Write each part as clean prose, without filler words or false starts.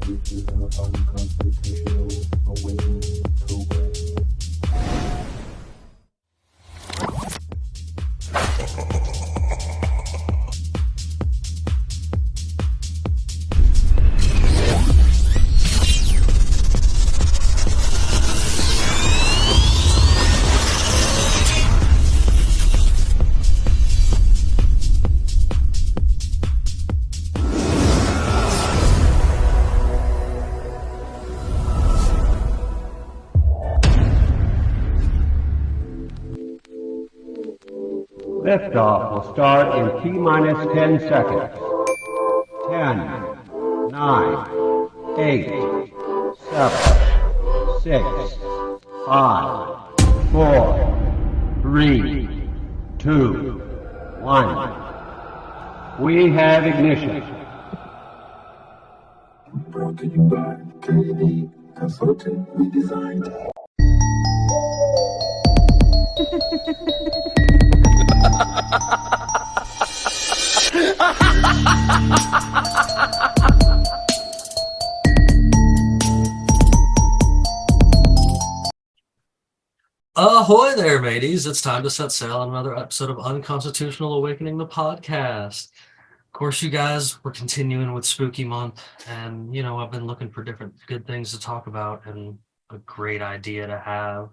This is our Unconstitutional Awakening program. Liftoff will start in T-minus 10 seconds. 10, 9, 8, 7, 6, 5, 4, 3, 2, 1. We have ignition. Brought to you by KD Consulting Redesigned. Ahoy there, mateys. It's time to set sail on another episode of Unconstitutional Awakening, the podcast. Of course, you guys, we're continuing with Spooky Month, and, you know, I've been looking for different good things to talk about, and a great idea to have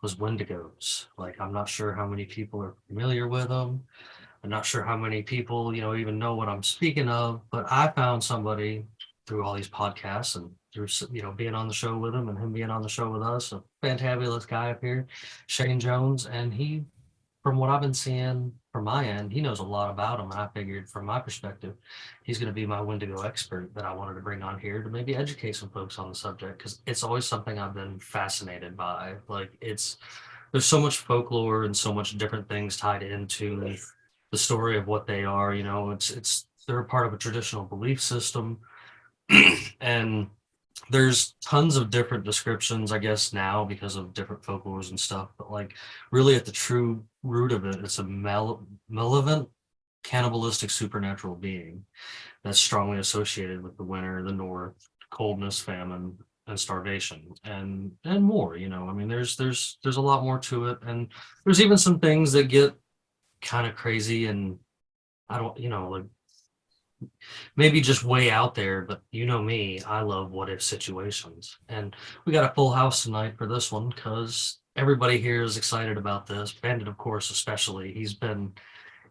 was Wendigos. Like, I'm not sure how many people are familiar with them. I'm not sure how many people, you know, even know what I'm speaking of, but I found somebody through all these podcasts and through, you know, being on the show with him and him being on the show with us, a fantabulous guy up here, Shayn Jones, and he, from what I've been seeing from my end, he knows a lot about him, and I figured from my perspective, he's going to be my Wendigo expert that I wanted to bring on here to maybe educate some folks on the subject, because it's always something I've been fascinated by. Like, there's so much folklore and so much different things tied into the story of what they are. You know, they're a part of a traditional belief system, and there's tons of different descriptions, I guess, now because of different folklores and stuff. But like, really, at the true root of it, it's a malevolent, cannibalistic, supernatural being that's strongly associated with the winter, the north, coldness, famine, and starvation, and more. You know, I mean, there's a lot more to it, and there's even some things that get kind of crazy, and I don't, you know, like, maybe just way out there, but you know me, I love what if situations. And we got a full house tonight for this one because everybody here is excited about this. Bandit, of course, especially. He's been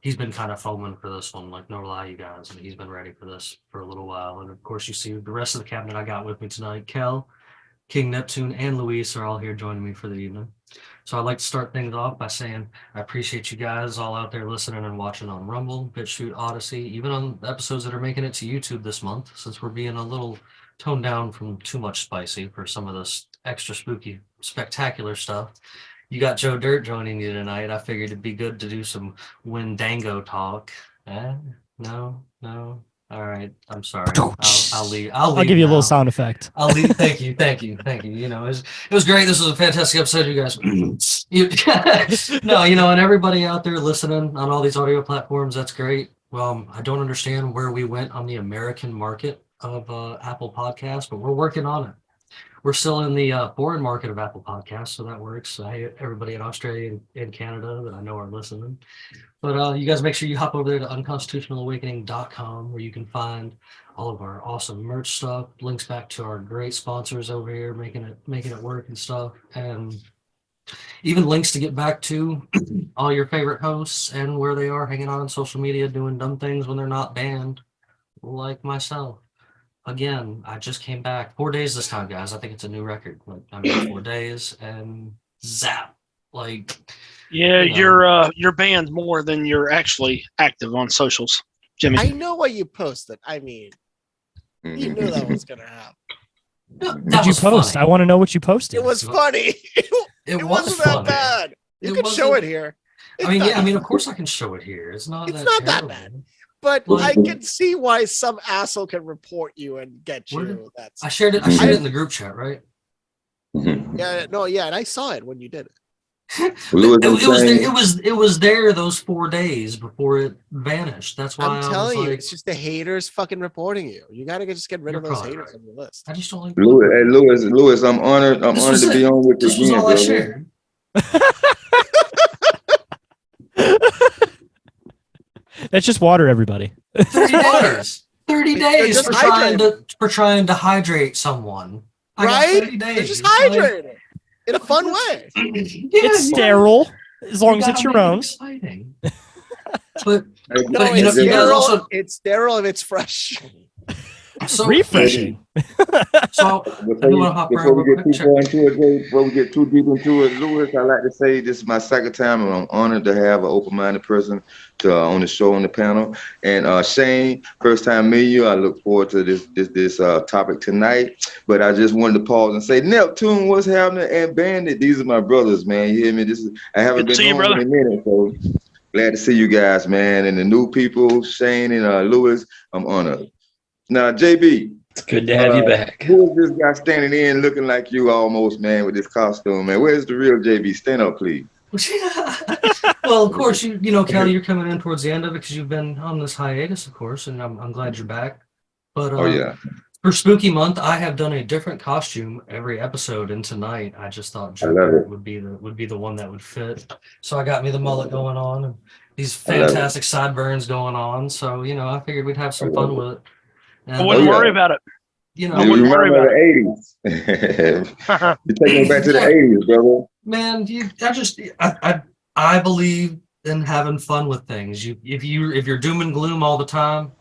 kind of foaming for this one, like, no lie, you guys, and he's been ready for this for a little while. And of course, you see the rest of the cabinet I got with me tonight. Kell, King Neptune, and Luis are all here joining me for the evening. So I'd like to start things off by saying I appreciate you guys all out there listening and watching on Rumble, BitChute, Odyssey, even on the episodes that are making it to YouTube this month, since we're being a little toned down from too much spicy for some of this extra spooky, spectacular stuff. You got Joe Dirt joining you tonight. I figured it'd be good to do some Wendigo talk. No. All right, I'm sorry. I'll leave. I'll give you a little sound effect. I'll leave. Thank you. You know, it was great. This was a fantastic episode, you guys. No, you know, and everybody out there listening on all these audio platforms, that's great. Well, I don't understand where we went on the American market of Apple Podcasts, but we're working on it. We're still in the foreign market of Apple Podcasts, so that works. Everybody in Australia and Canada that I know are listening. But you guys make sure you hop over there to unconstitutionalawakening.com, where you can find all of our awesome merch stuff, links back to our great sponsors over here, making it work and stuff, and even links to get back to all your favorite hosts and where they are hanging out on social media, doing dumb things when they're not banned, like myself. Again, I just came back 4 days this time, guys. I think it's a new record. Like, I'm in 4 days and zap. Like, yeah, you're banned more than you're actually active on socials, Jimmy. I know what you posted. I mean, you knew that was gonna happen. What did you post? Funny. I want to know what you posted. It was funny. It wasn't funny. that bad. You can show it here. I mean, of course I can show it here. It's not that bad. But I can see why some asshole can report you and get you. I shared it in the group chat, right? Yeah, and I saw it when you did it. Lewis, I'm saying, It was there those 4 days before it vanished. That's why I'm I was telling you, like, it's just the haters fucking reporting you. You gotta just get rid You're of those probably haters right. on your list. I just don't like Lewis, hey, Blueberry. Lewis, I'm honored. I'm This honored was to be it. on with you This was again, all I brother. shared. That's just water, everybody. 30 days. 30 They're days just for trying to hydrate someone. I got Right? 30 days. They're just Like, hydrated in a fun way. yeah, It's you sterile as long as gotta it's your make it own. exciting. But No, But, you it's know, you guys sterile. also- It's sterile if it's fresh. so Refreshing. So Before you we, want to hop before around we real get quick? too Check. far into it, Jay, before we get too deep into it, Lewis, I like to say this is my second time, and I'm honored to have an open-minded person to on the show on the panel. And Shayn, first time meeting you. I look forward to this topic tonight. But I just wanted to pause and say, Neptune, what's happening? And Bandit, these are my brothers, man. You hear me? I haven't Good to been see you, on in a minute, so glad to see you guys, man. And the new people, Shayn and Lewis, I'm honored. Now, JB. It's good to have you back. Who is this guy standing in looking like you almost, man, with this costume, man? Where's the real JB? Stand up, please. Well, of course, you know, Kelly, you're coming in towards the end of it because you've been on this hiatus, of course, and I'm glad you're back. But Oh, yeah. for Spooky Month, I have done a different costume every episode, and tonight I just thought I love Joker it. would be the one that would fit. So I got me the mullet going on and these I love it. fantastic sideburns going on. So you know, I figured we'd have some I love fun with it. And, I wouldn't Oh, yeah. worry about it. you I know, You wouldn't worry remind me of the 80s. You're taking me back to the 80s, brother. man, I believe in having fun with things. If you're doom and gloom all the time,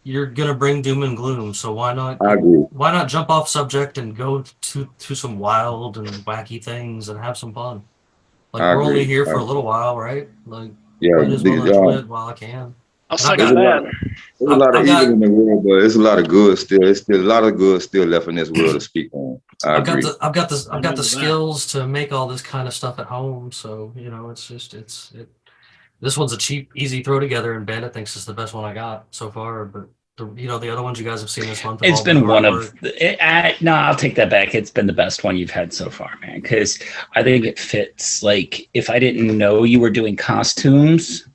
you're gonna bring doom and gloom. So why not? I agree. Why not jump off subject and go to some wild and wacky things and have some fun? Like I we're only agree. here I for a agree. little while, right? Like Yeah, might as well enjoy it while I can. I'll And I've second got- that. There's a lot of I've got- evil in the world, but there's a lot of good still. There's still a lot of good still left in this world to speak on. I agree. I've got the Remember that. skills to make all this kind of stuff at home. So you know, this one's a cheap, easy throw together, and Bandit thinks it's the best one I got so far. But the other ones you guys have seen this month. have It's all been one hard of work. no, I'll take that back. It's been the best one you've had so far, man. Because I think it fits. Like if I didn't know you were doing costumes,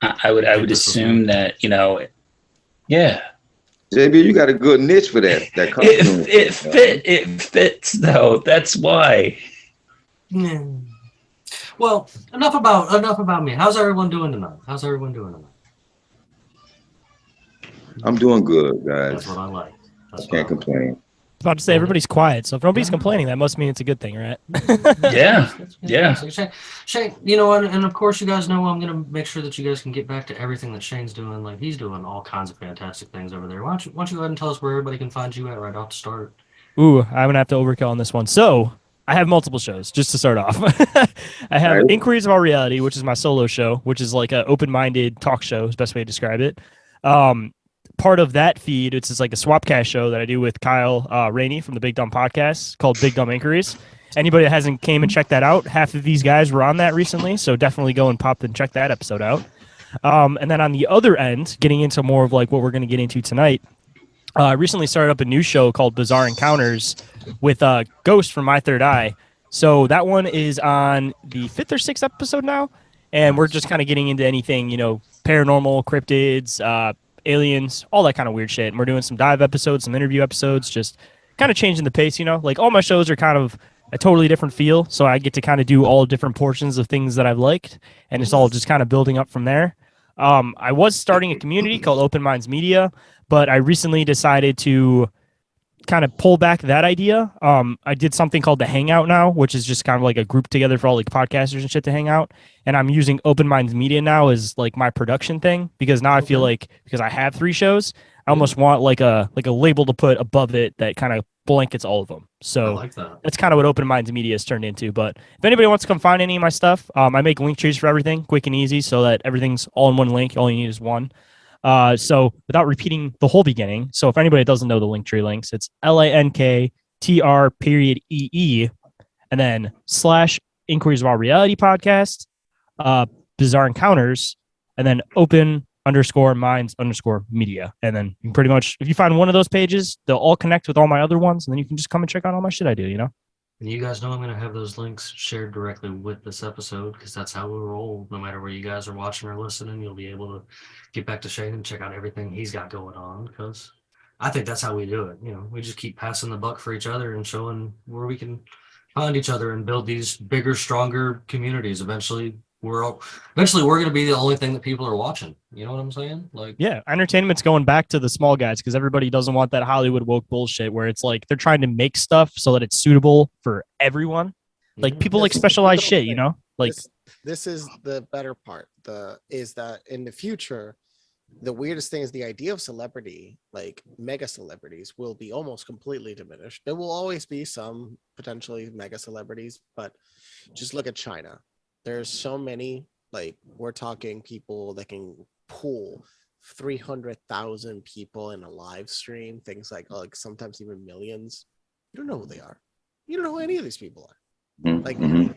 I would assume that yeah. JB, you got a good niche for that costume. It fits though. That's why. Yeah. Well, enough about me. How's everyone doing tonight? I'm doing good, guys. That's what I like. I can't complain. I was about to say everybody's quiet, so if nobody's complaining, that must mean it's a good thing, right? Yeah. Shane, you know, and of course you guys know I'm gonna make sure that you guys can get back to everything that Shane's doing. Like he's doing all kinds of fantastic things over there. Why don't you go ahead and tell us where everybody can find you at right off the start? Ooh, I'm gonna have to overkill on this one. So I have multiple shows, just to start off. I have Right. Inquiries of Our Reality, which is my solo show, which is like an open-minded talk show, is the best way to describe it. Part of that feed, it's just like a swapcast show that I do with Kyle Rainey from the Big Dumb Podcast called Big Dumb Inquiries. Anybody that hasn't came and checked that out, half of these guys were on that recently, so definitely go and pop and check that episode out. And then on the other end, getting into more of like what we're going to get into tonight, I recently started up a new show called Bizarre Encounters with Ghost from My Third Eye. So that one is on the 5th or 6th episode now, and we're just kind of getting into anything, paranormal, cryptids, aliens, all that kind of weird shit. And we're doing some dive episodes, some interview episodes, just kind of changing the pace, Like all my shows are kind of a totally different feel, so I get to kind of do all different portions of things that I've liked, and it's all just kind of building up from there. I was starting a community called Open Minds Media, but I recently decided to kind of pull back that idea. I did something called the Hangout now, which is just kind of like a group together for all like podcasters and shit to hang out. And I'm using Open Minds Media now as like my production thing, because now I feel like, because I have 3 shows, I almost want like a label to put above it that kind of blankets all of them. I So like that. that's kind of what Open Minds Media has turned into. But if anybody wants to come find any of my stuff, I make link trees for everything, quick and easy, so that everything's all in one link. All you need is one. So without repeating the whole beginning, so if anybody doesn't know the link tree links, it's LINKTR.EE and then / Inquiries of Our Reality Podcast, Bizarre Encounters, and then Open_Minds_Media. And then you can pretty much, if you find one of those pages, they'll all connect with all my other ones, and then you can just come and check out all my shit I do, And you guys know I'm going to have those links shared directly with this episode because that's how we roll. No matter where you guys are watching or listening, you'll be able to get back to Shayn and check out everything he's got going on because I think that's how we do it. You know, we just keep passing the buck for each other and showing where we can find each other and build these bigger, stronger communities. Eventually, we're going to be the only thing that people are watching. You know what I'm saying? Like, Yeah, entertainment's going back to the small guys because everybody doesn't want that Hollywood woke bullshit where it's like they're trying to make stuff so that it's suitable for everyone. Like people like specialized shit, you know? Like this is the better part. Is that in the future, the weirdest thing is the idea of celebrity, like mega celebrities, will be almost completely diminished. There will always be some potentially mega celebrities, but just look at China. There's so many, like we're talking people that can pull 300,000 people in a live stream, things like sometimes even millions. You don't know who they are. You don't know who any of these people are. Like the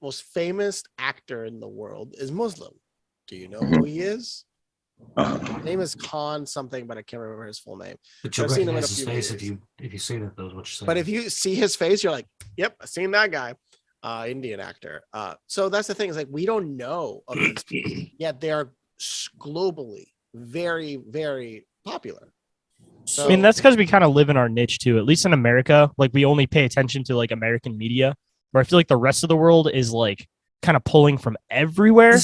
most famous actor in the world is Muslim. Do you know who he is? His name is Khan something, but I can't remember his full name. But you'll I've seen him in a recognize his few face movies. if you see that. That's what you're saying. But if you see his face, you're like, "Yep, I've seen that guy." Indian actor. So that's the thing, is like we don't know of these people, yet they are globally very, very popular. So, I mean, that's because we kind of live in our niche too. At least in America, like we only pay attention to like American media, where I feel like the rest of the world is like kind of pulling from everywhere.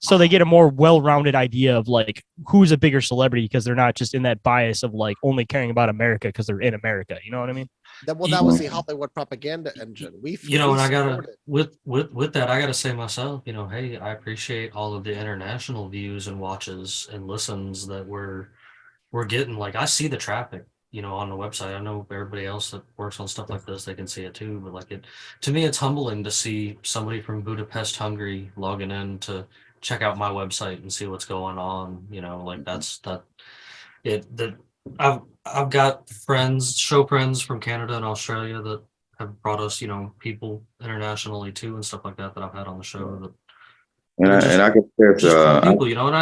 So they get a more well-rounded idea of like who's a bigger celebrity because they're not just in that bias of like only caring about America because they're in America. You know what I mean? that was the Hollywood propaganda engine. And I gotta with that, I gotta say myself, hey, I appreciate all of the international views and watches and listens that we're getting. Like I see the traffic, on the website. I know everybody else that works on stuff like this, they can see it too. But like to me, it's humbling to see somebody from Budapest, Hungary logging in to check out my website and see what's going on. Like I've got show friends from Canada and Australia that have brought us, people internationally too and stuff like that I've had on the show. And I can say people, and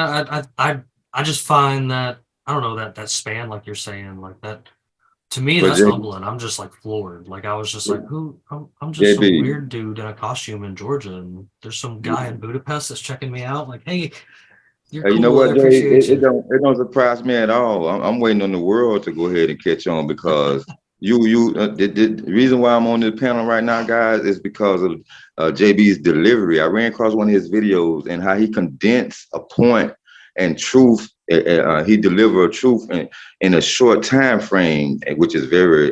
I just find that I don't know that span, like you're saying, like that. To me, that's humbling. I'm just like floored. Like I was just like, I'm just some weird dude in a costume in Georgia, and there's some guy in Budapest that's checking me out. Like, hey, you're cool. You know what, I Jay? appreciate It don't surprise me at all. I'm waiting on the world to go ahead and catch on because the reason why I'm on this panel right now, guys, is because of JB's delivery. I ran across one of his videos and how he condensed a point and truth. He delivered truth in a short time frame, which is very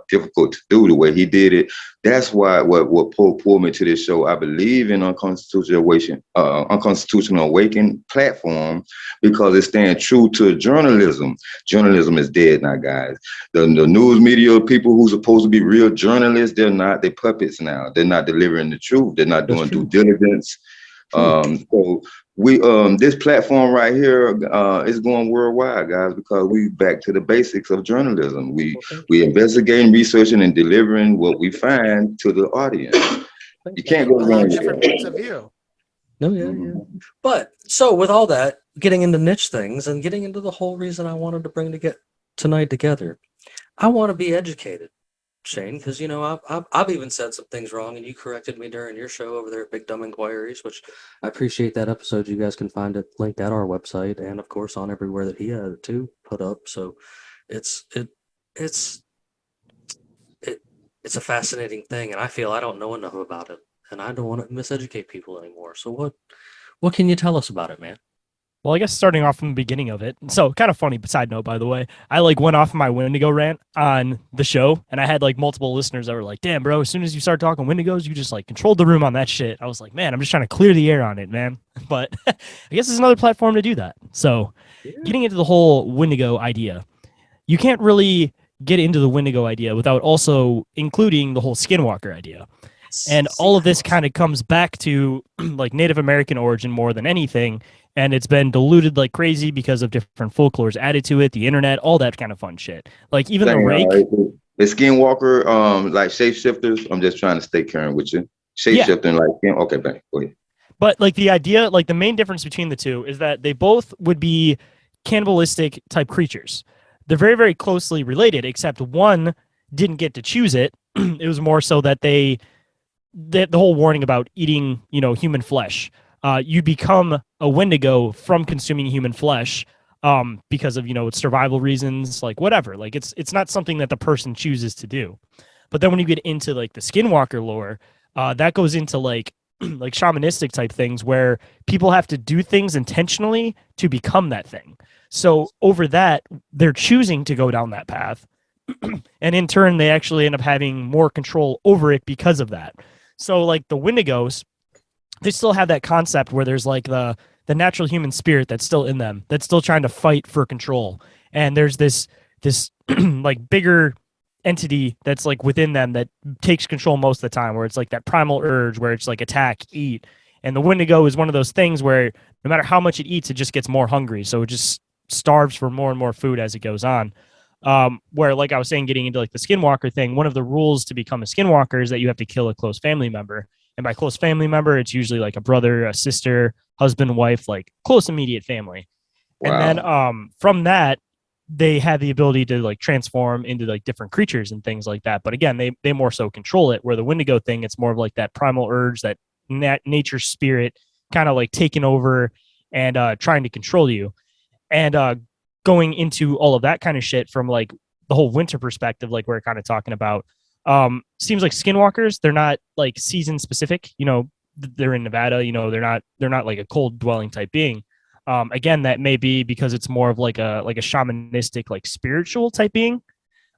difficult to do the way he did it. That's why what pulled me to this show. I believe in Unconstitutional Awakening platform because it's staying true to journalism. Journalism is dead now, guys. The news media people who supposed to be real journalists, they're not. They're puppets now. They're not delivering the truth. They're not doing due diligence. So we this platform right here is going worldwide, guys, because we back to the basics of journalism. We investigating, researching, and delivering what we find to the audience. You can't go wrong. Different points of view. No, yeah. But so with all that, getting into niche things and getting into the whole reason I wanted to bring tonight together, I want to be educated, Shayn, because I've even said some things wrong, and you corrected me during your show over there at Big Dumb Inquiries, which I appreciate that episode. You guys can find it linked at our website, and of course on everywhere that he had it too put up. So it's a fascinating thing, and I feel I don't know enough about it, and I don't want to miseducate people anymore. So what can you tell us about it, man? Well, I guess starting off from the beginning of it. So kind of funny side note, by the way, I like went off my Wendigo rant on the show, and I had like multiple listeners that were like, damn, bro, as soon as you start talking Wendigos, you just like controlled the room on that shit. I was like, man, I'm just trying to clear the air on it, man. But I guess there's another platform to do that. So getting into the whole Wendigo idea, you can't really get into the Wendigo idea without also including the whole Skinwalker idea. And all of this kind of comes back to like Native American origin more than anything. And it's been diluted like crazy because of different folklores added to it, the internet, all that kind of fun shit. Like even the rake. The Skinwalker, like shapeshifters. I'm just trying to stay current with you. Shapeshifting, like skin. Okay, bang. Go ahead. But like the idea, like the main difference between the two is that they both would be cannibalistic type creatures. They're very, very closely related, except one didn't get to choose it it was more so that the whole warning about eating, human flesh. You become a Wendigo from consuming human flesh, because of its survival reasons, like whatever. Like it's not something that the person chooses to do. But then when you get into like the Skinwalker lore, that goes into like like shamanistic type things where people have to do things intentionally to become that thing. So over that, they're choosing to go down that path. And in turn, they actually end up having more control over it because of that. So like the Wendigos, they still have that concept where there's like the natural human spirit that's still in them, that's still trying to fight for control. And there's this like bigger entity that's like within them that takes control most of the time, where it's like that primal urge where it's like attack, eat. And the Wendigo is one of those things where no matter how much it eats, it just gets more hungry. So it just starves for more and more food as it goes on. Where, like I was saying, getting into like the Skinwalker thing, one of the rules to become a Skinwalker is that you have to kill a close family member. And by close family member, it's usually like a brother, a sister, husband, wife, like close immediate family. Wow. And then from that, they have the ability to like transform into like different creatures and things like that. But again, they more so control it, where the Wendigo thing, it's more of like that primal urge, that nature spirit kind of like taking over and trying to control you. And going into all of that kind of shit from like the whole winter perspective, like we're kind of talking about, seems like Skinwalkers, they're not like season specific, they're in Nevada, they're not like a cold dwelling type being. Again, that may be because it's more of like a shamanistic, like spiritual type being,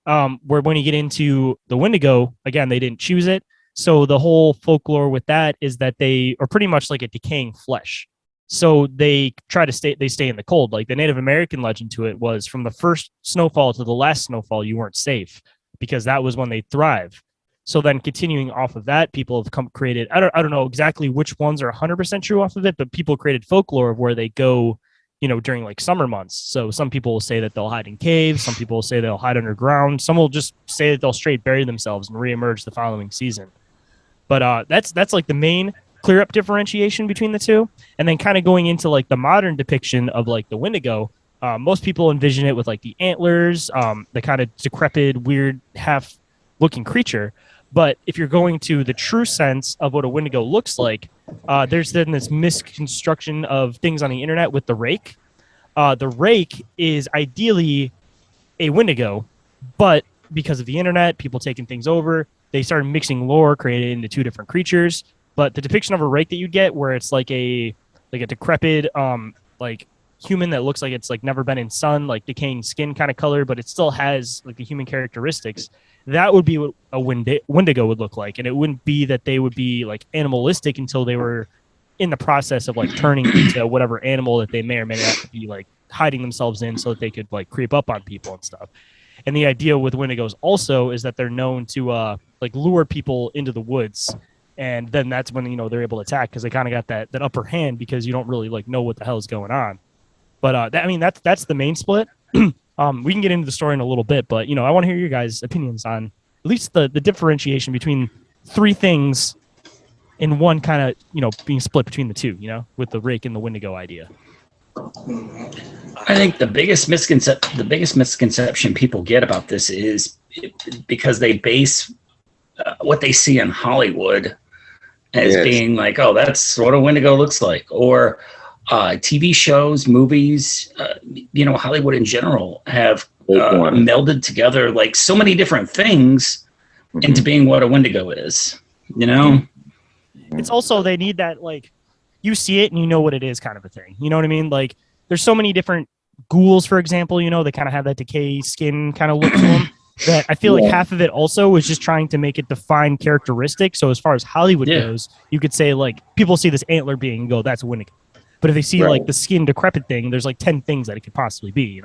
where when you get into the Wendigo, again, they didn't choose it. So the whole folklore with that is that they are pretty much like a decaying flesh. So they stay in the cold. Like the Native American legend to it was, from the first snowfall to the last snowfall, you weren't safe, because that was when they thrive. So then continuing off of that, people have created, I don't know exactly which ones are 100% true off of it, but people created folklore of where they go, during like summer months. So some people will say that they'll hide in caves. Some people will say they'll hide underground. Some will just say that they'll straight bury themselves and reemerge the following season. But that's like the main clear up differentiation between the two. And then kind of going into like the modern depiction of like the Wendigo, most people envision it with like the antlers, the kind of decrepit, weird, half looking creature. But if you're going to the true sense of what a Wendigo looks like, there's then this misconstruction of things on the internet with the rake. The rake is ideally a Wendigo, but because of the internet, people taking things over, they started mixing lore, created into two different creatures. But the depiction of a rake that you get, where it's like a decrepit, like human that looks like it's like never been in sun, like decaying skin kind of color, but it still has like the human characteristics. That would be what a Wendigo would look like. And it wouldn't be that they would be like animalistic until they were in the process of like turning into whatever animal that they may or may not be like hiding themselves in, so that they could like creep up on people and stuff. And the idea with Wendigos also is that they're known to like lure people into the woods. And then that's when, they're able to attack, because they kind of got that upper hand, because you don't really like know what the hell is going on. But that's the main split. We can get into the story in a little bit, but I want to hear your guys' opinions on at least the differentiation between three things in one kind of being split between the two, with the rake and the Wendigo idea. I think the biggest misconception people get about this is because they base what they see in Hollywood as being like, oh, that's what a Wendigo looks like, or TV shows, movies, Hollywood in general have melded together like so many different things into being what a Wendigo is, It's also, they need that, like, you see it and you know what it is kind of a thing. You know what I mean? Like, there's so many different ghouls, for example, they kind of have that decay skin kind of look to them, that I feel like half of it also is just trying to make it define characteristics. So as far as Hollywood goes, you could say like people see this antler being and go, that's a Wendigo. But if they see like the skin decrepit thing, there's like 10 things that it could possibly be,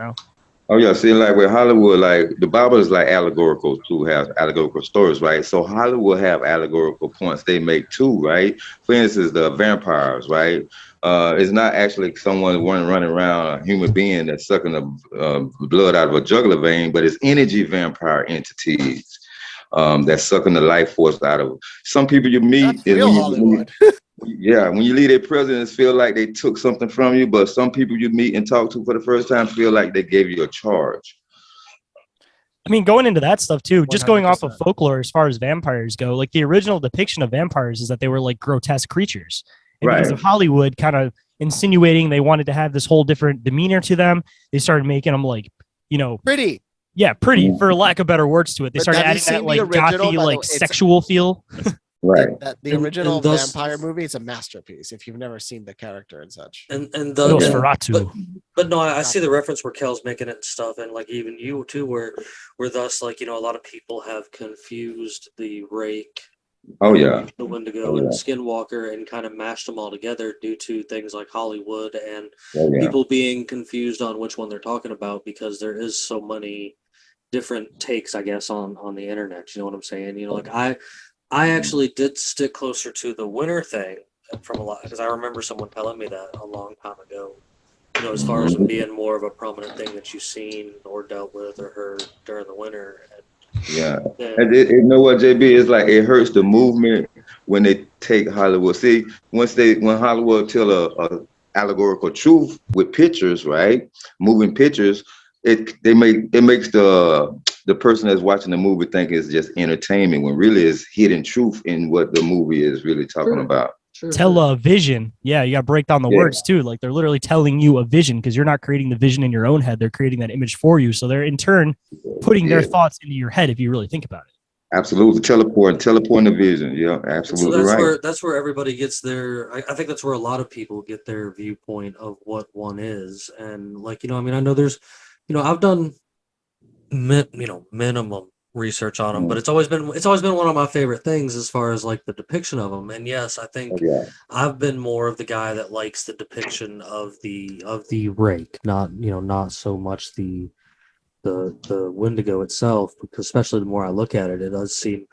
Oh yeah, see, like with Hollywood, like the Bible is like allegorical too, has allegorical stories, right? So Hollywood have allegorical points they make too, right? For instance, the vampires, right? It's not actually someone running around, a human being that's sucking the blood out of a jugular vein, but it's energy vampire entities that's sucking the life force out of some people you meet. That's real Hollywood. When you leave their presence, feel like they took something from you, but some people you meet and talk to for the first time feel like they gave you a charge. I mean, going into that stuff too, just going off of 100%. folklore as far as vampires go, like the original depiction of vampires is that they were like grotesque creatures. And because Right. of Hollywood kind of insinuating they wanted to have this whole different demeanor to them, they started making them like, Pretty. pretty, for lack of better words to it. They But started have you adding that seen like the original? gothy, By the like way, it's- sexual feel. Right. The And original thus- vampire movie is a masterpiece. If you've never seen the character and such, And the Nosferatu. but no, I see the reference where Kell's making it and stuff, and like even you too, where thus like a lot of people have confused the rake, Oh yeah. the Wendigo, Oh, and yeah. the Skinwalker, and kind of mashed them all together due to things like Hollywood and Oh yeah. people being confused on which one they're talking about because there is so many different takes, I guess, on the internet. You know what I'm saying? Like I actually did stick closer to the winter thing from a lot because I remember someone telling me that a long time ago. As far as it being more of a prominent thing that you've seen or dealt with or heard during the winter. Yeah. And And you know what, JB? It's like it hurts the movement when they take Hollywood. See, when Hollywood tell a allegorical truth with pictures, right? Moving pictures, it makes the person that's watching the movie think it's just entertainment when really it's hidden truth in what the movie is really talking about. Television. Yeah, you got to break down the Yeah. words too. Like they're literally telling you a vision because you're not creating the vision in your own head. They're creating that image for you. So they're in turn putting their Yeah. thoughts into your head if you really think about it. Absolutely. Teleporting the vision. Yeah, absolutely so right. that's where everybody gets their. I think that's where a lot of people get their viewpoint of what one is, and like I mean, I know there's, I've done, minimum research on them, but it's always been one of my favorite things as far as like the depiction of them. And yes, I think Oh, yeah. I've been more of the guy that likes the depiction of the rake, not so much the Wendigo itself, because especially the more I look at it, it does seem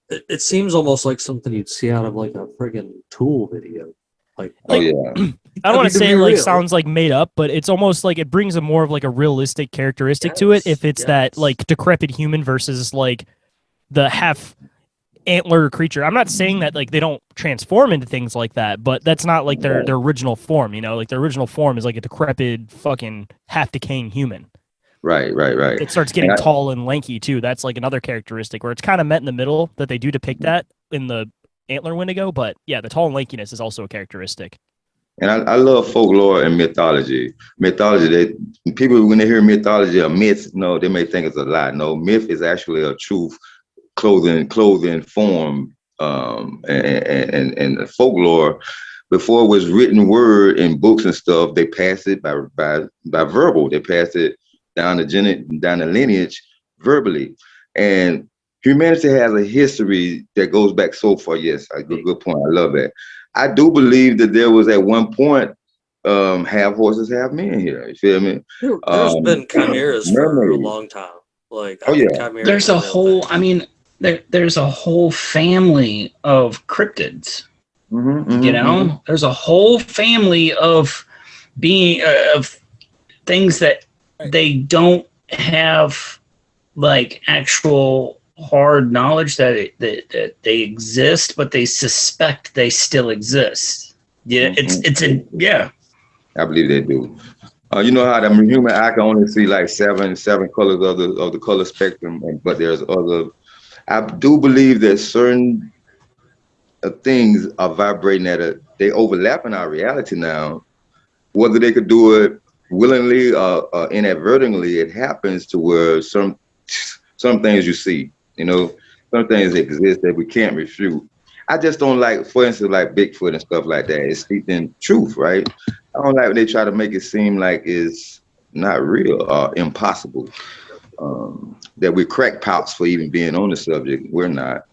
it seems almost like something you'd see out of like a friggin' Tool video. Like Oh yeah. I don't want to to say be it like real. sounds like made up, but it's almost like it brings a more of like a realistic characteristic to it. Yes, If it's that yes. like decrepit human versus like the half antler creature. I'm not saying that like they don't transform into things like that, but that's not like their original form. Like their original form is like a decrepit fucking half decaying human. Right. It starts getting And I- tall and lanky too. That's like another characteristic where it's kind of met in the middle that they do depict that in the antler Wendigo. But yeah, the tall and lankiness is also a characteristic. And I love folklore and mythology. Mythology, people, when they hear mythology or myth, no, they may think it's a lie. No, myth is actually a truth, clothing form, and folklore. Before it was written word in books and stuff, they passed it by verbal. They passed it down the lineage verbally. And humanity has a history that goes back so far. Yes, a good point. I love that. I do believe that there was at one point half horses, half men here. You feel me? There's been chimeras for a mermaids. long time. Like Oh, I think yeah. chimeras There's are a real whole. thing. I mean, there's a whole family of cryptids. There's a whole family of of things that they don't have like actual hard knowledge that they exist, but they suspect they still exist. Yeah, Mhm. I believe they do. You know how the human eye can only see like seven colors of the color spectrum, but there's other. I do believe that certain things are vibrating they overlap in our reality now. Whether they could do it willingly or inadvertently, it happens to where some things you see, some things exist that we can't refute. I just don't like, for instance, like Bigfoot and stuff like that. It's steeped in truth, right? I don't like when they try to make it seem like it's not real or impossible. That we're crackpots for even being on the subject. We're not.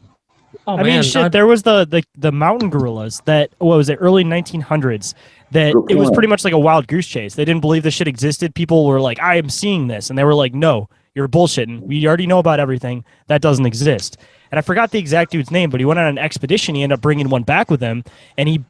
Oh, I mean, shit. There was the mountain gorillas that what was it, early 1900s. That Good it was point. pretty much like a wild goose chase. They didn't believe this shit existed. People were like, "I am seeing this," and they were like, "No, you're bullshitting. We already know about everything. That doesn't exist." And I forgot the exact dude's name, but he went on an expedition. He ended up bringing one back with him, and he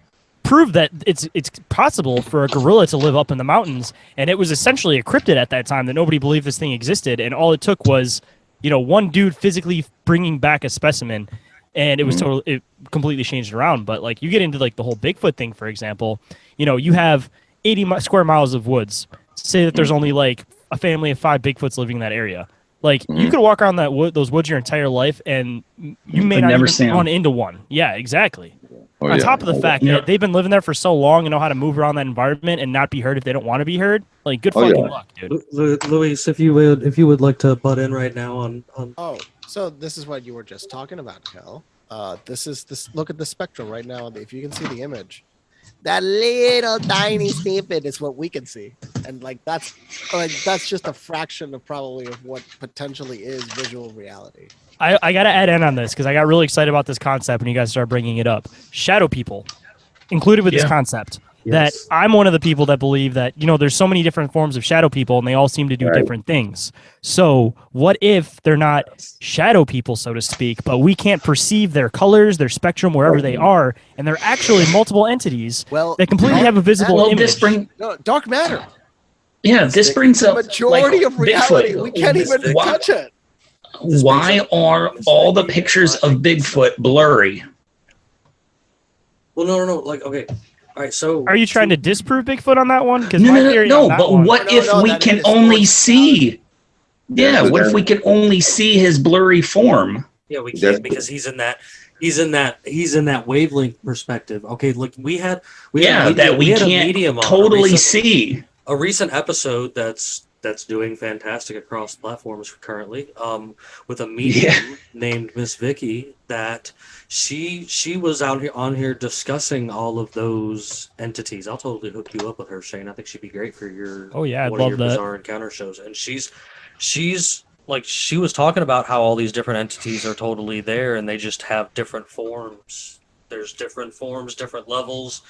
proved that it's possible for a gorilla to live up in the mountains. And it was essentially a cryptid at that time that nobody believed this thing existed. And all it took was, one dude physically bringing back a specimen. And it was it completely changed around. But like you get into like the whole Bigfoot thing, for example, you have 80 square miles of woods. Say that there's only like a family of 5 Bigfoots living in that area. Like you could walk around those woods your entire life, and you may But not never even see 'em. run into one. Yeah, exactly. Oh, On yeah. top of the fact Yeah. that they've been living there for so long and know how to move around that environment and not be heard if they don't want to be heard, like good Oh, fucking yeah. luck, dude. Luis, if you would like to butt in right now on Oh, so this is what you were just talking about, Kel. This. Look at the spectrum right now. If you can see the image, that little tiny snippet is what we can see, and that's just a fraction of probably of what potentially is visual reality. I got to add in on this because I got really excited about this concept when you guys started bringing it up. Shadow people included with this Yeah. concept. Yes. That I'm one of the people that believe that, there's so many different forms of shadow people and they all seem to do Right. different things. So what if they're not shadow people, so to speak, but we can't perceive their colors, their spectrum, wherever they are, and they're actually multiple entities Well, that completely have a visible Well, image. dark matter. this brings The up majority like, of reality, Bigfoot. we can't even Why- touch it. Why are all the pictures of Bigfoot blurry? Well, no. Like, okay, all right. So, Are you trying to disprove Bigfoot on that one? Because No, my no, theory no. on that But one, what No, if no, we that can distorts only reality. see? Yeah, Yeah, what if we can only see his blurry form? yeah, we That's- can't because he's in that wavelength perspective. Okay, look, we had We a can't medium on totally a see. recent episode that's doing fantastic across platforms currently. With a medium named Miss Vicky that she was out here on here discussing all of those entities. I'll totally hook you up with her, Shane. I think she'd be great for your Oh, yeah, I'd one of love your that. bizarre encounter shows. And she's like she was talking about how all these different entities are totally there and they just have different forms. There's different forms, different levels,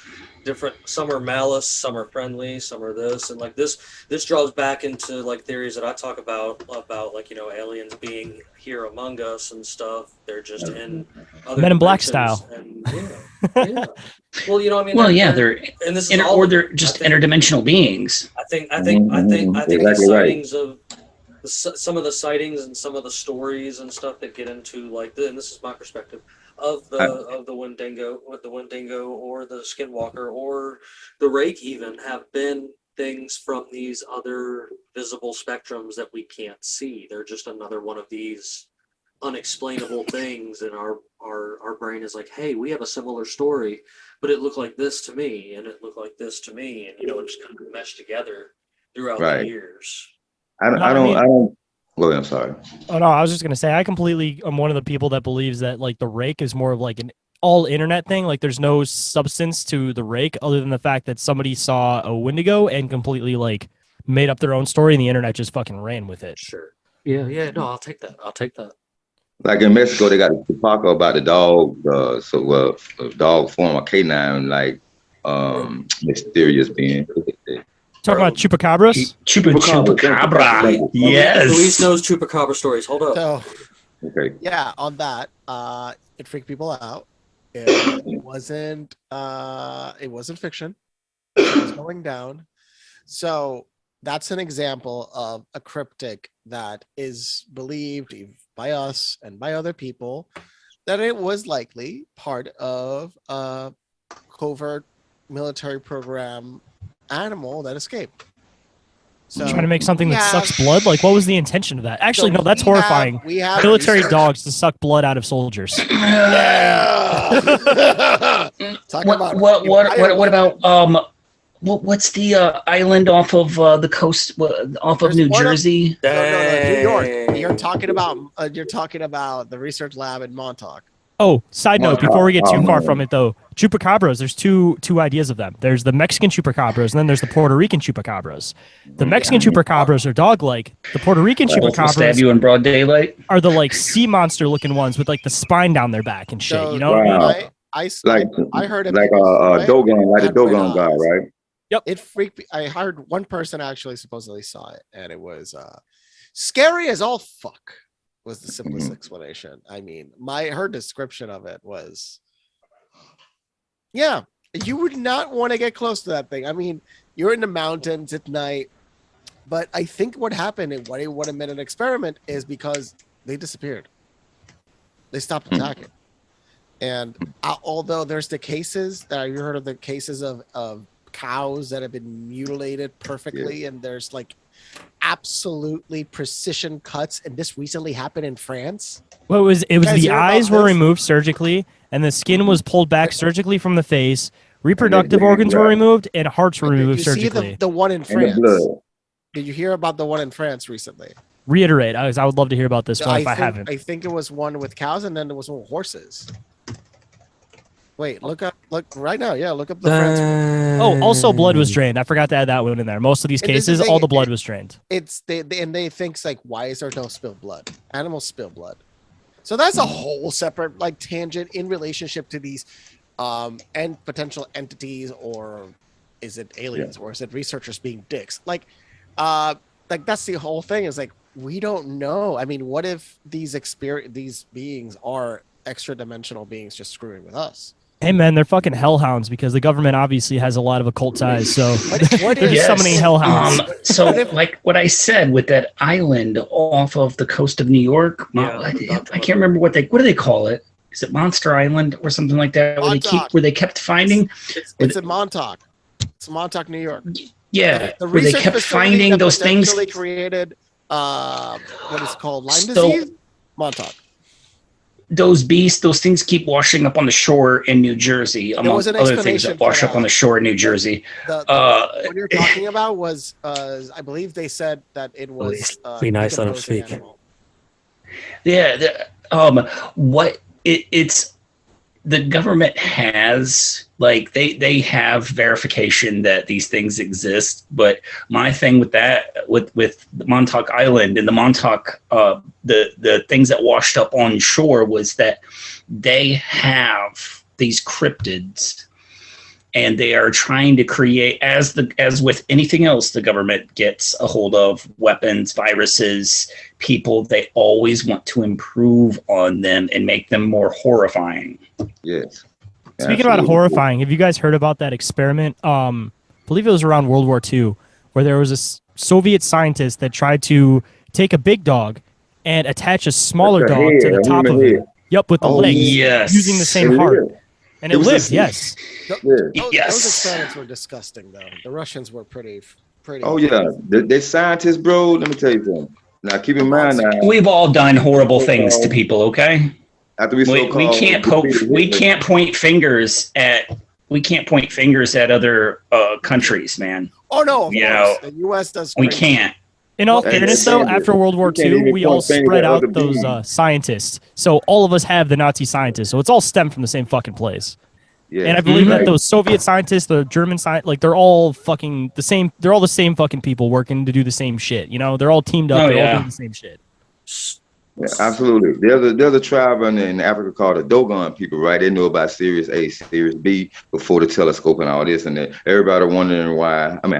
some are malice, some are friendly, some are this, and like this draws back into like theories that I talk about like aliens being here among us and stuff. They're just in other Men in Black dimensions, style. and yeah. Well, I mean, Well, yeah, they're and this is all or of they're it. just I think- interdimensional beings. I think these Exactly right. sightings of some of the sightings and some of the stories and stuff that get into like and this is my perspective of the Wendigo, with the Wendigo or the Skinwalker or the Rake even have been things from these other visible spectrums that we can't see. They're just another one of these unexplainable things, and our brain is like, hey, we have a similar story, but it looked like this to me, and it looked like this to me, and it just kind of meshed together throughout the Right. years. I don't. Well, I'm sorry. Oh no, I was just gonna say I'm one of the people that believes that like the rake is more of like an all internet thing. Like there's no substance to the rake other than the fact that somebody saw a Wendigo and completely like made up their own story and the internet just fucking ran with it. Sure. Yeah. No, I'll take that. Like in Mexico, they got a Tupac about the dog. A dog form a canine, like mysterious being. Talking about chupacabras. Chupacabra. Yes. Luis knows chupacabra stories. Hold up. So Okay. yeah, on that, it freaked people out. It wasn't fiction. It was going down. So that's an example of a cryptic that is believed by us and by other people that it was likely part of a covert military program animal that escaped. So Trying to make something we that have- sucks blood. Like, what was the intention of that? Actually, so no, that's we have- horrifying. we have Military research. dogs to suck blood out of soldiers. Yeah. Talk about What about what's the island off of the coast off of There's New one of- Jersey? No, New York. You're talking about the research lab in Montauk. Oh, side note, before we get too Oh, far man. from it though, chupacabras, there's two ideas of them. There's the Mexican chupacabras, and then there's the Puerto Rican chupacabras. The Mexican chupacabras are dog-like. The Puerto Rican Will stab chupacabras you in broad daylight. are the like sea monster looking ones with like the spine down their back and shit. So, You know? Wow. I heard it Like a Dogon, like a had red Dogon guy, eyes. right? It freaked me. I heard one person actually supposedly saw it, and it was scary as all fuck. Was the simplest explanation. I mean, her description of it was, yeah, you would not want to get close to that thing. I mean, you're in the mountains at night, but I think what happened and what it would have been an experiment is because they disappeared. They stopped attacking. And although there's the cases that you heard of the cases of cows that have been mutilated perfectly, and there's like absolutely precision cuts, and this recently happened in France. Well, it was guys the hear about eyes were this? removed surgically, and the skin was pulled back surgically from the face. Reproductive organs were removed, and hearts were Did removed you see surgically. the one in And the France? blood. Did you hear about the one in France recently? Reiterate. I would love to hear about this one if I haven't. I think it was one with cows, and then there was one with horses. Wait, look right now. Yeah, look up the France one. Oh, also blood was drained. I forgot to add that one in there. Most of these And this is cases, the all thing, the blood was drained. It's they think like, why is there no spilled blood? Animals spill blood. So that's a whole separate like tangent in relationship to these and potential entities, or is it aliens, or is it researchers being dicks? Like that's the whole thing, is like, we don't know. I mean, what if these beings are extra dimensional beings just screwing with us? Hey man, they're fucking hellhounds because the government obviously has a lot of occult ties. So What they're just summoning hellhounds. So, like what I said with that island off of the coast of New York, I can't remember what do they call it? Is it Monster Island or something like that? Where they kept finding? It's in Montauk. It's Montauk, New York. Yeah, The where they research kept facility finding that those things. potentially created what is called Lyme disease. Montauk. Those things keep washing up on the shore in New Jersey, among other things that wash up on the shore in New Jersey. What you're talking about was, I believe they said that it was. Be nice, let him decomposing speak. animal. It's the government has, like, they have verification that these things exist, but my thing with that with Montauk Island and the Montauk the things that washed up on shore was that they have these cryptids, and they are trying to create, as with anything else the government gets a hold of, weapons, viruses, people, they always want to improve on them and make them more horrifying. Yes. Speaking about horrifying, have you guys heard about that experiment? I believe it was around World War II, where there was a Soviet scientist that tried to take a big dog and attach a smaller dog to the top of it. Yep, with the legs, using the same heart. And it lived, yes. Those experiments were disgusting, though. The Russians were pretty. Oh yeah, they scientists, bro. Let me tell you something. Now keep in mind, now, we've all done horrible things to people. Okay, after we can't point fingers at other countries, man. Oh no, of course. The U.S. does. We can't. In all fairness, though, after World War II, we all spread out those scientists. So all of us have the Nazi scientists. So it's all stemmed from the same fucking place. Yeah. And I believe that those Soviet scientists, the German scientists, like, they're all fucking the same. They're all the same fucking people working to do the same shit. You know, they're all teamed up. They're all doing the same shit. Yeah, absolutely. There's a tribe in Africa called the Dogon people, right? They know about Sirius A, Sirius B before the telescope and all this, and everybody wondering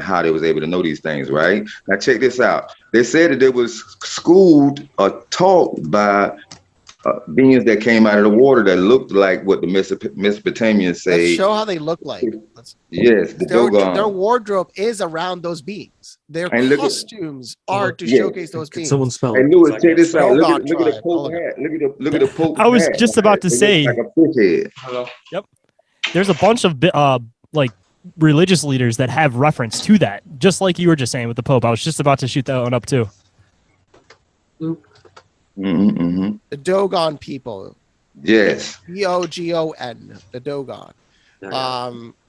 how they was able to know these things, right? Now check this out. They said that they was schooled or taught by beings that came out of the water that looked like what the Mesopotamians say. Let's show how they look like. Yes, the Dogon. Their wardrobe is around those beings. Their costumes are to showcase those beings. Someone spell. Hey, Lewis, check this out. Look at the Pope hat. Look at the Pope hat. I was just about to say. Like a fish head. Hello. Yep. There's a bunch of like religious leaders that have reference to that, just like you were just saying with the Pope. I was just about to shoot that one up too. The Dogon people. Yes. Dogon. The Dogon.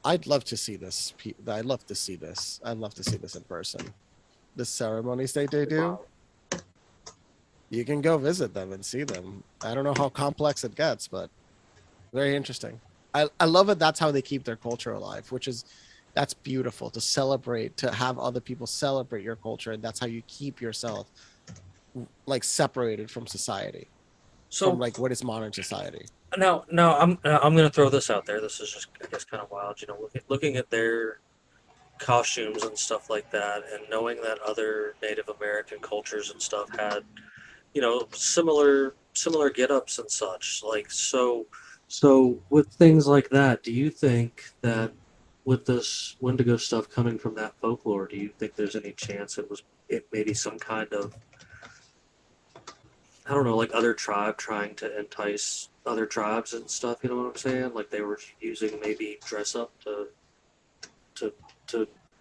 I'd love to see this. I'd love to see this in person. The ceremonies they do. You can go visit them and see them. I don't know how complex it gets, but very interesting. I love it. That's how they keep their culture alive, that's beautiful, to celebrate, to have other people celebrate your culture, and that's how you keep yourself like separated from society. So from like what is modern society. No, I'm gonna throw this out there. This is just, I guess, kind of wild. You know, looking at their costumes and stuff like that, and knowing that other Native American cultures and stuff had, you know, similar get-ups and such. Like, so with things like that, do you think that with this Wendigo stuff coming from that folklore, do you think there's any chance it maybe some kind of, I don't know, like other tribe trying to entice other tribes and stuff, you know what I'm saying? Like they were using maybe dress up to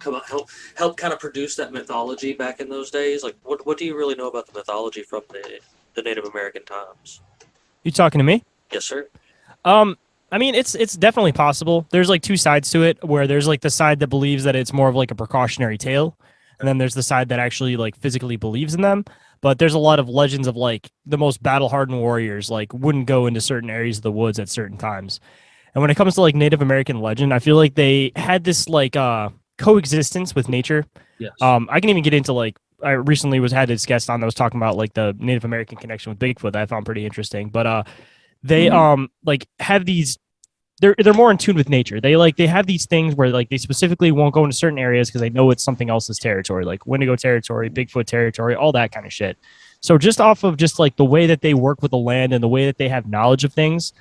help kind of produce that mythology back in those days? Like, what do you really know about the mythology from the Native American times? You talking to me? Yes, sir. I mean, it's definitely possible. There's like two sides to it, where there's like the side that believes that it's more of like a precautionary tale, and then there's the side that actually like physically believes in them. But there's a lot of legends of like the most battle-hardened warriors like wouldn't go into certain areas of the woods at certain times. And when it comes to like Native American legend, I feel like they had this like coexistence with nature. Yes. I can even get into like I recently had this guest on that was talking about like the Native American connection with Bigfoot that I found pretty interesting. But they like have these they're more in tune with nature. They have these things where like they specifically won't go into certain areas because they know it's something else's territory, like Wendigo territory, Bigfoot territory, all that kind of shit. So just off of just like the way that they work with the land and the way that they have knowledge of things,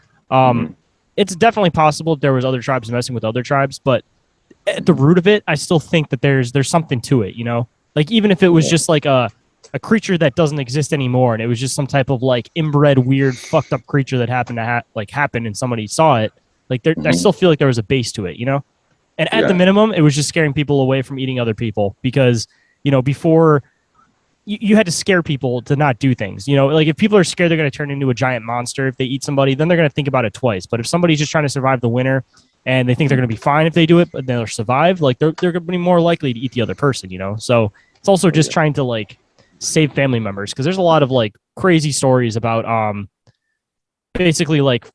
it's definitely possible there was other tribes messing with other tribes, but at the root of it, I still think that there's something to it, you know? Like even if it was just like a creature that doesn't exist anymore and it was just some type of like inbred weird fucked up creature that happened to happen and somebody saw it, like I still feel like there was a base to it, you know? And at the minimum, it was just scaring people away from eating other people because, you know, before you had to scare people to not do things, you know, like if people are scared they're going to turn into a giant monster if they eat somebody, then they're going to think about it twice. But if somebody's just trying to survive the winter and they think they're going to be fine if they do it, but they'll survive, like they're going to be more likely to eat the other person, you know? So it's also just trying to like save family members because there's a lot of like crazy stories about basically like,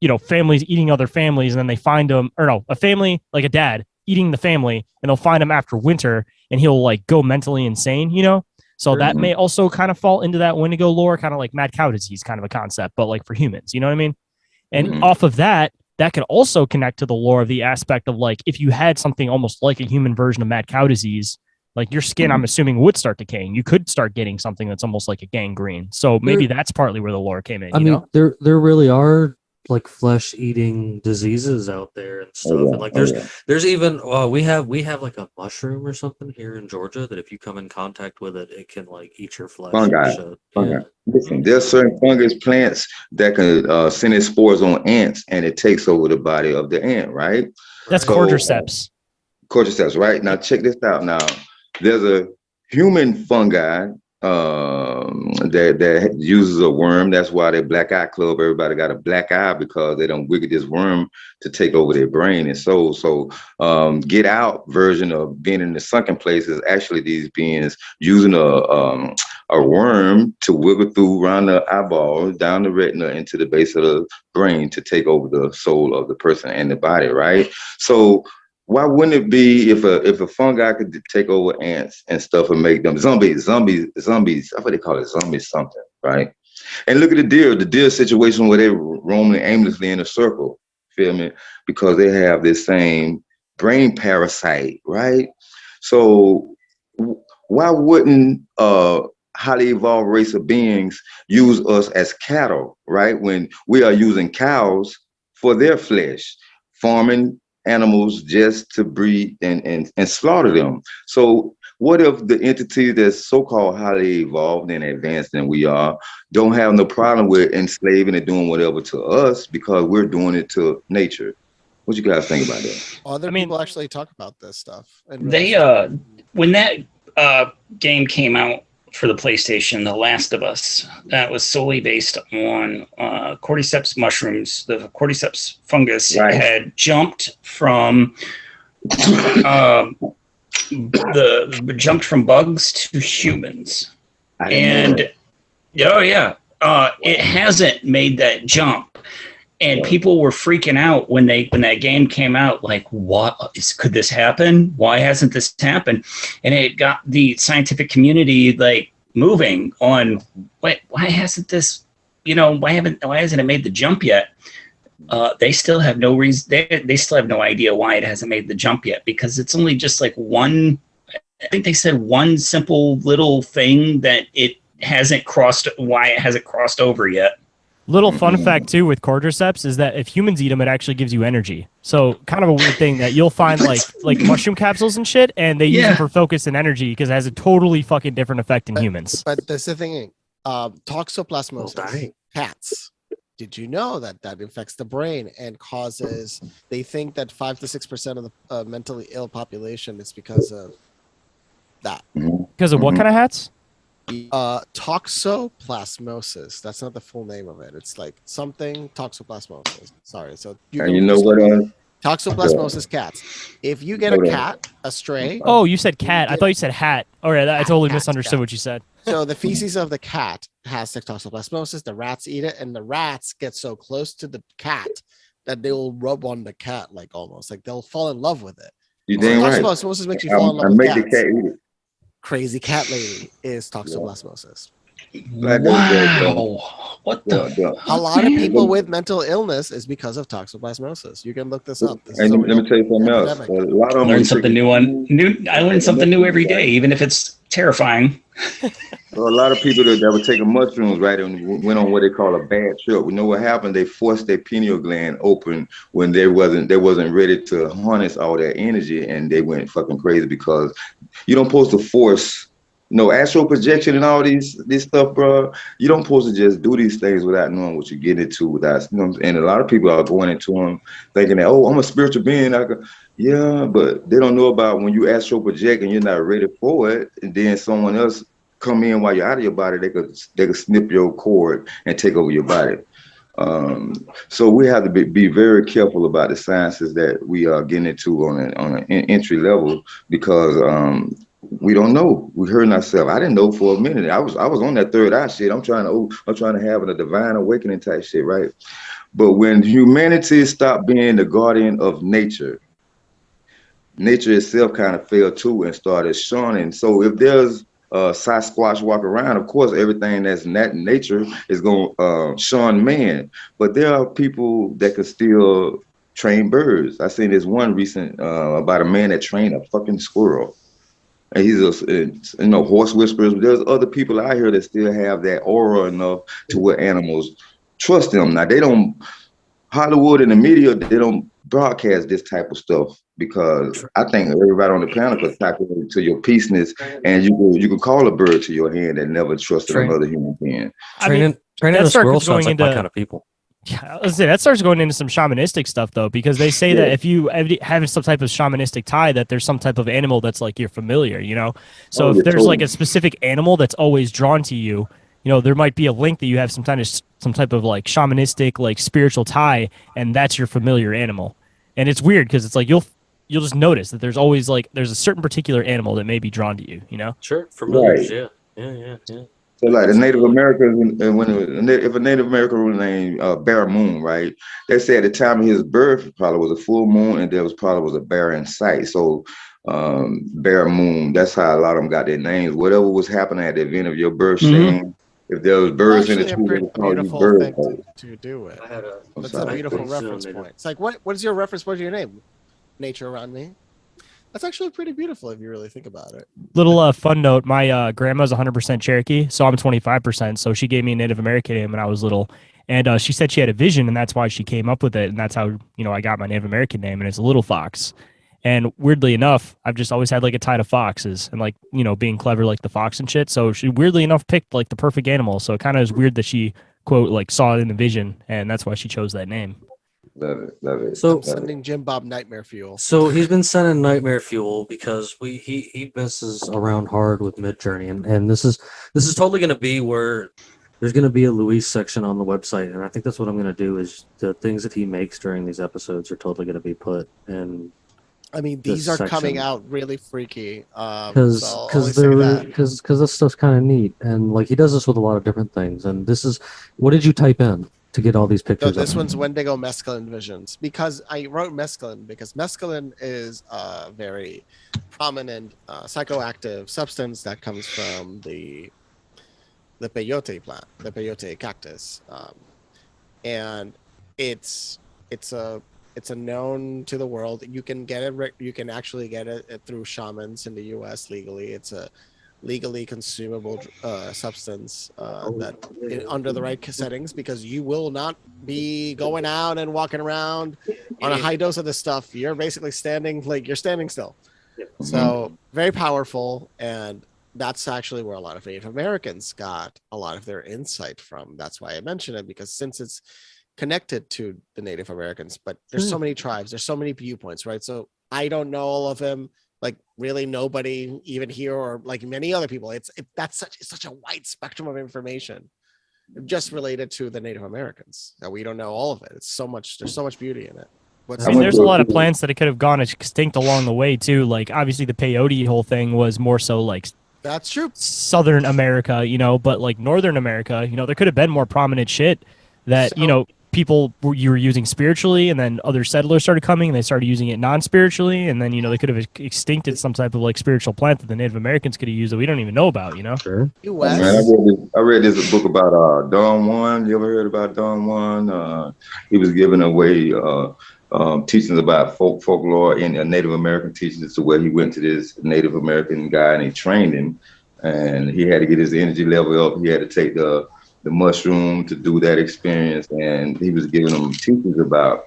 you know, families eating other families and then they find them, or no, a family, like a dad eating the family and they'll find him after winter and he'll like go mentally insane, you know? So that may also kind of fall into that Wendigo lore, kind of like mad cow disease kind of a concept, but like for humans, you know what I mean? And off of that could also connect to the lore of the aspect of like, if you had something almost like a human version of mad cow disease, like your skin, I'm assuming would start decaying. You could start getting something that's almost like a gangrene. So maybe that's partly where the lore came in. I mean, know? there really are like flesh eating diseases out there and stuff. And like there's even we have like a mushroom or something here in Georgia that if you come in contact with it, it can like eat your flesh. Fungi. Listen, there's certain fungus plants that can send its spores on ants and it takes over the body of the ant, right? That's cordyceps. Cordyceps, right? Now check this out. Now there's a human fungi that uses a worm. That's why they black eye club. Everybody got a black eye because they don't wiggle this worm to take over their brain and soul. So get out version of being in the sunken place is actually these beings using a worm to wiggle through around the eyeball, down the retina into the base of the brain to take over the soul of the person and the body, right? So why wouldn't it be if a fungi could take over ants and stuff and make them zombies? I what they call it, zombies something, right? And look at the deer situation where they're roaming aimlessly in a circle, feel me? Because they have this same brain parasite, right? So why wouldn't highly evolved race of beings use us as cattle, right? When we are using cows for their flesh, farming animals just to breed and slaughter them. So what if the entity that's so-called highly evolved and advanced than we are don't have no problem with enslaving and doing whatever to us because we're doing it to nature? What you guys think about that? Other people actually talk about this stuff. And they when that game came out for the PlayStation, The Last of Us, that was solely based on cordyceps mushrooms. The cordyceps fungus had jumped from jumped from bugs to humans, and it hasn't made that jump. And people were freaking out when that game came out, like, could this happen? Why hasn't this happened? And it got the scientific community like moving on. Why hasn't this? Why hasn't it made the jump yet? They still have no reason. They still have no idea why it hasn't made the jump yet, because it's only just like one. I think they said one simple little thing that it hasn't crossed. Why it hasn't crossed over yet. Little fun fact too with cordyceps is that if humans eat them, it actually gives you energy. So kind of a weird thing that you'll find like mushroom capsules and shit, and they use them for focus and energy because it has a totally different effect in humans. But that's the thing. Toxoplasmosis, cats. did you know that that infects the brain and causes? They think that 5 to 6% of the mentally ill population is because of that. Because of what kind of hats? Toxoplasmosis. That's not the full name of it. It's like something toxoplasmosis. Sorry. So you And can you know just what? look up toxoplasmosis cats. If you get a cat, a stray. Oh, you said cat. I thought you said hat. All right, I totally misunderstood what you said. So the feces of the cat has the toxoplasmosis. The rats eat it, and the rats get so close to the cat that they will rub on the cat, like almost like they'll fall in love with it. You damn right. Toxoplasmosis makes you fall in love I with make cats. the cat eat it. Crazy cat lady is toxoplasmosis. Wow. What the? A lot of people with mental illness is because of toxoplasmosis. You can look this up. This is And a let me real tell you something else. epidemic. A lot of them Learn will something take- new I learn something new every day, even if it's terrifying. So a lot of people that were taking mushrooms, right, and went on what they call a bad trip. We know what happened. They forced their pineal gland open when they wasn't ready to harness all that energy, and they went fucking crazy because you don't supposed to force. No astral projection and all this stuff, bro. You don't supposed to just do these things without knowing what you get into. Without, you know, and a lot of people are going into them thinking that, oh, I'm a spiritual being. Yeah, but they don't know about when you astral project and you're not ready for it, and then someone else come in while you're out of your body. They could snip your cord and take over your body. So we have to be very careful about the sciences that we are getting into on an entry level because we don't know. We heard ourselves. I didn't know for a minute. I was on that third eye shit. I'm trying to have a divine awakening type shit, right? But when humanity stopped being the guardian of nature itself kind of fell too and started shunning. So if there's Sasquatch walk around, of course, everything that's not nature is going to shun man. But there are people that can still train birds. I seen this one recent about a man that trained a fucking squirrel. And he's a, horse whisperers. There's other people out here that still have that aura enough to where animals trust them. Now they don't. Hollywood and the media, they don't broadcast this type of stuff because I think everybody on the planet could tap into your peaceness, and you can call a bird to your hand that never trusted another human being. Training a squirrel sounds like my kind of people. Yeah, let's say that starts going into some shamanistic stuff though, because they say that if you have some type of shamanistic tie, that there's some type of animal that's like your familiar, you know. So if there's like a specific animal that's always drawn to you, you know, there might be a link that you have some type of like shamanistic, like spiritual tie, and that's your familiar animal. And it's weird because it's like you'll just notice that there's always like there's a certain particular animal that may be drawn to you, you know. Sure, familiars, right. Yeah. So like the Native Americans, if a Native American was named Bear Moon, right? They say at the time of his birth probably was a full moon, and there was probably a bear in sight. So Bear Moon, that's how a lot of them got their names. Whatever was happening at the event of your birth, Shayn, if there was birds in the tree, they would call you bird. To do it. That's a beautiful reference point. It's like what is your reference point to your name? Nature around me. That's actually pretty beautiful if you really think about it. Little fun note, my grandma's 100% Cherokee, so I'm 25%. So she gave me a Native American name when I was little. And she said she had a vision, and that's why she came up with it. And that's how, you know, I got my Native American name, and it's Little Fox. And weirdly enough, I've just always had like a tie to foxes and like, you know, being clever like the fox and shit. So she weirdly enough picked like the perfect animal. So it kind of is weird that she, quote, like saw it in the vision, and that's why she chose that name. Love it. So I'm sending Jim Bob nightmare fuel. So he's been sending nightmare fuel because he messes around hard with Midjourney, and this is totally going to be where there's going to be a Luis section on the website, and I think that's what I'm going to do. Is the things that he makes during these episodes are totally going to be put in. I mean, these are coming out really freaky. Because this stuff's kind of neat, and like he does this with a lot of different things. And this is, what did you type in to get all these pictures? So this one's Wendigo mescaline visions, because I wrote mescaline because mescaline is a very prominent psychoactive substance that comes from the peyote plant, the peyote cactus, and it's a known to the world. You can get it. You can actually get it through shamans in the U.S. legally. It's a legally consumable substance that under the right settings, because you will not be going out and walking around on a high dose of this stuff. You're basically standing still. So very powerful, and that's actually where a lot of Native Americans got a lot of their insight from. That's why I mention it, because since it's connected to the Native Americans, but there's so many tribes, there's so many viewpoints, right? So I don't know all of them. Like really nobody even here, or like many other people. It's such a wide spectrum of information just related to the Native Americans that we don't know all of it. It's so much, there's so much beauty in it. I mean, there's a lot of plants that it could have gone extinct along the way too. Like obviously the peyote whole thing was more so like that's true, Southern America, you know, but like Northern America, you know, there could have been more prominent shit that, you know, you were using spiritually, and then other settlers started coming and they started using it non-spiritually, and then, you know, they could have extincted some type of like spiritual plant that the Native Americans could have used that we don't even know about, you know? Sure. Man, I read this book about Don Juan. You ever heard about Don Juan? He was giving away teachings about folklore and Native American teachings, to where he went to this Native American guy and he trained him, and he had to get his energy level up. He had to take the mushroom to do that experience, and he was giving them teachings about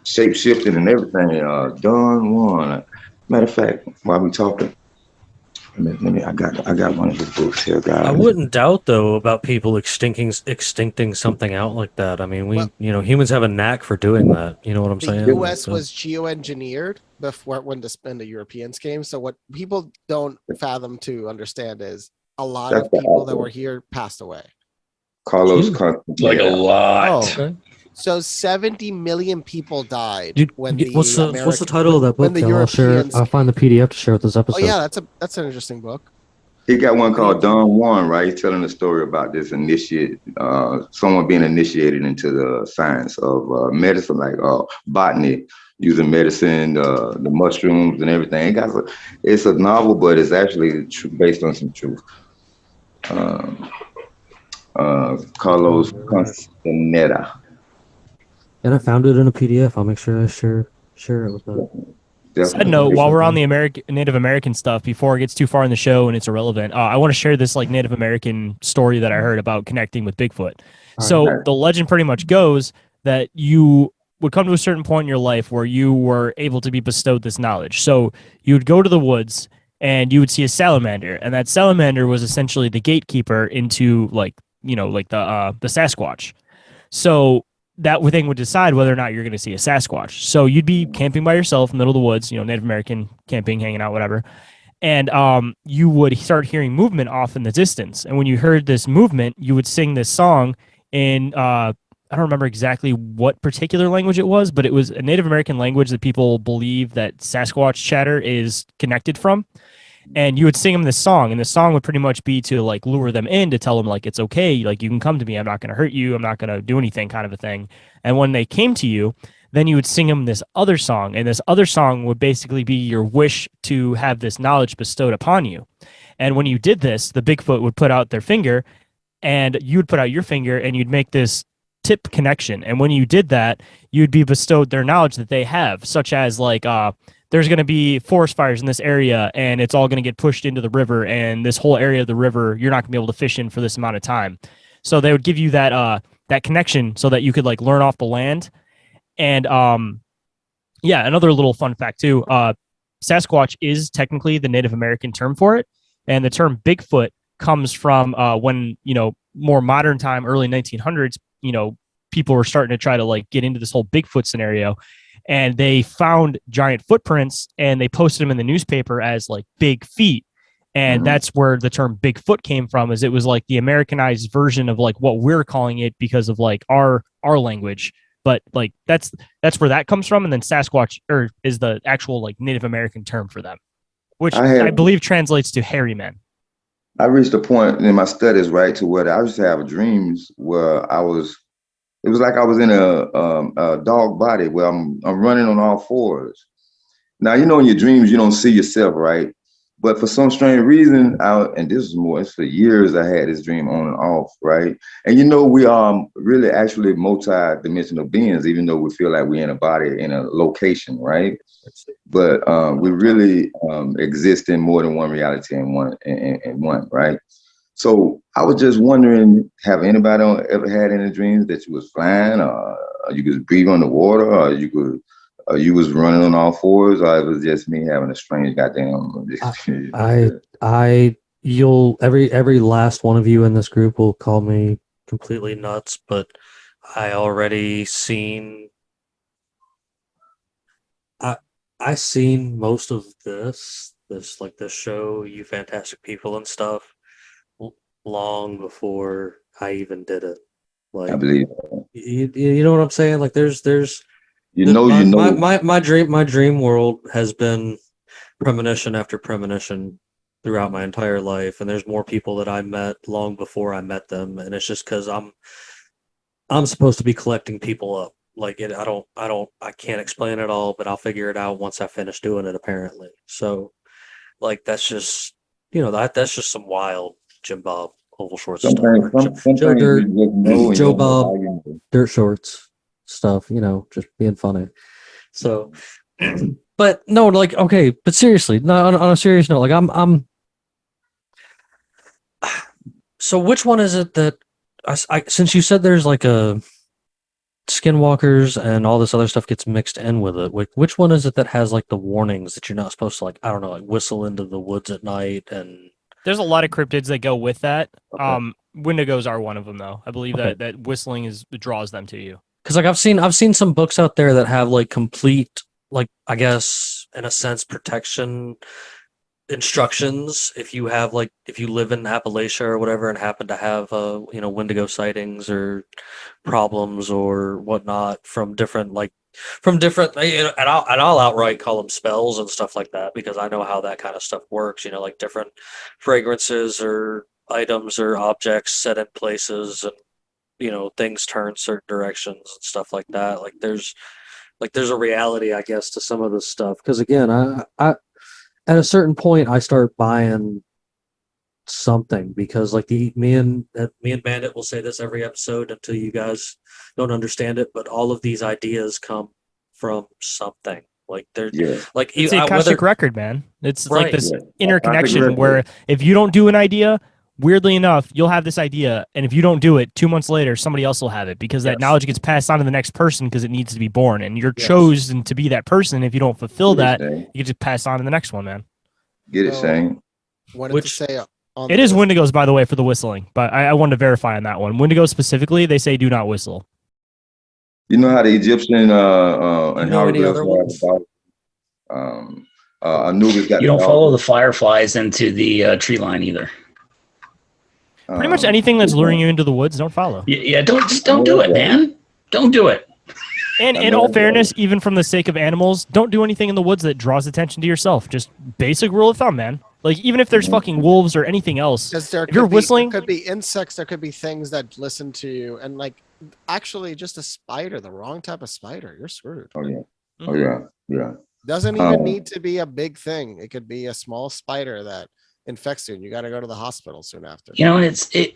shape shifting and everything. Don Juan. Matter of fact, while we talking, I got one of his books here, guys. I wouldn't doubt though about people extincting something out like that. I mean, humans have a knack for doing that. You know what I'm saying? The US was geoengineered before when the Europeans came. So what people don't fathom to understand is a lot of people that were here passed away. Carlos, like a lot. Oh, okay. So 70 million people died when what's the title of that book? I'll find the PDF to share with this episode. Oh yeah, that's an interesting book. He got one called Don Juan, right? He's telling a story about this someone being initiated into the science of medicine, like botany, using medicine, the mushrooms and everything. It's a novel, but it's actually based on some truth. Carlos Castaneda. And I found it in a PDF. I'll make sure I share it with them. Side note, while we're on the Native American stuff, before it gets too far in the show and it's irrelevant, I want to share this like Native American story that I heard about connecting with Bigfoot. The legend pretty much goes that you would come to a certain point in your life where you were able to be bestowed this knowledge. So you would go to the woods and you would see a salamander, and that salamander was essentially the gatekeeper into the Sasquatch. So that thing would decide whether or not you're going to see a Sasquatch. So you'd be camping by yourself in the middle of the woods, Native American camping, hanging out, whatever. And you would start hearing movement off in the distance. And when you heard this movement, you would sing this song in, I don't remember exactly what particular language it was, but it was a Native American language that people believe that Sasquatch chatter is connected from. And you would sing them this song, and the song would pretty much be to like lure them in, to tell them like, it's okay, like you can come to me, I'm not going to hurt you, I'm not going to do anything, kind of a thing. And when they came to you, then you would sing them this other song, and this other song would basically be your wish to have this knowledge bestowed upon you. And when you did this, the Bigfoot would put out their finger, and you would put out your finger, and you'd make this tip connection. And when you did that, you'd be bestowed their knowledge that they have, such as like there's going to be forest fires in this area, and it's all going to get pushed into the river, and this whole area of the river you're not going to be able to fish in for this amount of time. So they would give you that connection so that you could like learn off the land. And another little fun fact too, Sasquatch is technically the Native American term for it, and the term Bigfoot comes from when more modern time, early 1900s, people were starting to try to like get into this whole Bigfoot scenario. And they found giant footprints, and they posted them in the newspaper as like big feet. And that's where the term Bigfoot came from, is it was like the Americanized version of like what we're calling it because of like our language. But like that's where that comes from. And then Sasquatch is the actual like Native American term for them, which I believe translates to hairy men. I reached a point in my studies, right, to where I used to have dreams where it was like I was in a dog body where I'm running on all fours. Now, in your dreams, you don't see yourself, right? But for some strange reason, it's for years I had this dream on and off, right? And we are really actually multi-dimensional beings, even though we feel like we're in a body in a location, right? But we really exist in more than one reality in one, right? So I was just wondering, have anybody ever had any dreams that you was flying, or you could breathe on the water, or you was running on all fours, or it was just me having a strange goddamn experience? I you'll every last one of you in this group will call me completely nuts, but I already seen I seen most of this show, You Fantastic People and stuff, long before I even did it. I Like, believe you know what I'm saying? Like, there's you know. my dream world has been premonition after premonition throughout my entire life, and there's more people that I met long before I met them, and it's just because I'm supposed to be collecting people up. Like it, I can't explain it all, but I'll figure it out once I finish doing it. Apparently, so like that's just that's just some wild Jim Bob oval shorts stuff. Sometimes Joe you Dirt, just know and you Joe don't know Bob, how you know. Dirt Shorts stuff. Just being funny. So, but no, like okay, but seriously, no, on a serious note, like I'm. So which one is it that since you said there's like a skinwalkers and all this other stuff gets mixed in with it, which one is it that has like the warnings that you're not supposed to, like, I don't know, like whistle into the woods at night? And There's a lot of cryptids that go with that. Okay. Wendigos are one of them, though. I believe Okay. that whistling draws them to you. because like I've seen some books out there that have like complete, like, I guess in a sense, protection instructions if you live in Appalachia or whatever and happen to have Wendigo sightings or problems or whatnot from different and I'll outright call them spells and stuff like that, because I know how that kind of stuff works, like different fragrances or items or objects set in places, and things turn certain directions and stuff like that. There's a reality, I guess, to some of this stuff, because again, I at a certain point I start buying something, because like me and Bandit will say this every episode until you guys don't understand it, but all of these ideas come from something. Like they're like It's a Akashic record, man. It's like Right. this Yeah. interconnection Akashic where record. if you don't do an idea, weirdly enough, you'll have this idea, and if you don't do it, 2 months later, somebody else will have it, because that Yes. knowledge gets passed on to the next person because it needs to be born, and you're Yes. chosen to be that person. If you don't fulfill Get it, that, Shane. you can just pass on to the next one, man. Get it, So, Shane. Wanted Which- to say on It is this- Wendigos, by the way, for the whistling, but I wanted to verify on that one. Wendigos specifically, they say do not whistle. You know how the Egyptian and know how any other ones? Anubis got You the don't follow the dog. fireflies into the tree line either. Pretty much anything that's luring you into the woods, don't follow. Yeah, don't do it, man. Don't do it. And in all fairness, even from the sake of animals, don't do anything in the woods that draws attention to yourself. Just basic rule of thumb, man. Like, even if there's fucking wolves or anything else, Because there if you're could be- whistling, there could be insects, there could be things that listen to you, and like actually just a spider, the wrong type of spider, you're screwed. Oh yeah. Oh yeah. Yeah. Doesn't even Um, need to be a big thing. It could be a small spider that infects you, and you got to go to the hospital soon after.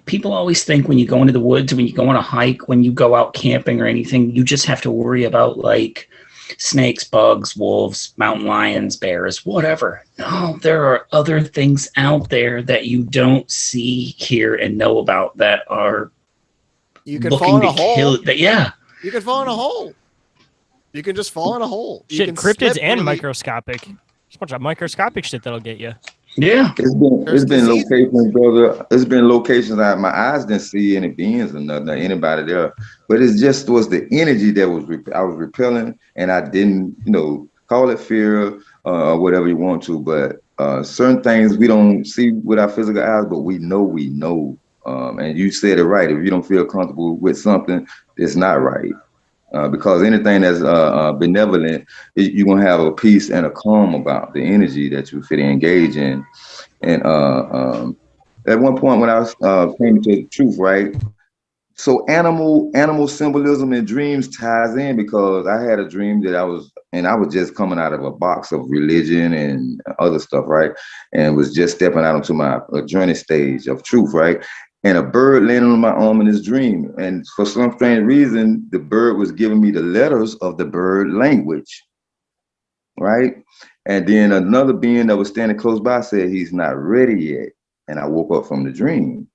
People always think when you go into the woods, when you go on a hike, when you go out camping or anything, you just have to worry about like snakes, bugs, wolves, mountain lions, bears, whatever. No, there are other things out there that you don't see, hear, and know about that are You could looking fall in to a hole. kill. Yeah. You could fall in a hole. You can just fall in a hole. You shit, can cryptids slip and really- microscopic. There's a bunch of microscopic shit that'll get you. Yeah. It's been There's disease. locations, brother. It's been locations that my eyes didn't see any beings or nothing, or anybody there. But it just was the energy that I was repelling, and I didn't, call it fear or whatever you want to. But certain things we don't see with our physical eyes, but we know. And you said it right. If you don't feel comfortable with something, it's not right. Because anything that's benevolent, you're gonna have a peace and a calm about the energy that you fit engage in. And at one point when I came to the truth, right? So animal symbolism and dreams ties in, because I had a dream that I was just coming out of a box of religion and other stuff, right? And was just stepping out into my journey stage of truth, right? And a bird landed on my arm in this dream. And for some strange reason, the bird was giving me the letters of the bird language, right? And then another being that was standing close by said, he's not ready yet. And I woke up from the dream.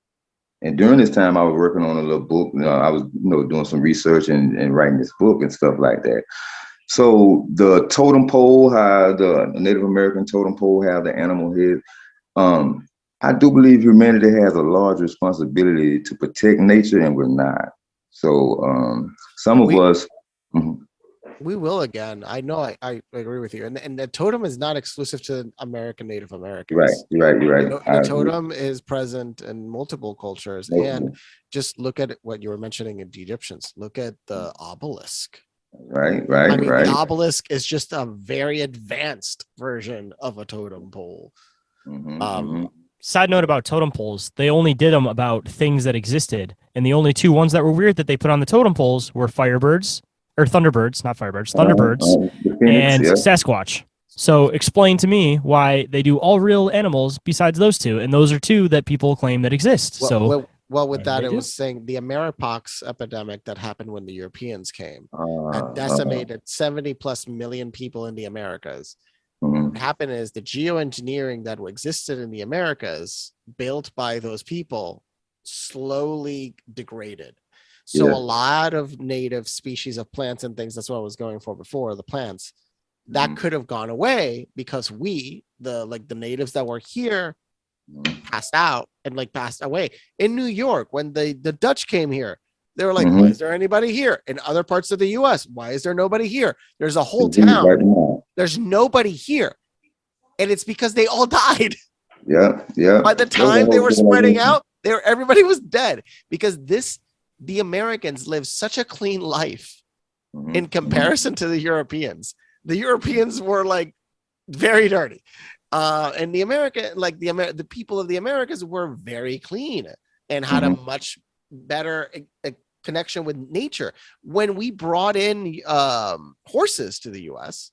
And during this time, I was working on a little book. I was, doing some research and writing this book and stuff like that. So the totem pole, how the Native American totem pole have the animal head, I do believe humanity has a large responsibility to protect nature, and we're not. So some of us. Mhm. We will again. I know. I agree with you. And the totem is not exclusive to American Native Americans. Right, you're right. The totem is present in multiple cultures. And Multiple. just look at what you were mentioning in the Egyptians. Look at the obelisk. Right. I mean, Right. the obelisk is just a very advanced version of a totem pole. Side note about totem poles, they only did them about things that existed. And the only two ones that were weird that they put on the totem poles were firebirds, or thunderbirds, not firebirds, thunderbirds, The Phoenix, and yeah. Sasquatch. So explain to me why they do all real animals besides those two. And those are two that people claim that exist. Well, with that, they it do. was saying the Ameripox epidemic that happened when the Europeans came that Uh, decimated 70 plus million people in the Americas. What happened is the geoengineering that existed in the Americas, built by those people, slowly degraded. So Yeah. a lot of native species of plants and things, that's what I was going for before, the plants, that could have gone away because we, the natives that were here, passed out and passed away. In New York, when the Dutch came here, they were like, why is there anybody here? In other parts of the US, why is there nobody here? There's a whole town. Right now. There's nobody here. And it's because they all died. Yeah. By the time they were spreading out, everybody was dead because the Americans lived such a clean life in comparison to the Europeans. The Europeans were very dirty. And the people of the Americas were very clean and had a much better connection with nature. When we brought in horses to the US,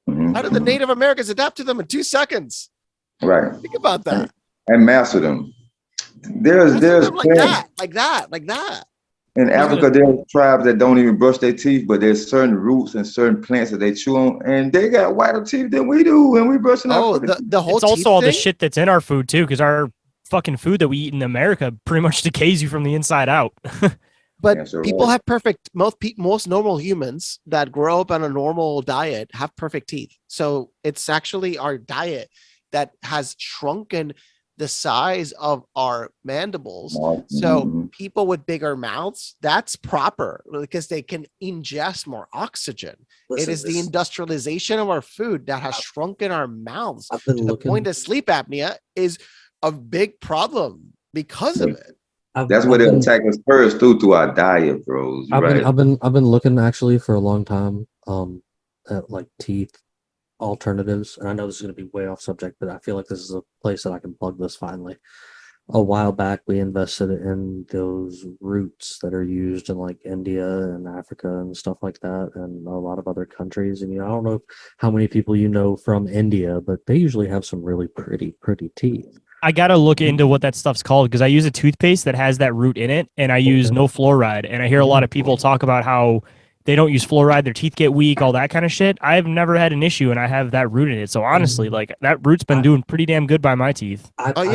how did the Native Americans adapt to them in 2 seconds? Right. Think about that. And master them. There's like that. In Africa, there are tribes that don't even brush their teeth, but there's certain roots and certain plants that they chew on, and they got whiter teeth than we do, and we brushing our teeth. The whole it's also all the shit that's in our food too, because our fucking food that we eat in America pretty much decays you from the inside out. But people have perfect, most normal humans that grow up on a normal diet have perfect teeth. So it's actually our diet that has shrunken the size of our mandibles. So people with bigger mouths, that's proper because they can ingest more oxygen. It is the industrialization of our food that has shrunken our mouths to the point that sleep apnea is a big problem because of it. That's where they attack us first through our diet, bros. I've been looking actually for a long time at teeth alternatives, and I know this is going to be way off subject, but I feel like this is a place that I can plug this finally. A while back, we invested in those roots that are used in India and Africa and stuff like that, and a lot of other countries. And I don't know how many people you know from India, but they usually have some really pretty teeth. I gotta look into what that stuff's called because I use a toothpaste that has that root in it, and I use no fluoride. And I hear a lot of people talk about how they don't use fluoride, their teeth get weak, all that kind of shit. I've never had an issue, and I have that root in it. So honestly, that root's been doing pretty damn good by my teeth. I like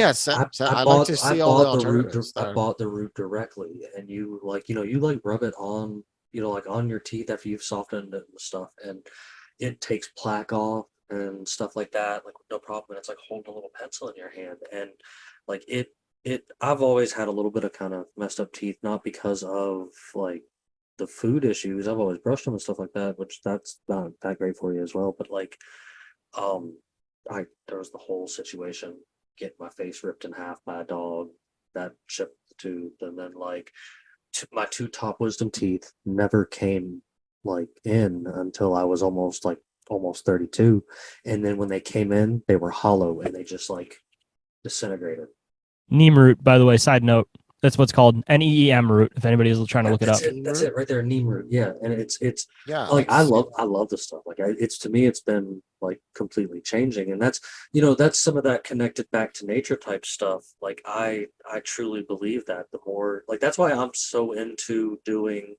to see all the alternatives. I bought the root directly, and you rub it on on your teeth after you've softened it and stuff, and it takes plaque off and stuff like that, no problem. And it's like holding a little pencil in your hand, and I've always had a little bit of kind of messed up teeth, not because of the food issues. I've always brushed them and stuff like that, which that's not that great for you as well. But there was the whole situation, getting my face ripped in half by a dog that chipped the tooth, and then my 2 top wisdom teeth never came in until I was almost 32, and then when they came in, they were hollow and they just disintegrated. Neem root, by the way, side note, that's what's called NEEM root. If anybody is trying to look it up, that's it right there, neem root. Yeah, and it's I love this stuff. To me, it's been completely changing, and that's some of that connected back to nature type stuff. I truly believe that the more that's why I'm so into doing.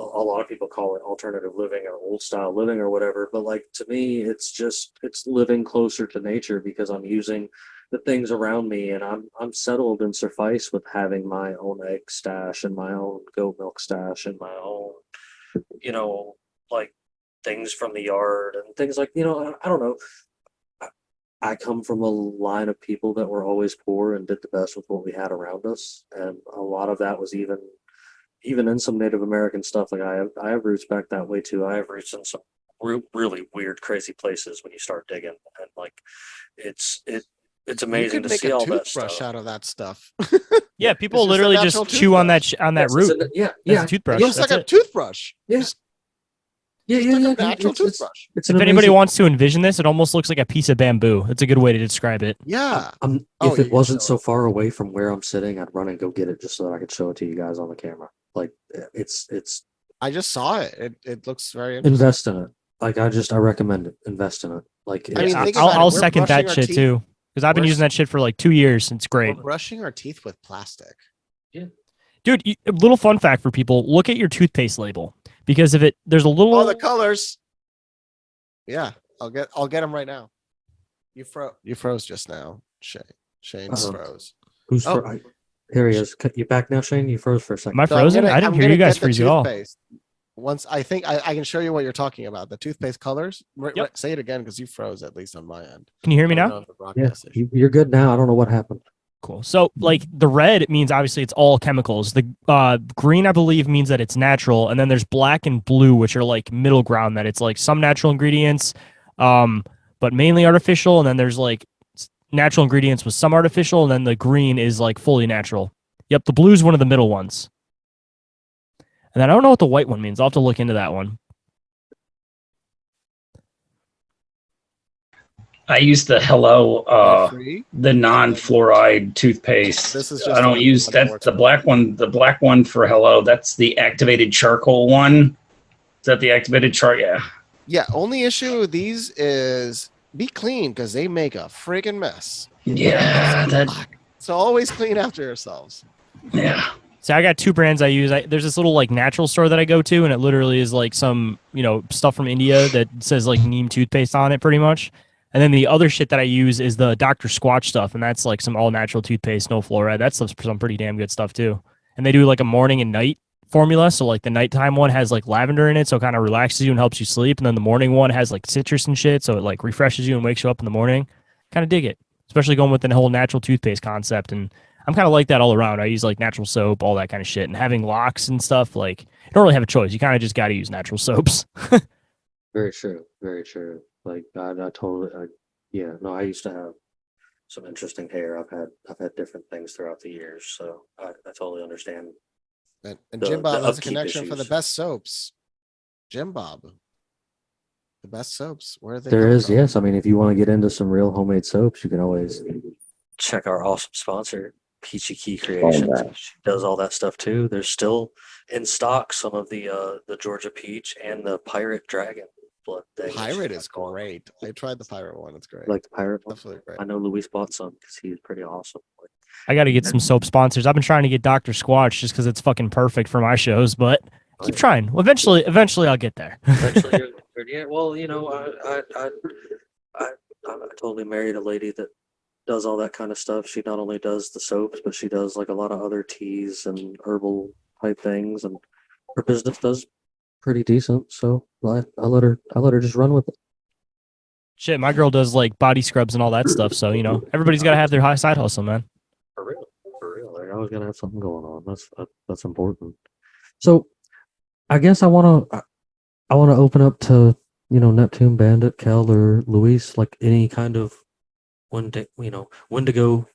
A lot of people call it alternative living or old style living or whatever, but to me, it's living closer to nature because I'm using the things around me, and I'm settled and suffice with having my own egg stash and my own goat milk stash and my own, things from the yard and things I don't know. I come from a line of people that were always poor and did the best with what we had around us, and a lot of that was even in some Native American stuff. Like I have roots back that way too. I have roots in some really weird, crazy places when you start digging, and like it's You amazing could to make see a all that toothbrush stuff. out of that stuff. Yeah, people It's just a literally natural just chew on that toothbrush. on that Yes, root. yeah, As yeah. a toothbrush. It looks That's like a it. toothbrush. Yeah. Just Yeah, like a yeah. natural toothbrush. It's an If anybody amazing. wants to envision this, it almost looks like a piece of bamboo. It's a good way to describe it. Yeah. If you it can wasn't show so it. far away from where I'm sitting, I'd run and go get it just so that I could show it to you guys on the camera. Like it's I just saw it. It looks very interesting. invest in it. Like I recommend it. Invest in it. Like I mean, Yeah, think I'll, about it. I'll We're second that brushing our shit teeth. too, because I've been We're using that shit for like 2 years. It's great. We're brushing our teeth with plastic. Dude, a little fun fact for people: look at your toothpaste label, because if there's a little. Oh, the colors. Yeah, I'll get them right now. You froze just now, Shane's Uh-oh. froze. Who's Oh. here he is. You back now, Shane? You froze for a second. Am I frozen? I didn't hear you guys get the freeze at all. toothpaste. Once I think I can show you what you're talking about. The toothpaste colors. Yep. Say it again because you froze at least on my end. Can you hear me I don't now? know if the Yeah, broadcast issue. you're good now. I don't know what happened. Cool. So, like the red means obviously it's all chemicals. The green, I believe, means that it's natural, and then there's black and blue, which are like middle ground. That it's like some natural ingredients, but mainly artificial. And then there's like natural ingredients with some artificial, and then the green is like fully natural. Yep, the blue is one of the middle ones. And then I don't know what the white one means. I'll have to look into that one. I use the Free? the non-fluoride toothpaste. This is I just don't the use one that. works The well. black one. The black one for Hello. That's the activated charcoal one. Is that the activated chart? Yeah. Yeah. Only issue with these is be clean because they make a freaking mess. Yeah. That. So always clean after yourselves. Yeah. So I got two brands I use. There's this little like natural store that I go to, and it literally is like some stuff from India that says like neem toothpaste on it, pretty much. And then the other shit that I use is the Dr. Squatch stuff, and that's like some all natural toothpaste, no fluoride. That stuff's some pretty damn good stuff too. And they do like a morning and night formula, so like the nighttime one has like lavender in it, so it kind of relaxes you and helps you sleep. And then the morning one has like citrus and shit, so it like refreshes you and wakes you up in the morning. Kind of dig it, especially going with the whole natural toothpaste concept. And I'm kind of like that all around. I use like natural soap, all that kind of shit, and having locks and stuff. Like you don't really have a choice. You kind of just got to use natural soaps. Very true. Very true. Like I totally. Yeah. No, I used to have some interesting hair. I've had different things throughout the years, so I totally understand. And The- Jim Bob the has a upkeep connection for the issues. best soaps. Jim Bob. The best soaps. Where are they? There come is, from? yes. I mean, if you want to get into some real homemade soaps, you can always check our awesome sponsor, Peachy Key Creations. She does all that stuff too. There's still in stock some of the Georgia Peach and the Pirate Dragon blood thing. Pirate is great. I tried the pirate one. It's great. Like the Pirate one. Definitely great. I know Luis bought some because he's pretty awesome. Like, I got to get some soap sponsors. I've been trying to get Dr. Squatch just because it's fucking perfect for my shows, but keep trying. Well, eventually I'll get there. eventually, yeah. Well, I totally married a lady that does all that kind of stuff. She not only does the soaps, but she does like a lot of other teas and herbal type things, and her business does pretty decent. So I let her just run with it. Shit, my girl does like body scrubs and all that stuff. So, everybody's got to have their high side hustle, man. For real. They're always gonna have something going on. That's important. So, I guess I wanna open up to Neptune, Bandit, Kell, or Luis, like any kind of Wendigo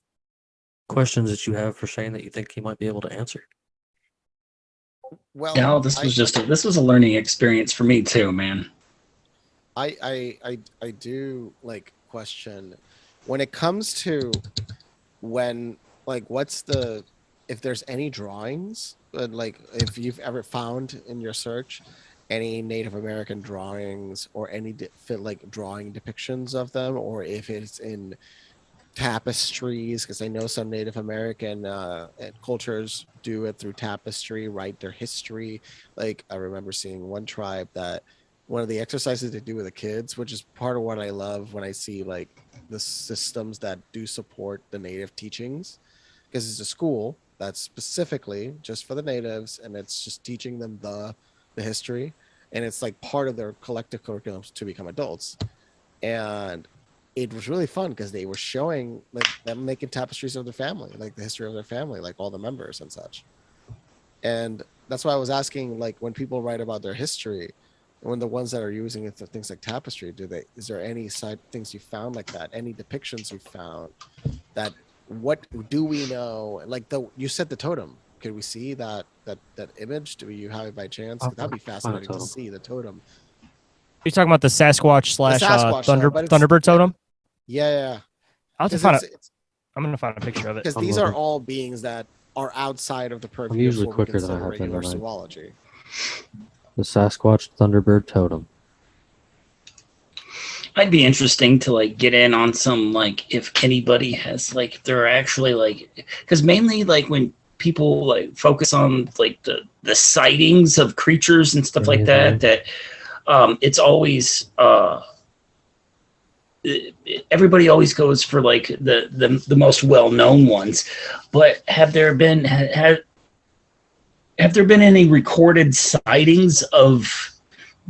questions that you have for Shane that you think he might be able to answer. Well, No, this was a learning experience for me too, man. I do like question when it comes to if there's any drawings, like if you've ever found in your search any Native American drawings or any drawing depictions of them, or if it's in tapestries, because I know some Native American cultures do it through tapestry, write their history. Like I remember seeing one tribe that one of the exercises they do with the kids, which is part of what I love when I see like the systems that do support the Native teachings, because it's a school that's specifically just for the natives, and it's just teaching them the history, and it's like part of their collective curriculums to become adults. And it was really fun because they were showing like them making tapestries of their family, like the history of their family, like all the members and such. And that's why I was asking, like, when people write about their history, when the ones that are using it for things like tapestry, is there any side things you found like that? Any depictions you found that, what do we know? Like you said the totem. Could we see that image? Do you have it by chance? That'd be fascinating to see the totem. You're talking about the Sasquatch slash Thunderbird totem? Yeah. I'll have to find I'm gonna find a picture of it. Because these are all beings that are outside of the purview. I'm usually quicker than I have been. Zoology. The Sasquatch Thunderbird totem. I'd be interesting to like get in on some, like, if anybody has like, they're actually like, because mainly like when people like focus on like the sightings of creatures and stuff like that it's always everybody always goes for like the most well-known ones, but have there been any recorded sightings of,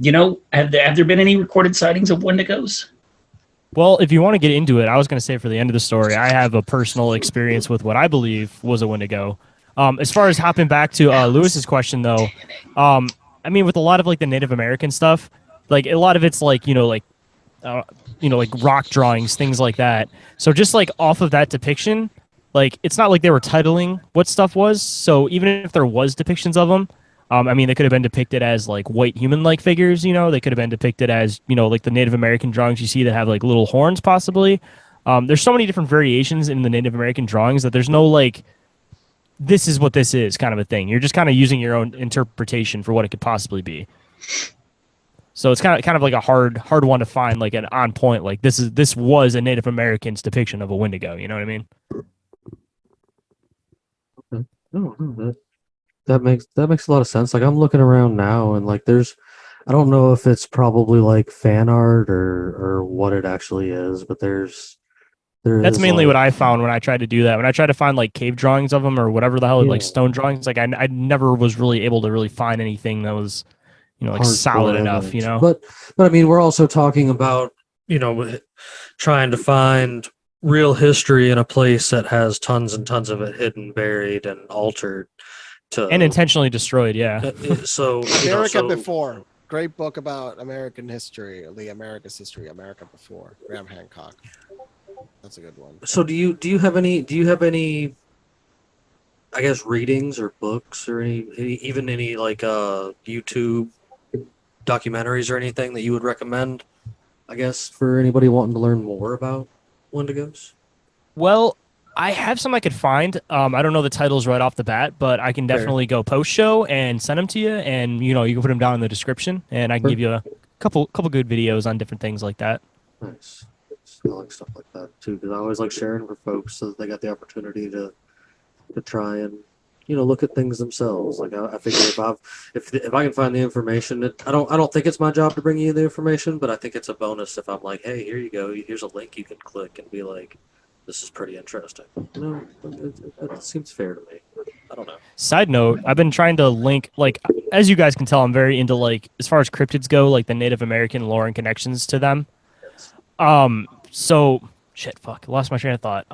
have there been any recorded sightings of Wendigos? Well, if you want to get into it, I was going to say for the end of the story, I have a personal experience with what I believe was a Wendigo. As far as hopping back to Lewis's question, though, I mean, with a lot of like the Native American stuff, like a lot of it's like, like rock drawings, things like that. So just like off of that depiction, like it's not like they were titling what stuff was. So even if there was depictions of them, I mean, they could have been depicted as like white human-like figures, they could have been depicted as, like the Native American drawings you see that have like little horns possibly. There's so many different variations in the Native American drawings that there's no like, this is what this is kind of a thing. You're just kind of using your own interpretation for what it could possibly be. So it's kind of like a hard one to find like an on point, like this was a Native American's depiction of a Wendigo. You know what I mean? Okay. No, that makes a lot of sense. Like I'm looking around now and like I don't know if it's probably like fan art or what it actually is, but that's mainly what I found when I tried to do that. When I tried to find like cave drawings of them or whatever the hell, like stone drawings, like I never was really able to really find anything that was, like solid enough, But I mean, we're also talking about, trying to find real history in a place that has tons and tons of it hidden, buried, and altered. And intentionally destroyed, yeah. So America Before. Great book about American history, the America's history, America Before. Graham Hancock. That's a good one. So do you have any I guess readings or books or any like YouTube documentaries or anything that you would recommend, I guess, for anybody wanting to learn more about Wendigos? Well, I have some I could find. I don't know the titles right off the bat, but I can definitely go post show and send them to you, and you can put them down in the description, and I can give you a couple good videos on different things like that. Nice. I like stuff like that too, because I always like sharing for folks so that they got the opportunity to try and look at things themselves. Like I figure if I can find the information, I don't think it's my job to bring you the information, but I think it's a bonus if I'm like, hey, here you go, here's a link you can click and be like, this is pretty interesting. It seems fair to me. I don't know. Side note, I've been trying to link, like, as you guys can tell, I'm very into, like, as far as cryptids go, like the Native American lore and connections to them. So shit, fuck, I lost my train of thought.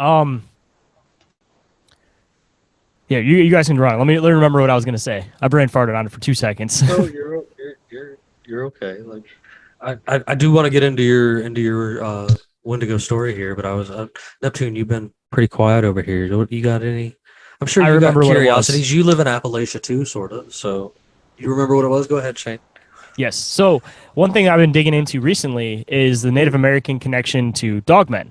Yeah, you guys can run. Let me remember what I was gonna say. I brain farted on it for 2 seconds. Oh, you're okay. Like, I do want to get into your Wendigo story here, but I was Neptune. You've been pretty quiet over here. You got any? I'm sure you got curiosities. You live in Appalachia too, sort of. So you remember what it was? Go ahead, Shayn. Yes. So one thing I've been digging into recently is the Native American connection to dogmen.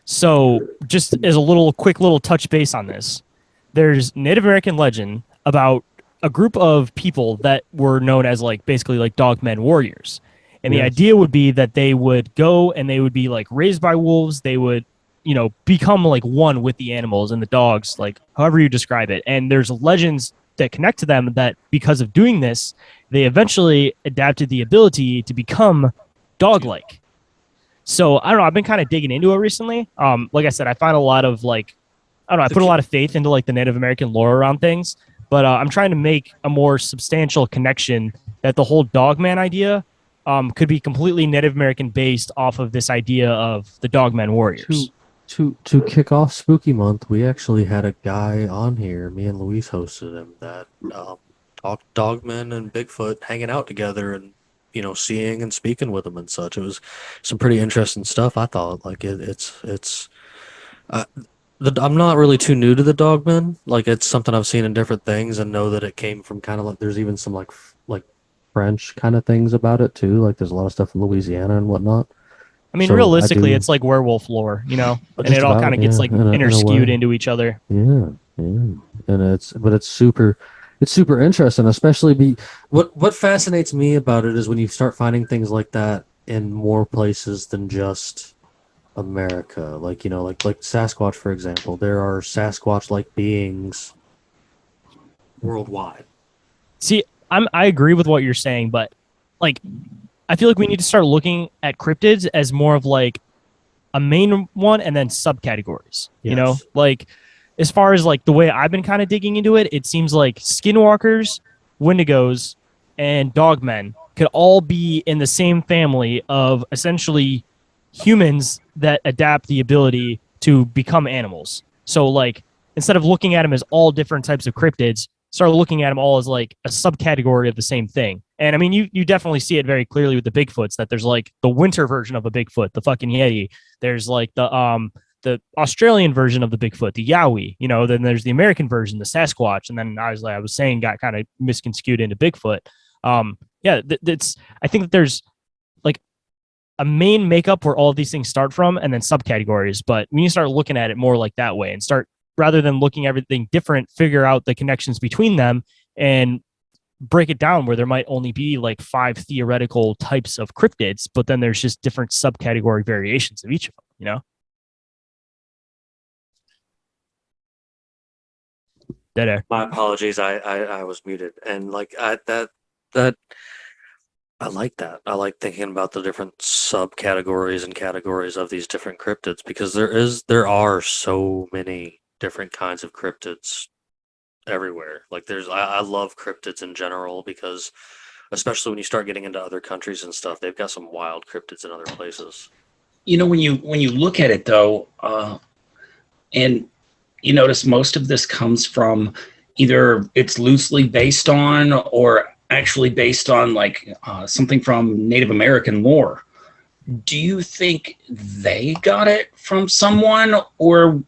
So just as a quick little touch base on this, there's Native American legend about a group of people that were known as basically dogmen warriors. And the idea would be that they would go and they would be raised by wolves. They would, become one with the animals and the dogs, however you describe it. And there's legends that connect to them that because of doing this, they eventually adapted the ability to become dog-like. So I don't know. I've been kind of digging into it recently. Like I said, I find a lot of I don't know. I put a lot of faith into the Native American lore around things, but I'm trying to make a more substantial connection that the whole dogman idea could be completely Native American based off of this idea of the Dogmen warriors. To kick off Spooky Month, we actually had a guy on here. Me and Luis hosted him that talked Dogmen and Bigfoot hanging out together and seeing and speaking with them and such. It was some pretty interesting stuff. I thought like it's. I'm not really too new to the Dogmen. Like it's something I've seen in different things and know that it came from kind of like there's even some like French kind of things about it too. Like there's a lot of stuff in Louisiana and whatnot. I mean, So realistically, it's like werewolf lore, and Just it all about, kind of gets yeah, like in a interskewed way. into each other. Yeah, and it's super interesting, especially what fascinates me about it is when you start finding things like that in more places than just America. Like like Sasquatch, for example. There are Sasquatch-like beings worldwide. See, I agree with what you're saying, but like, I feel like we need to start looking at cryptids as more of like a main one and then subcategories. Yes. Like as far as like the way I've been kind of digging into it, it seems like skinwalkers, wendigos, and dogmen could all be in the same family of essentially humans that adapt the ability to become animals. So like instead of looking at them as all different types of cryptids, start looking at them all as like a subcategory of the same thing. And I mean, you definitely see it very clearly with the Bigfoots that there's like the winter version of a Bigfoot, the fucking Yeti. There's like the Australian version of the Bigfoot, the Yowie. Then there's the American version, the Sasquatch, and then I was saying got kind of misconstrued into Bigfoot. It's I think that there's like a main makeup where all of these things start from, and then subcategories. But when you start looking at it more like that way, and start rather than looking everything different, figure out the connections between them and break it down where there might only be like 5 theoretical types of cryptids, but then there's just different subcategory variations of each of them, Dead air. My apologies. I was muted, and like that I like that. I like thinking about the different subcategories and categories of these different cryptids because there are so many different kinds of cryptids everywhere. Like I love cryptids in general because especially when you start getting into other countries and stuff, they've got some wild cryptids in other places. When you look at it though, and you notice most of this comes from either it's loosely based on or actually based on like something from Native American lore. Do you think they got it from someone, or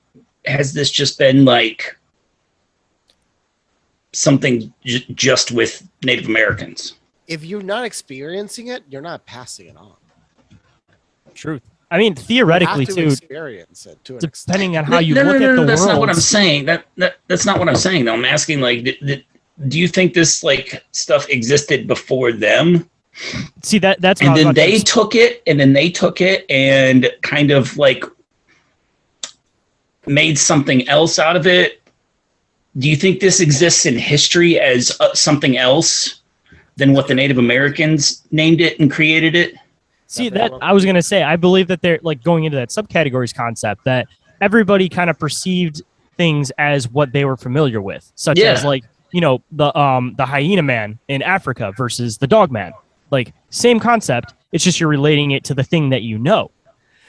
has this just been like something just with Native Americans? If you're not experiencing it, you're not passing it on. Truth. I mean, theoretically, you have to too, experience it to an extent. depending on how you look at the world. That's not what I'm saying. That's not what I'm saying, though. I'm asking, like, do you think this like stuff existed before them? See, that's and then they took it, and kind of like made something else out of it. Do you think this exists in history as something else than what the Native Americans named it and created it? See, that I was going to say, I believe that they're like going into that subcategories concept that everybody kind of perceived things as what they were familiar with, such as like, the hyena man in Africa versus the dog man. Like same concept. It's just you're relating it to the thing that you know.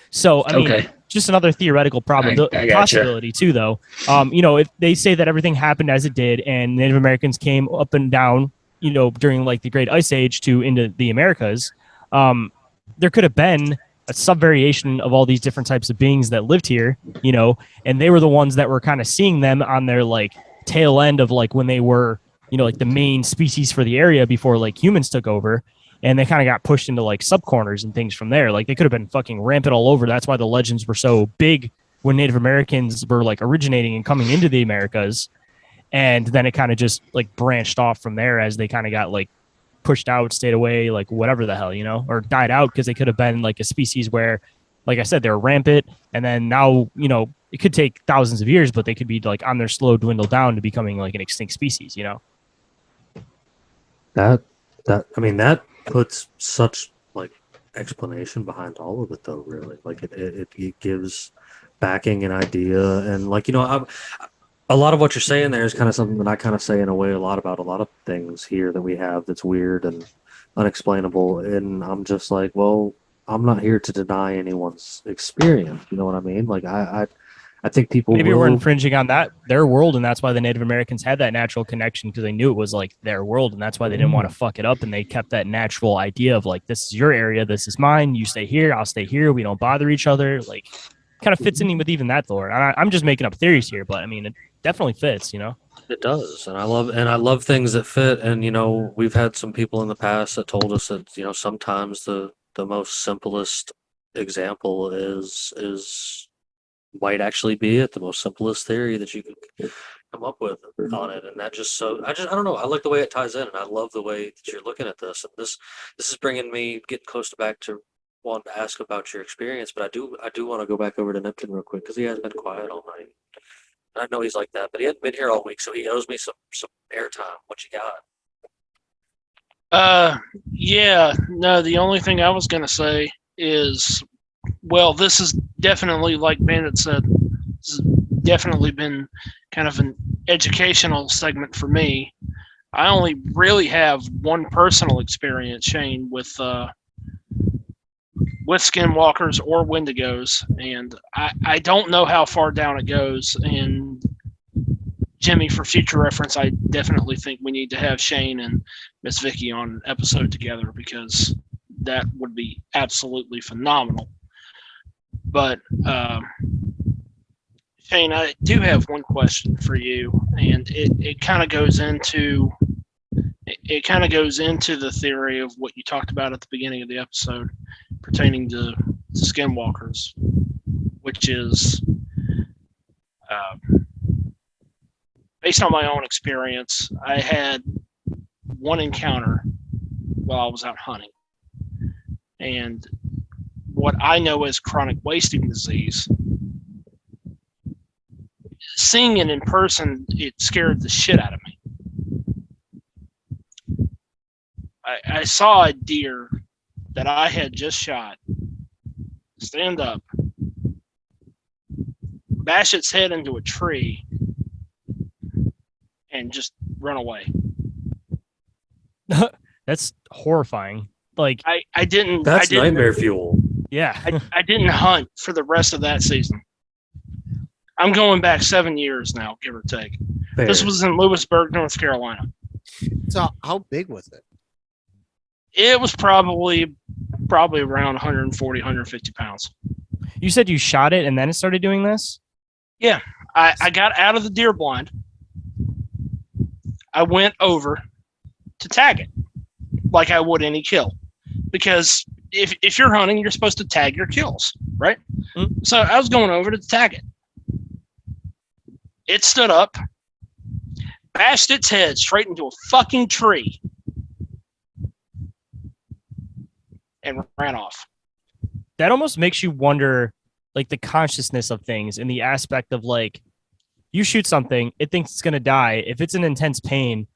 So, I mean, just another theoretical possibility too, though. If they say that everything happened as it did and Native Americans came up and down, during like the Great Ice Age into the Americas, there could have been a subvariation of all these different types of beings that lived here, and they were the ones that were kind of seeing them on their like tail end of like when they were, like the main species for the area before like humans took over, and they kind of got pushed into like sub corners and things from there. Like they could have been fucking rampant all over. That's why the legends were so big when Native Americans were like originating and coming into the Americas, and then it kind of just like branched off from there as they kind of got like pushed out, stayed away, like whatever the hell, or died out because they could have been like a species where, like I said, they're rampant. And then now, it could take thousands of years, but they could be like on their slow dwindle down to becoming like an extinct species, That puts such like explanation behind all of it though, really. Like it gives backing an idea and like, a lot of what you're saying there is kind of something that I kind of say in a way a lot about a lot of things here that we have that's weird and unexplainable, and I'm just like, well, I'm not here to deny anyone's experience. You know what I mean? Like I think people Maybe will, we're infringing on their world, and that's why the Native Americans had that natural connection, because they knew it was like their world, and that's why they didn't want to fuck it up, and they kept that natural idea of like, this is your area, this is mine, you stay here, I'll stay here, we don't bother each other. Like, kind of fits in with even that lore. I'm just making up theories here, but I mean, it definitely fits, you know. It does, and I love things that fit. And we've had some people in the past that told us that sometimes the most simplest example is might actually be it, the most simplest theory that you can come up with on it. And that just I don't know. I like the way it ties in, and I love the way that you're looking at this. And this is bringing me getting close to back to wanting to ask about your experience, but I do want to go back over to Neptune real quick because he has been quiet all night. I know he's like that, but he hadn't been here all week, so he owes me some airtime. What you got? Yeah, no, the only thing I was gonna say is, well, this is definitely, like Bandit said, this has definitely been kind of an educational segment for me. I only really have one personal experience, Shayn, with skinwalkers or wendigos, and I don't know how far down it goes. And Jimmy, for future reference, I definitely think we need to have Shayn and Miss Vicky on an episode together, because that would be absolutely phenomenal. But Shayn, I do have one question for you, and it kind of goes into the theory of what you talked about at the beginning of the episode pertaining to skinwalkers, which is based on my own experience. I had one encounter while I was out hunting, and what I know as chronic wasting disease, seeing it in person, it scared the shit out of me. I saw a deer that I had just shot stand up, bash its head into a tree, and just run away. That's horrifying. Like, I didn't. That's nightmare fuel. Yeah. I didn't hunt for the rest of that season. I'm going back 7 years now, give or take. Fair. This was in Lewisburg, North Carolina. So how big was it? It was probably around 140, 150 pounds. You said you shot it and then it started doing this? Yeah. I got out of the deer blind. I went over to tag it like I would any kill. Because if you're hunting, you're supposed to tag your kills, right? Mm-hmm. So I was going over to tag it. It stood up, bashed its head straight into a fucking tree, and ran off. That almost makes you wonder, like, the consciousness of things in the aspect of, like, you shoot something, it thinks it's going to die. If it's in intense pain,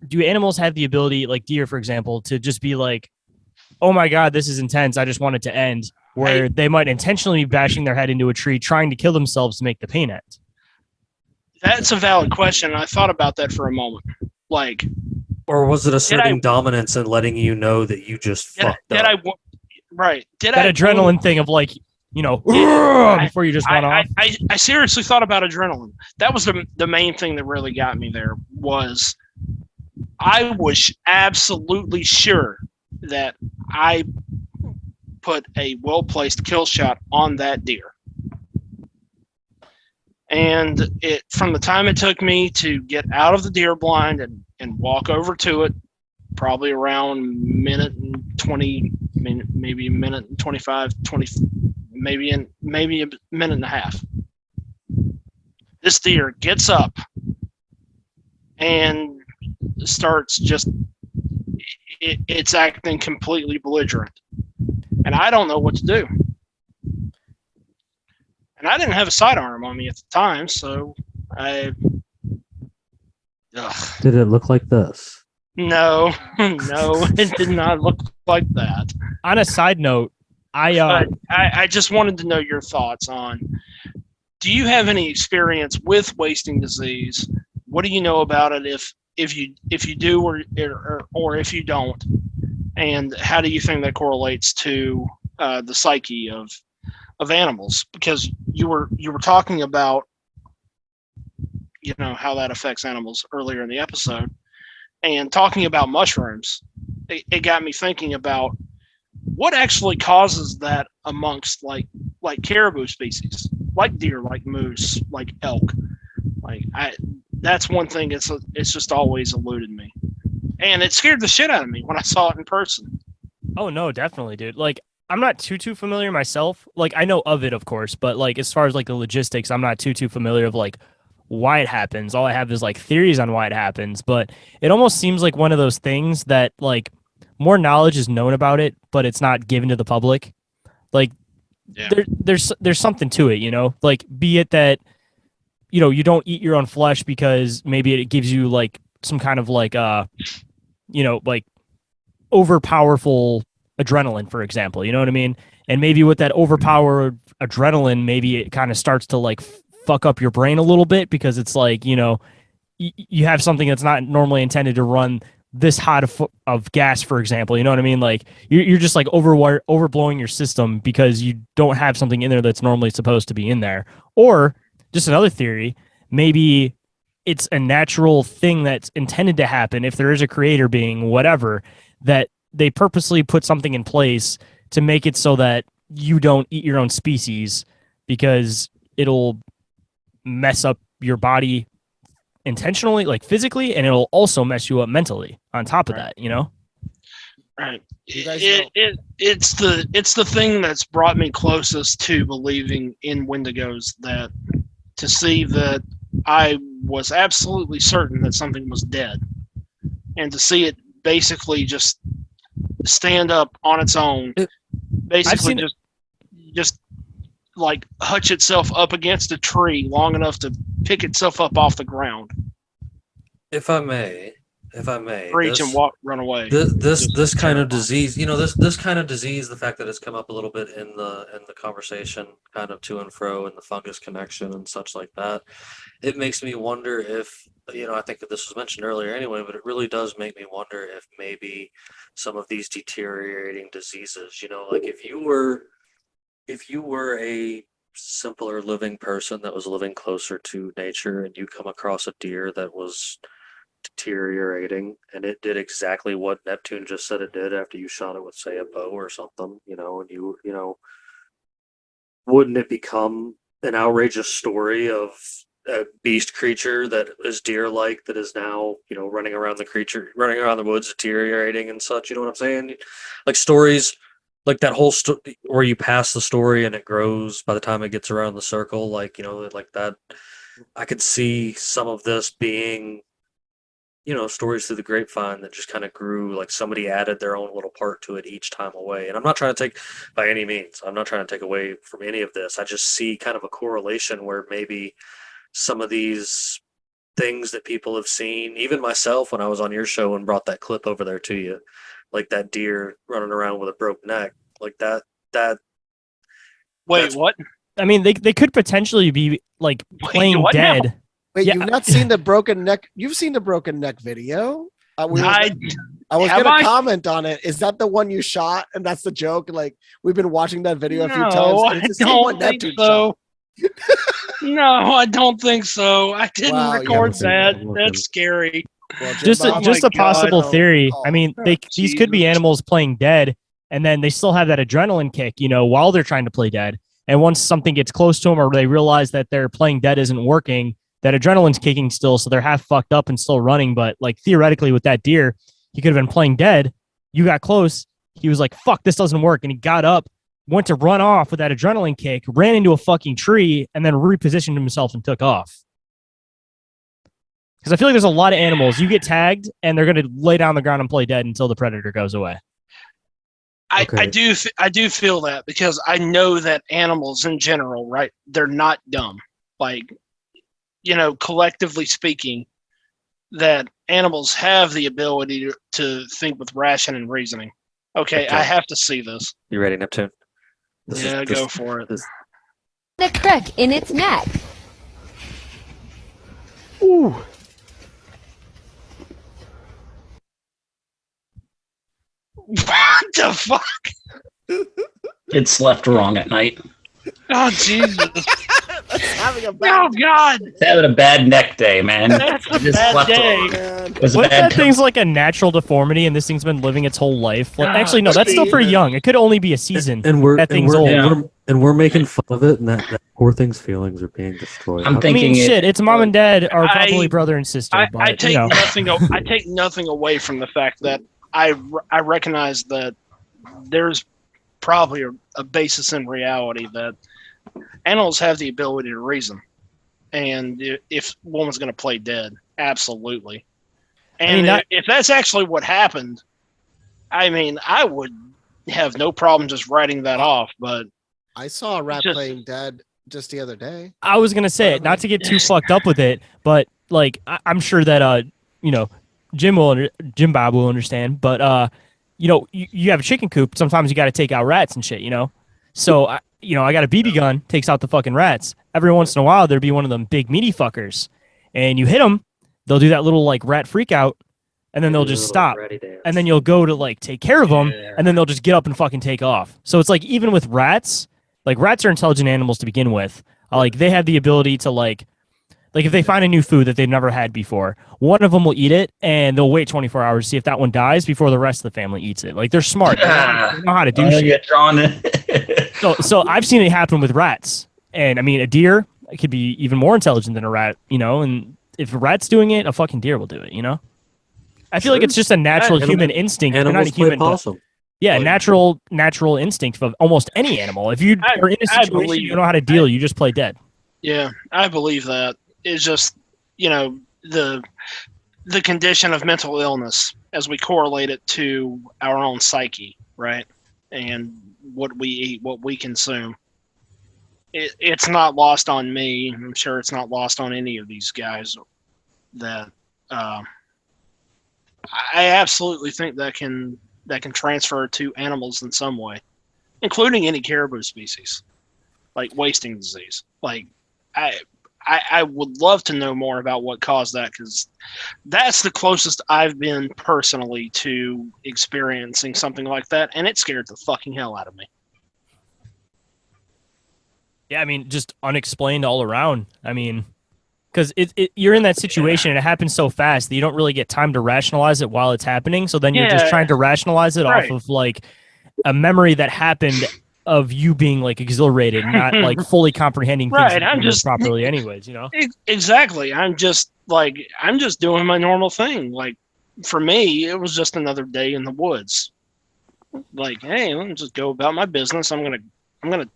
do animals have the ability, like deer, for example, to just be like, oh my God, this is intense, I just want it to end, where they might intentionally be bashing their head into a tree, trying to kill themselves to make the pain end? That's a valid question. I thought about that for a moment. Like, or was it asserting dominance and letting you know that you just fucked up? That adrenaline thing of, like, you know, before you just run off? I seriously thought about adrenaline. That was the main thing that really got me there. Was I was absolutely sure that I put a well-placed kill shot on that deer. And it, from the time it took me to get out of the deer blind and walk over to it, probably around minute and 20, maybe a minute and 25, 20, maybe a minute and a half. This deer gets up and starts just, it's acting completely belligerent. And I don't know what to do. And I didn't have a sidearm on me at the time, so Did it look like this? No, it did not look like that. On a side note, I just wanted to know your thoughts on, do you have any experience with wasting disease? What do you know about it? if you do or if you don't, and how do you think that correlates to the psyche of animals? Because you were talking about how that affects animals earlier in the episode, and talking about mushrooms, it got me thinking about what actually causes that amongst like caribou species, like deer, like moose, like elk. That's one thing. It's just always eluded me, and it scared the shit out of me when I saw it in person. Oh no, definitely, dude. Like, I'm not too familiar myself. Like, I know of it, of course, but like as far as like the logistics, I'm not too familiar of like why it happens. All I have is like theories on why it happens, but it almost seems like one of those things that like more knowledge is known about it, but it's not given to the public. Like, Yeah. there's something to it, like be it that you don't eat your own flesh because maybe it gives you like some kind of like like overpowerful adrenaline, for example, you know what I mean? And maybe with that overpowered adrenaline, maybe it kind of starts to like fuck up your brain a little bit because it's like, you have something that's not normally intended to run this hot of gas, for example, you know what I mean? Like you're just like overblowing your system because you don't have something in there that's normally supposed to be in there. Or just another theory, maybe it's a natural thing that's intended to happen if there is a creator being, whatever, that they purposely put something in place to make it so that you don't eat your own species because it'll mess up your body intentionally, like physically, and it'll also mess you up mentally on top of that, Right. You guys know- It's the thing that's brought me closest to believing in Wendigos, that to see that I was absolutely certain that something was dead, and to see it basically just stand up on its own, basically just like hutch itself up against a tree long enough to pick itself up off the ground, If I may, reach and run away. This kind of disease, this kind of disease, the fact that it's come up a little bit in the conversation, kind of to and fro, and the fungus connection and such like that, it makes me wonder if, I think that this was mentioned earlier anyway, but it really does make me wonder if maybe some of these deteriorating diseases, like if you were a simpler living person that was living closer to nature and you come across a deer that was deteriorating and it did exactly what Neptune just said it did after you shot it with, say, a bow or something, and wouldn't it become an outrageous story of a beast creature that is deer-like that is now, running around the woods, deteriorating and such, you know what I'm saying? Like stories like that whole where you pass the story and it grows by the time it gets around the circle, like, like that. I could see some of this being, stories through the grapevine that just kind of grew, like somebody added their own little part to it each time away. And I'm not trying to take, by any means, I'm not trying to take away from any of this. I just see kind of a correlation where maybe some of these things that people have seen, even myself when I was on your show and brought that clip over there to you, like that deer running around with a broke neck, like that. Wait, what? I mean, they could potentially be like playing dead. now? Wait, Yeah. you've not seen the broken neck? You've seen the broken neck video? I was have gonna I? comment on it. Is that the one you shot? And that's the joke. Like, we've been watching that video a few times. No, And I it's the same one don't think Neptune so. shot. No, I don't think so. I didn't Wow, you record haven't seen that. that. That's scary. Well, just Jimbo, just my a possible God. theory. Oh, I mean, these could be Jesus. animals playing dead, and then they still have that adrenaline kick, while they're trying to play dead. And once something gets close to them, or they realize that their playing dead isn't working, that adrenaline's kicking still, so they're half fucked up and still running. But like theoretically, with that deer, he could have been playing dead. You got close. He was like, "Fuck, this doesn't work," and he got up, went to run off with that adrenaline kick, ran into a fucking tree, and then repositioned himself and took off. Because I feel like there's a lot of animals. You get tagged, and they're going to lay down on the ground and play dead until the predator goes away. I Okay. do feel that, because I know that animals in general, right? They're not dumb. Like, collectively speaking, that animals have the ability to think with ration and reasoning. Okay, Okay. I have to see this. You ready, Neptune? Go for it. The crook in its neck. Ooh. the fuck? It slept wrong at night. Oh Jesus! That's having a Oh bad God! It's having a bad neck day, man. That's a It just bad slept day. wrong. man. It was a What if bad that thing's like a natural deformity and this thing's been living its whole life? Like, actually, no, that's still pretty Steven. young. It could only be a season. And we're that and thing's we're, old. and, we're, and we're making fun of it, and that poor thing's feelings are being destroyed. I'm I thinking mean, it- shit, its mom and dad are probably I- brother and sister. I but, take you know. nothing. I take nothing away from the fact that I recognize that there's probably a basis in reality that animals have the ability to reason, and if woman's going to play dead, absolutely. And if that's actually what happened, I mean, I would have no problem just writing that off. But I saw a rat Just- playing dead just the other day. I was gonna say it, not to get too fucked up with it, but like I'm sure that you know, Jim Bob will understand. But you know, you have a chicken coop. Sometimes you got to take out rats and shit. You know, so I got a BB gun, takes out the fucking rats. Every once in a while, there'd be one of them big meaty fuckers, and you hit them, they'll do that little like rat freak out, and then they'll just stop, and then you'll go to like take care of them, and then they'll just get up and fucking take off. So it's like even with rats, like rats are intelligent animals to begin with. Like they have the ability to like if they find a new food that they've never had before, one of them will eat it and they'll wait 24 hours to see if that one dies before the rest of the family eats it. Like they're smart. They know how to do shit. Get drawn in. So I've seen it happen with rats. And I mean, a deer could be even more intelligent than a rat, you know, and if a rat's doing it, a fucking deer will do it, you know? I feel like it's just a natural human instinct. Not a Animals play human, but- possum. yeah, natural instinct of almost any animal. If you are in a I situation believe- you don't know how to deal, you just play dead. yeah, I believe that. It's just, you know, the condition of mental illness as we correlate it to our own psyche, right? And what we eat, what we consume. It's not lost on me. I'm sure it's not lost on any of these guys that I absolutely think that can transfer to animals in some way, including any caribou species, like wasting disease. Like I would love to know more about what caused that, because that's the closest I've been personally to experiencing something like that, and it scared the fucking hell out of me. Yeah, I mean, just unexplained all around. I mean, because you're in that situation and it happens so fast that you don't really get time to rationalize it while it's happening. So then you're just Yeah. trying to rationalize it Right. off of like a memory that happened of you being like exhilarated, not like fully comprehending things Right, that I'm you did just- properly anyways, you know? Exactly. I'm just doing my normal thing. Like for me, it was just another day in the woods. Like, hey, let me just go about my business. I'm gonna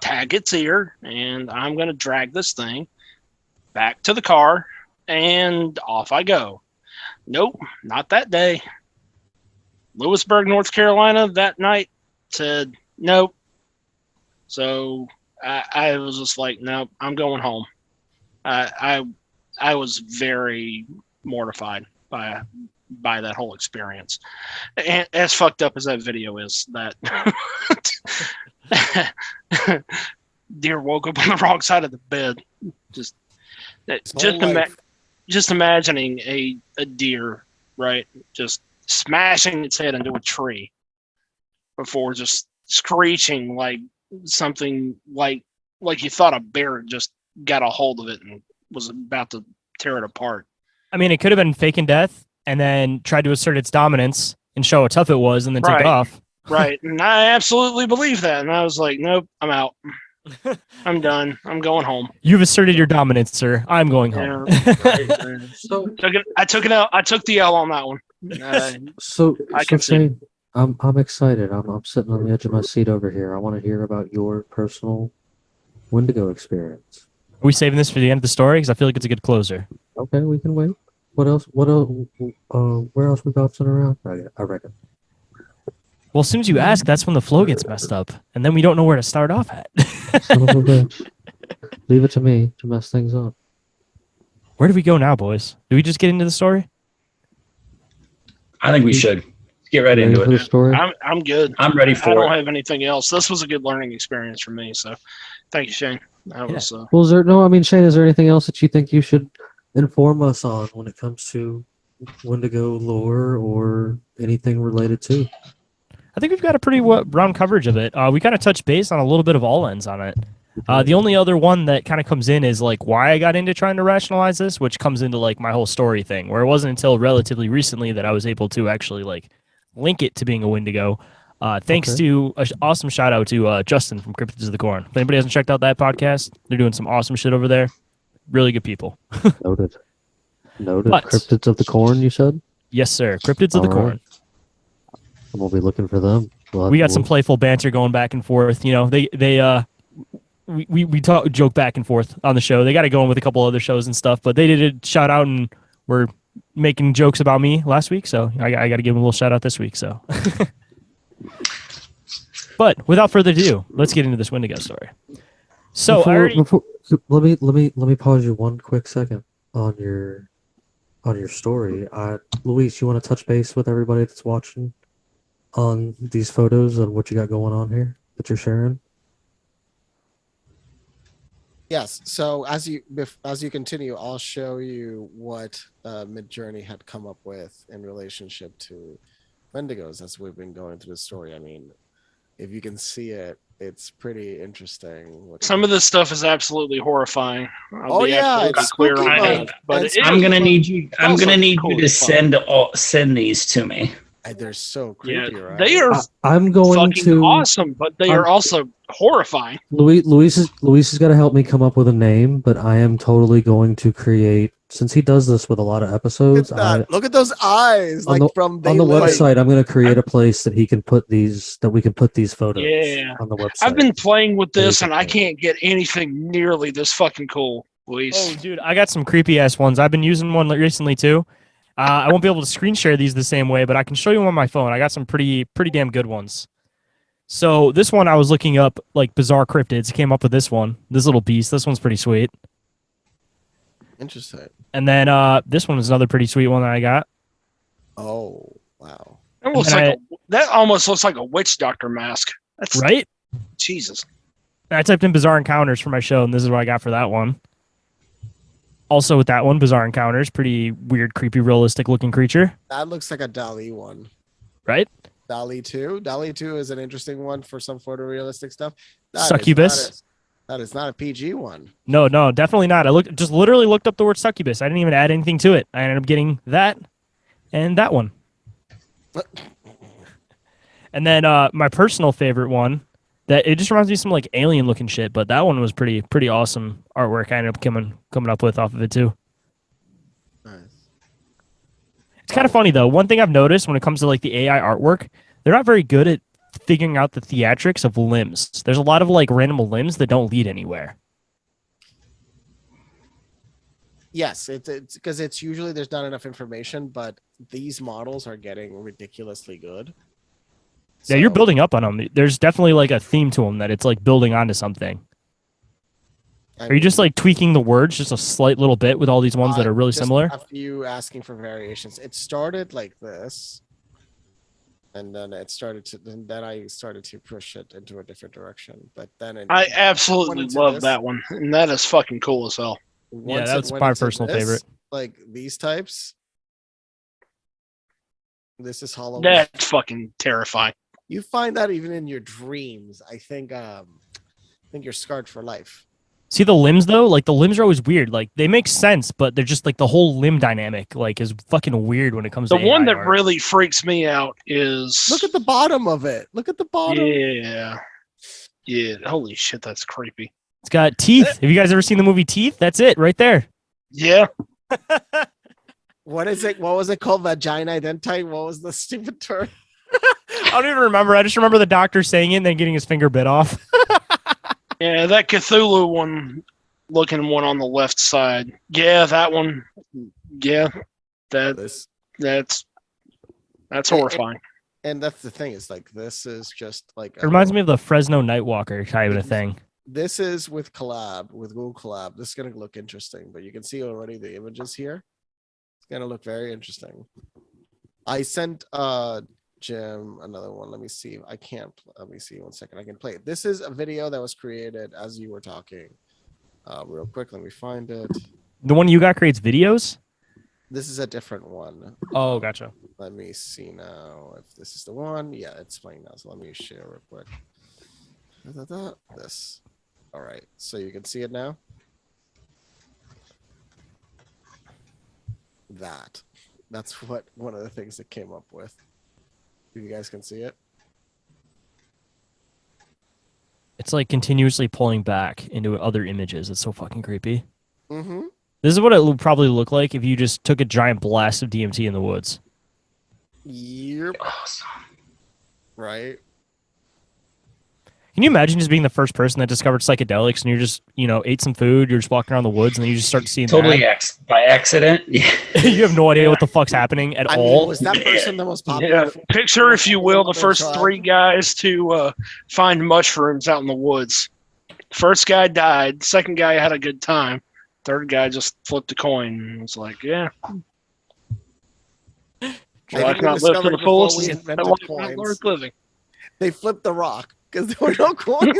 tag its ear and I'm gonna drag this thing back to the car and off I go. Nope, not that day. Lewisburg, North Carolina that night said nope. So I was just like, nope, I'm going home. I was very mortified by that whole experience. And as fucked up as that video is, that deer woke up on the wrong side of the bed. Just imagining a deer, right, just smashing its head into a tree before just screeching like something like you thought a bear just got a hold of it and was about to tear it apart. I mean, it could have been faking death and then tried to assert its dominance and show how tough it was and then take Right. off. Right. And I absolutely believe that. And I was like, nope, I'm out. I'm done. I'm going home. You've asserted your dominance, sir. I'm going home. So I took it out. I took the L on that one. So I can see. Shane, I'm excited. I'm sitting on the edge of my seat over here. I want to hear about your personal Wendigo experience. Are we saving this for the end of the story? Because I feel like it's a good closer. Okay, we can wait. What else? Where else we bouncing around? I reckon. Well, as soon as you ask, that's when the flow gets messed up. And then we don't know where to start off at. Son of a bitch. Leave it to me to mess things up. Where do we go now, boys? Do we just get into the story? I think we should get right into For the it. story? I'm good. I'm ready I for don't it. have anything else. This was a good learning experience for me. So thank you, Shane. That was Well, Shane, is there anything else that you think you should inform us on when it comes to Wendigo lore or anything related to? I think we've got a pretty round coverage of it. We kind of touched base on a little bit of all ends on it. The only other one that kind of comes in is like why I got into trying to rationalize this, which comes into like my whole story thing, where it wasn't until relatively recently that I was able to actually like link it to being a Wendigo. Thanks to an awesome shout out to Justin from Cryptids of the Corn. If anybody hasn't checked out that podcast, they're doing some awesome shit over there. Really good people. Noted. But- Cryptids of the Corn, you said? Yes, sir. Cryptids of the All right. Corn. We'll be looking for them. We got some playful banter going back and forth. You know, we joke back and forth on the show. They got to go in with a couple other shows and stuff, but they did a shout out and were making jokes about me last week, so I got to give them a little shout out this week. So, but without further ado, let's get into this Wendigo story. So, let me pause you one quick second on your story. Luis, you want to touch base with everybody that's watching on these photos and what you got going on here that you're sharing? Yes. So as you continue, I'll show you what Midjourney had come up with in relationship to Wendigos as we've been going through the story. I mean, if you can see it, it's pretty interesting. Some of this stuff is absolutely horrifying. It's clear on spooky, that. But I'm gonna need you. I'm also gonna need cool you to as fuck. send these to me. They're so creepy, right? They are I'm going fucking to awesome, but they are also horrifying. Luis has got to help me come up with a name, but I am totally going to create, since he does this with a lot of episodes. Look at those eyes, on like the from website. I'm going to create a place that we can put these photos. Yeah. On the website. I've been playing with this, and I can't get anything nearly this fucking cool, Luis. oh, dude, I got some creepy ass ones. I've been using one recently too. I won't be able to screen share these the same way, but I can show you on my phone. I got some pretty damn good ones. So this one I was looking up like bizarre cryptids. Came up with this one. This little beast. This one's pretty sweet. Interesting. And then this one is another pretty sweet one that I got. Oh wow! That almost looks like a witch doctor mask. That's right. Jesus. I typed in bizarre encounters for my show, and this is what I got for that one. Also with that one, bizarre encounters, pretty weird, creepy, realistic looking creature. That looks like a Dali one. Right? Dali 2. Dali 2 is an interesting one for some photorealistic stuff. Succubus. That is not a PG one. No, definitely not. I literally looked up the word succubus. I didn't even add anything to it. I ended up getting that and that one. And then my personal favorite one, that it just reminds me of some like alien looking shit, but that one was pretty awesome artwork I ended up coming up with off of it too. Nice. It's kind of funny though. One thing I've noticed when it comes to like the AI artwork, they're not very good at figuring out the theatrics of limbs. There's a lot of like random limbs that don't lead anywhere. Yes, it's because it's usually there's not enough information, but these models are getting ridiculously good. Yeah, you're building up on them. There's definitely like a theme to them that it's like building onto something. Are you just like tweaking the words just a slight little bit with all these ones that are really similar? After you asking for variations, it started like this, and then I started to push it into a different direction. But then I absolutely love that one, and that is fucking cool as hell. Yeah, that's my personal favorite. Like these types. This is Halloween. That's fucking terrifying. You find that even in your dreams. I think you're scarred for life. See the limbs though? Like the limbs are always weird. Like they make sense, but they're just like the whole limb dynamic like is fucking weird when it comes to the one AI that art. really freaks me out is look at the bottom of it. Look at the bottom. Yeah. Holy shit, that's creepy. It's got teeth. Have you guys ever seen the movie Teeth? That's it right there. Yeah. What is it? What was it called? Vagina dentite? What was the stupid term? I don't even remember. I just remember the doctor saying it and then getting his finger bit off. Yeah, that Cthulhu one, looking one on the left side. Yeah, that one. Yeah, that's horrifying. And that's the thing. Is like this is just like It reminds me of the Fresno Nightwalker kind of a thing. This is with Google Collab. This is gonna look interesting, but you can see already the images here. It's gonna look very interesting. I sent Jim another one. Let me see. Let me see 1 second. I can play it. This is a video that was created as you were talking. Real quick, let me find it. The one you got creates videos? This is a different one. Oh, gotcha. Let me see now if this is the one. Yeah, it's playing now. So let me share real quick. This. All right. So you can see it now. That's what one of the things that came up with. You guys can see it. It's like continuously pulling back into other images. It's so fucking creepy. Mm-hmm. This is what it would probably look like if you just took a giant blast of DMT in the woods. Yep. Awesome. Right. Can you imagine just being the first person that discovered psychedelics and you're just, ate some food, you're just walking around the woods and then you just start seeing Totally that? by accident. You have no idea what the fuck's happening at all. Was that person the most popular? Yeah, picture, if you will, the first three guys to find mushrooms out in the woods. First guy died. Second guy had a good time. Third guy just flipped a coin and was like, "Yeah, life not lived to the fullest. Worth living." They flipped the rock because there were no coins.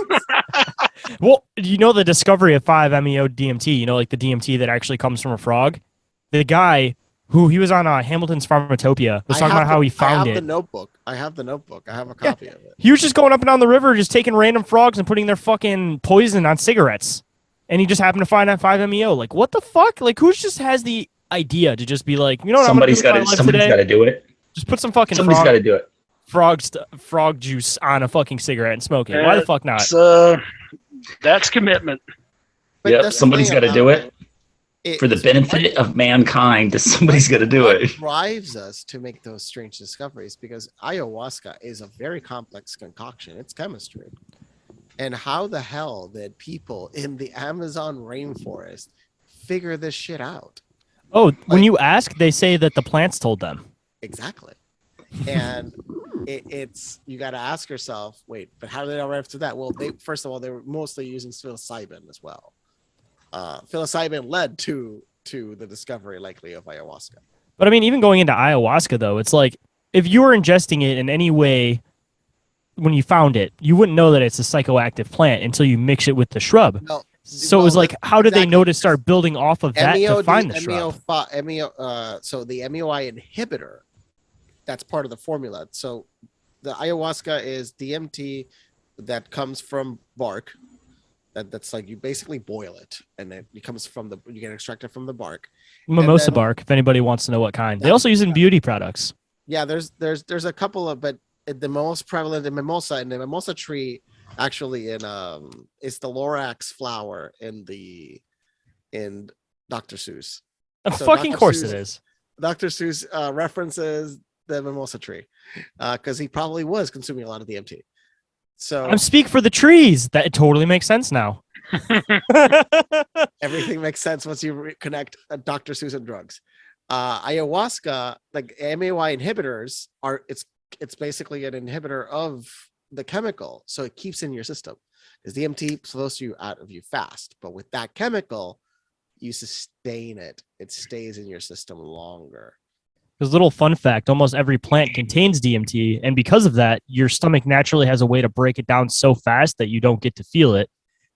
Well, the discovery of 5-MeO DMT, like the DMT that actually comes from a frog. The guy who he was on Hamilton's Pharmacopoeia was talking about how he found it. I have the notebook. I have a copy of it. He was just going up and down the river, just taking random frogs and putting their fucking poison on cigarettes. And he just happened to find that 5-MeO. Like, what the fuck? Like, who just has the idea to just be like, somebody's got to do it. Just put some fucking somebody's got to do it. Frog juice on a fucking cigarette and smoke it. Why the fuck not? That's commitment. Yep, somebody's got to do it. For the benefit of mankind, somebody's got to do it. What drives us to make those strange discoveries? Because ayahuasca is a very complex concoction. It's chemistry. And how the hell did people in the Amazon rainforest figure this shit out? Oh, when you ask, they say that the plants told them. Exactly. And it's you got to ask yourself, wait, but how did they arrive to that? Well, first of all, they were mostly using psilocybin as well. Psilocybin led to the discovery, likely, of ayahuasca. But I mean, even going into ayahuasca, though, it's like if you were ingesting it in any way when you found it, you wouldn't know that it's a psychoactive plant until you mix it with the shrub. No, so it was like, how did they know to start building off of that to find the shrub? So the MEOI inhibitor, that's part of the formula. So the ayahuasca is DMT that comes from bark. That's like you basically boil it, and it comes from you get extracted from the bark. Mimosa bark, if anybody wants to know what kind. They also use it in beauty products. Yeah, there's a couple of, but the most prevalent in mimosa, and the mimosa tree actually is the Lorax flower in Dr. Seuss. So fucking Dr. course Seuss, it is. Dr. Seuss references the mimosa tree because he probably was consuming a lot of DMT. So I'm speak for the trees. That totally makes sense now. Everything makes sense once you connect Dr. Seuss and drugs. Ayahuasca, like MAOI inhibitors, it's basically an inhibitor of the chemical, so it keeps in your system. Because DMT slows you out of you fast, but with that chemical, you sustain it. It stays in your system longer. Because little fun fact, almost every plant contains DMT, and because of that, your stomach naturally has a way to break it down so fast that you don't get to feel it.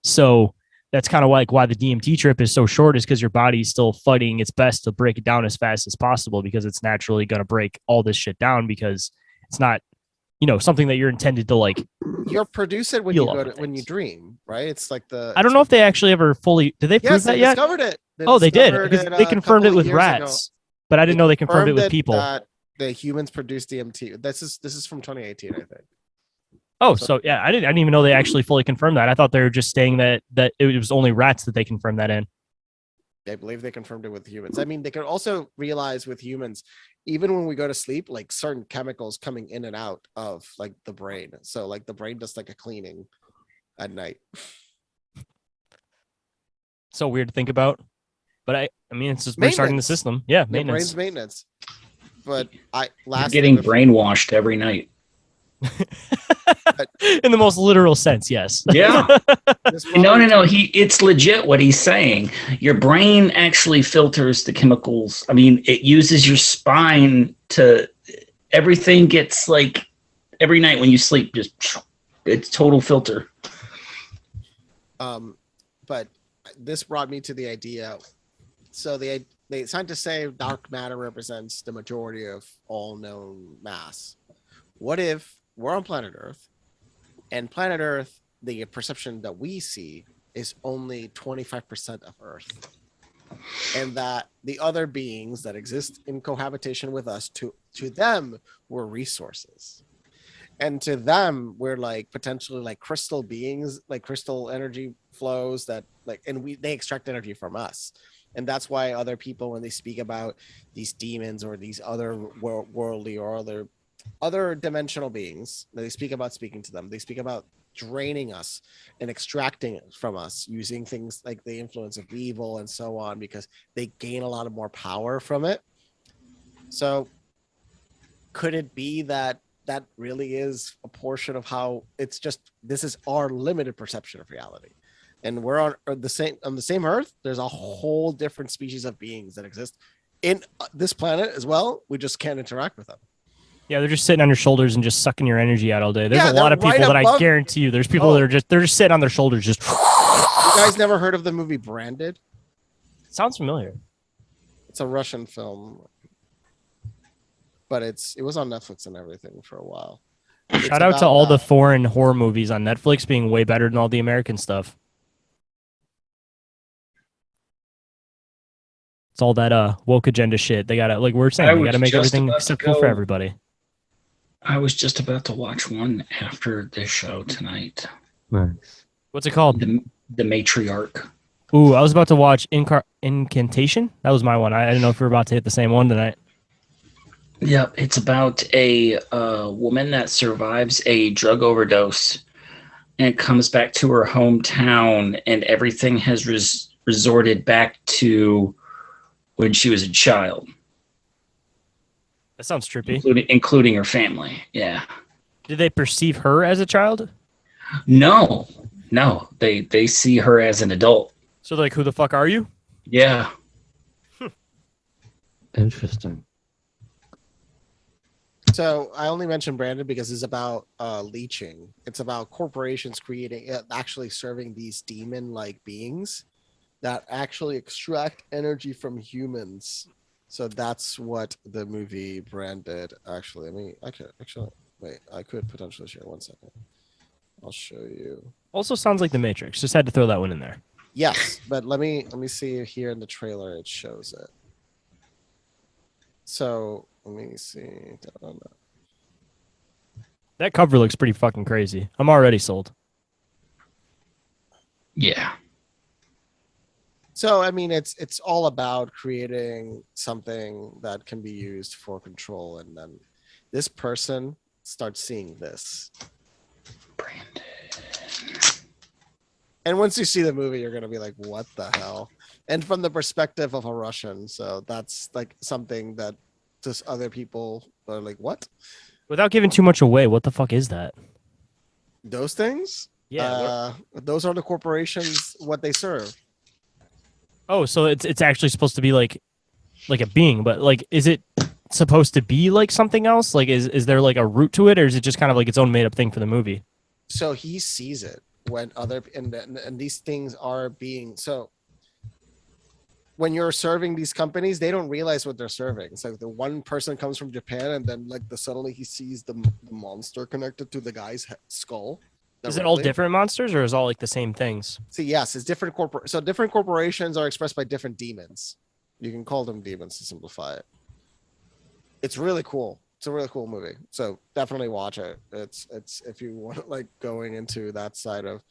So that's kind of like why the DMT trip is so short, is because your body's still fighting its best to break it down as fast as possible, because it's naturally going to break all this shit down, because it's not, something that you're intended to like. You're produce it when you when you dream, right? It's like I don't know if they actually ever fully did they prove that yet? Discovered it. They did, because they confirmed it with rats. But I didn't know they confirmed it with people. That the humans produce DMT. This is from 2018, I think. Oh, so yeah, I didn't even know they actually fully confirmed that. I thought they were just saying that it was only rats that they confirmed that in. I believe they confirmed it with humans. I mean, they could also realize with humans, even when we go to sleep, like certain chemicals coming in and out of like the brain. So like the brain does like a cleaning at night. So weird to think about. But I mean, it's just restarting the system. Yeah, maintenance. Brain's maintenance. But you're getting brainwashed every night. In the most literal sense, yes. Yeah. No. It's legit what he's saying. Your brain actually filters the chemicals. I mean, it uses your spine to. Everything gets like every night when you sleep, just it's total filter. But this brought me to the idea. So scientists say dark matter represents the majority of all known mass. What if we're on planet Earth, and planet Earth, the perception that we see is only 25% of Earth, and that the other beings that exist in cohabitation with us, to them, we're resources, and to them we're like potentially like crystal beings, like crystal energy flows that like, and they extract energy from us. And that's why other people, when they speak about these demons or these other worldly or other dimensional beings, they speak about speaking to them, they speak about draining us and extracting it from us using things like the influence of evil and so on, because they gain a lot of more power from it. So could it be that that really is a portion of how it's just, this is our limited perception of reality, and we're on the same Earth? There's a whole different species of beings that exist in this planet as well. We just can't interact with them. Yeah, they're just sitting on your shoulders and just sucking your energy out all day. There's Yeah, a lot of they're people right that I above- guarantee you, there's people that are they're just sitting on their shoulders just. You guys never heard of the movie Bandit? Sounds familiar. It's a Russian film, but it was on Netflix and everything for a while. Shout out to all the foreign horror movies on Netflix being way better than all the American stuff. It's all that woke agenda shit. They gotta, like we're saying, they gotta make everything acceptable for everybody. I was just about to watch one after this show tonight. Nice. What's it called? The Matriarch. Ooh, I was about to watch Incantation. That was my one. I didn't know if we were about to hit the same one tonight. Yeah, it's about a woman that survives a drug overdose and comes back to her hometown, and everything has resorted back to when she was a child. That sounds trippy. Including her family, yeah. Did they perceive her as a child? No. They see her as an adult. So like, who the fuck are you? Yeah. Interesting. So I only mentioned Brandon because it's about leeching. It's about corporations creating, actually serving these demon-like beings that actually extract energy from humans. So that's what the movie Branded actually. I could potentially share 1 second. I'll show you. Also sounds like The Matrix. Just had to throw that one in there. Yes, but let me see here in the trailer. It shows it. So let me see. That cover looks pretty fucking crazy. I'm already sold. Yeah. So I mean, it's all about creating something that can be used for control, and then this person starts seeing this. Brandon. And once you see the movie, you're gonna be like, "What the hell?" And from the perspective of a Russian, so that's like something that just other people are like, "What?" Without giving too much away, what the fuck is that? Those things? Yeah. Those are the corporations, what they serve. Oh, so it's actually supposed to be like a being, but like, is it supposed to be like something else? Like, is there like a root to it, or is it just kind of like its own made up thing for the movie? So he sees it when and these things are being, so when you're serving these companies, they don't realize what they're serving. It's like the one person comes from Japan, and then like suddenly he sees the monster connected to the guy's skull. Is it all different monsters, or is it all like the same things? See, yes, it's different so different corporations are expressed by different demons. You can call them demons to simplify it. It's really cool. It's a really cool movie. So definitely watch it. It's if you want like going into that side of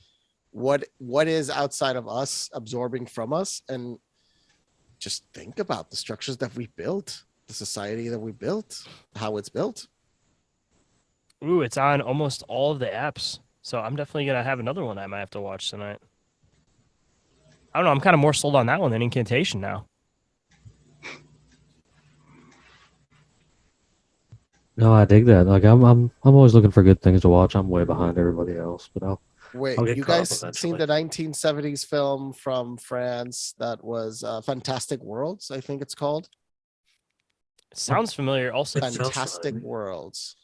what is outside of us absorbing from us, and just think about the structures that we built, the society that we built, how it's built. Ooh, it's on almost all of the apps. So I'm definitely going to have another one I might have to watch tonight. I don't know. I'm kind of more sold on that one than Incantation now. No, I dig that. Like I'm always looking for good things to watch. I'm way behind everybody else, but Wait, I'll get you caught up guys eventually. seen the 1970s film from France that was Fantastic Worlds, I think it's called? Sounds familiar. Also, Fantastic Worlds.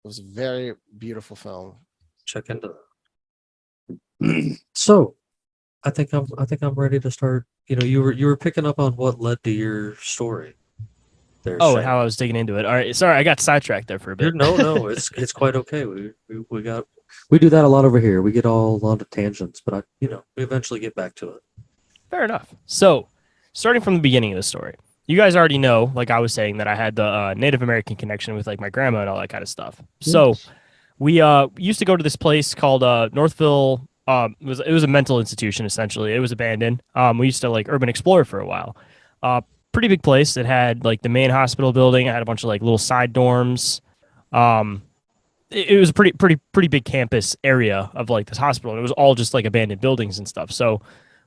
It was a very beautiful film. Check into that. So, I think I'm ready to start you were picking up on what led to your story there, Oh, and Shay. how I was digging into it. All right, sorry, I got sidetracked there for a bit. No, it's quite okay. We do that a lot over here. We get all onto tangents, but we eventually get back to it. Fair enough. So, starting from the beginning of the story, you guys already know, like I was saying, that I had the Native American connection with like my grandma and all that kind of stuff. So, we used to go to this place called Northville. It was a mental institution essentially. It was abandoned. We used to like urban explore for a while. Pretty big place. It had like the main hospital building. It had a bunch of like little side dorms. It was a pretty big campus area of like this hospital. And it was all just like abandoned buildings and stuff. So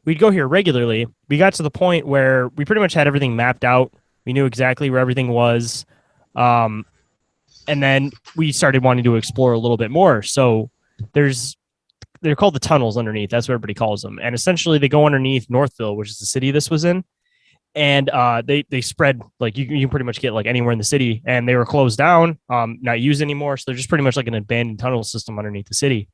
we'd go here regularly. We got to the point where we pretty much had everything mapped out. We knew exactly where everything was. And then we started wanting to explore a little bit more. So they're called the tunnels underneath. That's what everybody calls them. And essentially they go underneath Northville, which is the city this was in. And they spread, like you can pretty much get like anywhere in the city, and they were closed down, not used anymore. So they're just pretty much like an abandoned tunnel system underneath the city.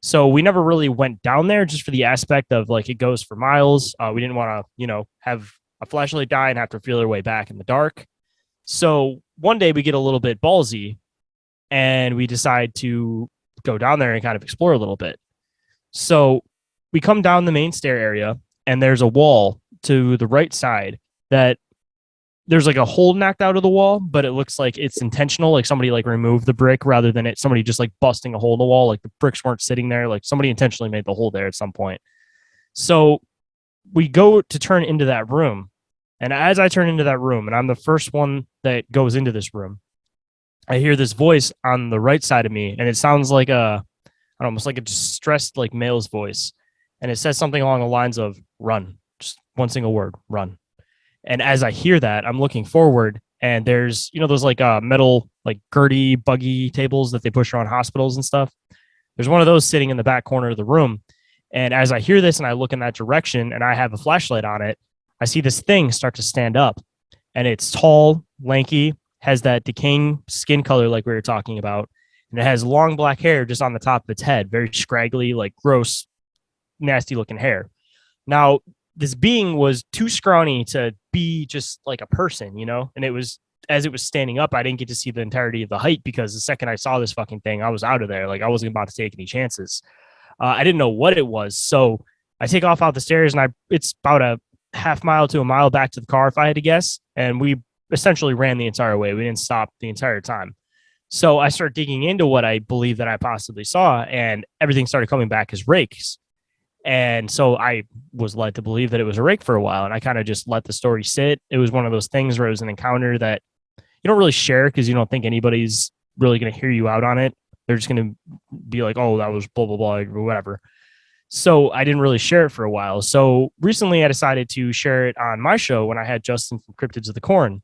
So we never really went down there just for the aspect of like it goes for miles. We didn't want to, have a flashlight die and have to feel our way back in the dark. So one day we get a little bit ballsy and we decide to go down there and kind of explore a little bit. So we come down the main stair area and there's a wall to the right side that there's like a hole knocked out of the wall, but it looks like it's intentional. Like somebody like removed the brick rather than somebody just like busting a hole in the wall. Like the bricks weren't sitting there. Like somebody intentionally made the hole there at some point. So we go to turn into that room. And as I turn into that room, and I'm the first one that goes into this room, I hear this voice on the right side of me. And it sounds like almost like a distressed like male's voice. And it says something along the lines of run, just one single word, run. And as I hear that, I'm looking forward and there's, those like metal, like girty buggy tables that they push around hospitals and stuff. There's one of those sitting in the back corner of the room. And as I hear this and I look in that direction and I have a flashlight on it, I see this thing start to stand up and it's tall, lanky, has that decaying skin color like we were talking about. And it has long black hair just on the top of its head, very scraggly, like gross, nasty looking hair. Now, this being was too scrawny to be just like a person, and it was, as it was standing up, I didn't get to see the entirety of the height because the second I saw this fucking thing, I was out of there. Like I wasn't about to take any chances. I didn't know what it was. So I take off out the stairs and it's about a half mile to a mile back to the car if I had to guess. And we essentially ran the entire way. We didn't stop the entire time. So I started digging into what I believe that I possibly saw, and everything started coming back as rakes. And so I was led to believe that it was a rake for a while, and I kind of just let the story sit. It was one of those things where it was an encounter that you don't really share because you don't think anybody's really going to hear you out on it. They're just going to be like, oh, that was blah, blah, blah, or whatever. So I didn't really share it for a while. So recently I decided to share it on my show when I had Justin from Cryptids of the Corn.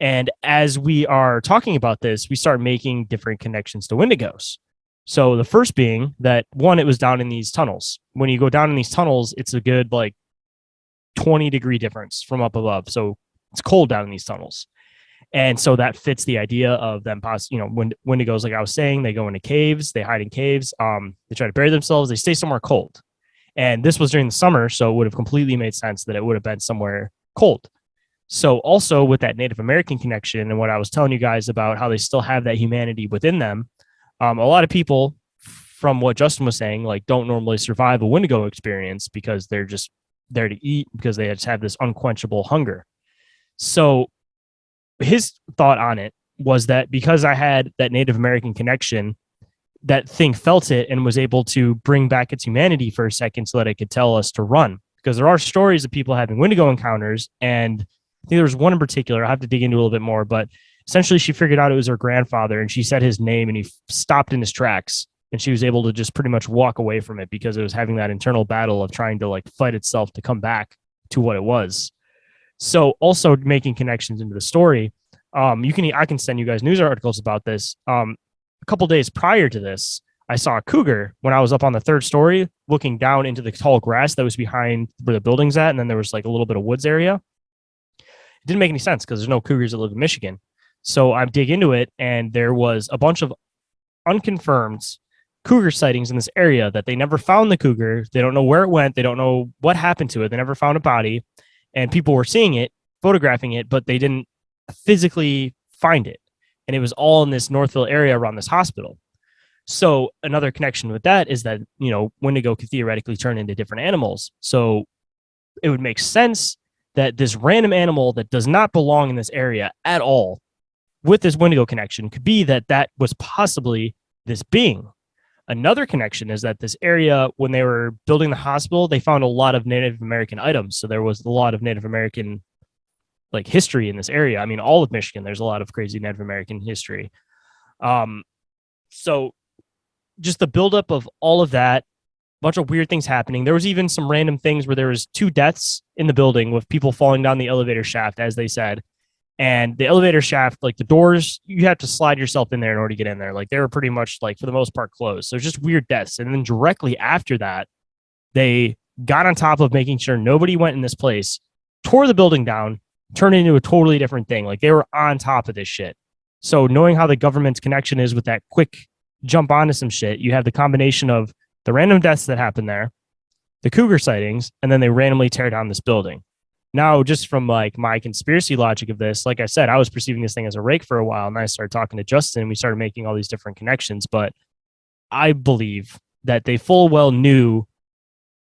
And as we are talking about this, we start making different connections to Wendigos. So the first being that one, it was down in these tunnels. When you go down in these tunnels, it's a good like 20-degree difference from up above. So it's cold down in these tunnels. And so that fits the idea of them, when Wendigos, like I was saying, they go into caves, they hide in caves, they try to bury themselves, they stay somewhere cold. And this was during the summer, so it would have completely made sense that it would have been somewhere cold. So also with that Native American connection and what I was telling you guys about how they still have that humanity within them, a lot of people, from what Justin was saying, like don't normally survive a Wendigo experience because they're just there to eat because they just have this unquenchable hunger. So his thought on it was that because I had that Native American connection, that thing felt it and was able to bring back its humanity for a second so that it could tell us to run. Because there are stories of people having Wendigo encounters, and I think there was one in particular, I have to dig into a little bit more, but essentially she figured out it was her grandfather and she said his name and he stopped in his tracks and she was able to just pretty much walk away from it because it was having that internal battle of trying to like fight itself to come back to what it was. So also making connections into the story, I can send you guys news articles about this. A couple days prior to this, I saw a cougar when I was up on the third story looking down into the tall grass that was behind where the building's at. And then there was like a little bit of woods area. It didn't make any sense because there's no cougars that live in Michigan. So I dig into it and there was a bunch of unconfirmed cougar sightings in this area that they never found the cougar. They don't know where it went. They don't know what happened to it. They never found a body, and people were seeing it, photographing it, but they didn't physically find it. And it was all in this Northville area around this hospital. So another connection with that is that, Wendigo could theoretically turn into different animals. So it would make sense that this random animal that does not belong in this area at all with this Wendigo connection could be that was possibly this being. Another connection is that this area, when they were building the hospital, they found a lot of Native American items. So there was a lot of Native American history in this area. I mean, all of Michigan, there's a lot of crazy Native American history. So just the buildup of all of that, bunch of weird things happening. There was even some random things where there was 2 deaths in the building with people falling down the elevator shaft, as they said. And the elevator shaft, the doors, you have to slide yourself in there in order to get in there. They were pretty much for the most part closed. So it's just weird deaths. And then directly after that, they got on top of making sure nobody went in this place, tore the building down, turned it into a totally different thing. They were on top of this shit. So knowing how the government's connection is with that quick jump onto some shit, you have the combination of the random deaths that happened there, the cougar sightings, and then they randomly tear down this building. Now, just from my conspiracy logic of this, like I said, I was perceiving this thing as a rake for a while, and I started talking to Justin, and we started making all these different connections. But I believe that they full well knew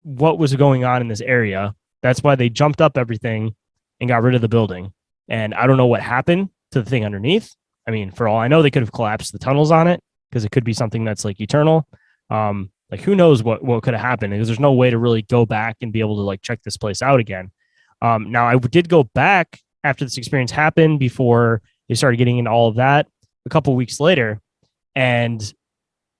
what was going on in this area. That's why they jumped up everything and got rid of the building. And I don't know what happened to the thing underneath. I mean, for all I know, they could have collapsed the tunnels on it because it could be something that's eternal. Who knows what could have happened, because there's no way to really go back and be able to check this place out again. Now, I did go back after this experience happened, before they started getting into all of that, a couple of weeks later. And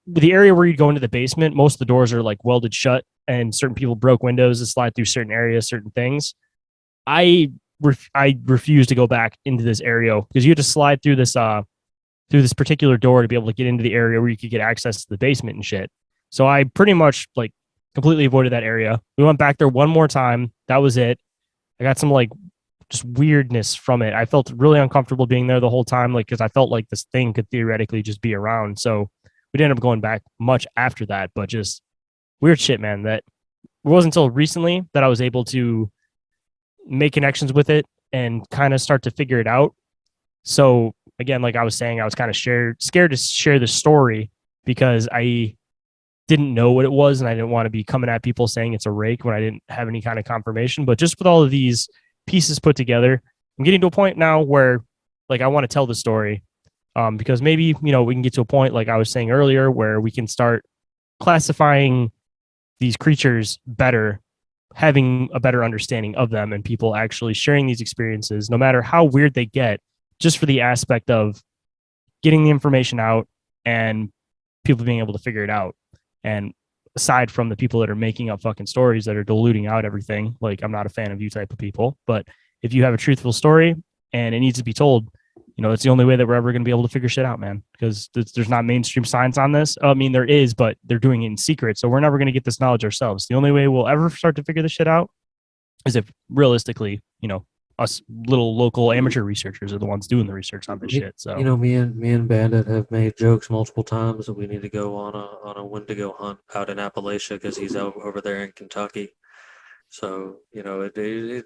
the area where you go into the basement, most of the doors are welded shut, and certain people broke windows to slide through certain areas, certain things. I refuse to go back into this area because you had to slide through this particular door to be able to get into the area where you could get access to the basement and shit. So I pretty much completely avoided that area. We went back there one more time. That was it. I got some just weirdness from it. I felt really uncomfortable being there the whole time, because I felt like this thing could theoretically just be around. So we didn't end up going back much after that, but just weird shit, man. That it wasn't until recently that I was able to make connections with it and kind of start to figure it out. So again, like I was saying, I was kind of scared to share the story because I didn't know what it was, and I didn't want to be coming at people saying it's a rake when I didn't have any kind of confirmation. But just with all of these pieces put together, I'm getting to a point now where I want to tell the story, because maybe we can get to a point, like I was saying earlier, where we can start classifying these creatures better, having a better understanding of them, and people actually sharing these experiences, no matter how weird they get, just for the aspect of getting the information out and people being able to figure it out. And aside from the people that are making up fucking stories that are diluting out everything, I'm not a fan of you type of people, but if you have a truthful story and it needs to be told, it's the only way that we're ever going to be able to figure shit out, man, because there's not mainstream science on this. I mean, there is, but they're doing it in secret. So we're never going to get this knowledge ourselves. The only way we'll ever start to figure this shit out is if realistically, us little local amateur researchers are the ones doing the research on this shit. So me and Bandit have made jokes multiple times that we need to go on a Wendigo hunt out in Appalachia because he's over there in Kentucky. So I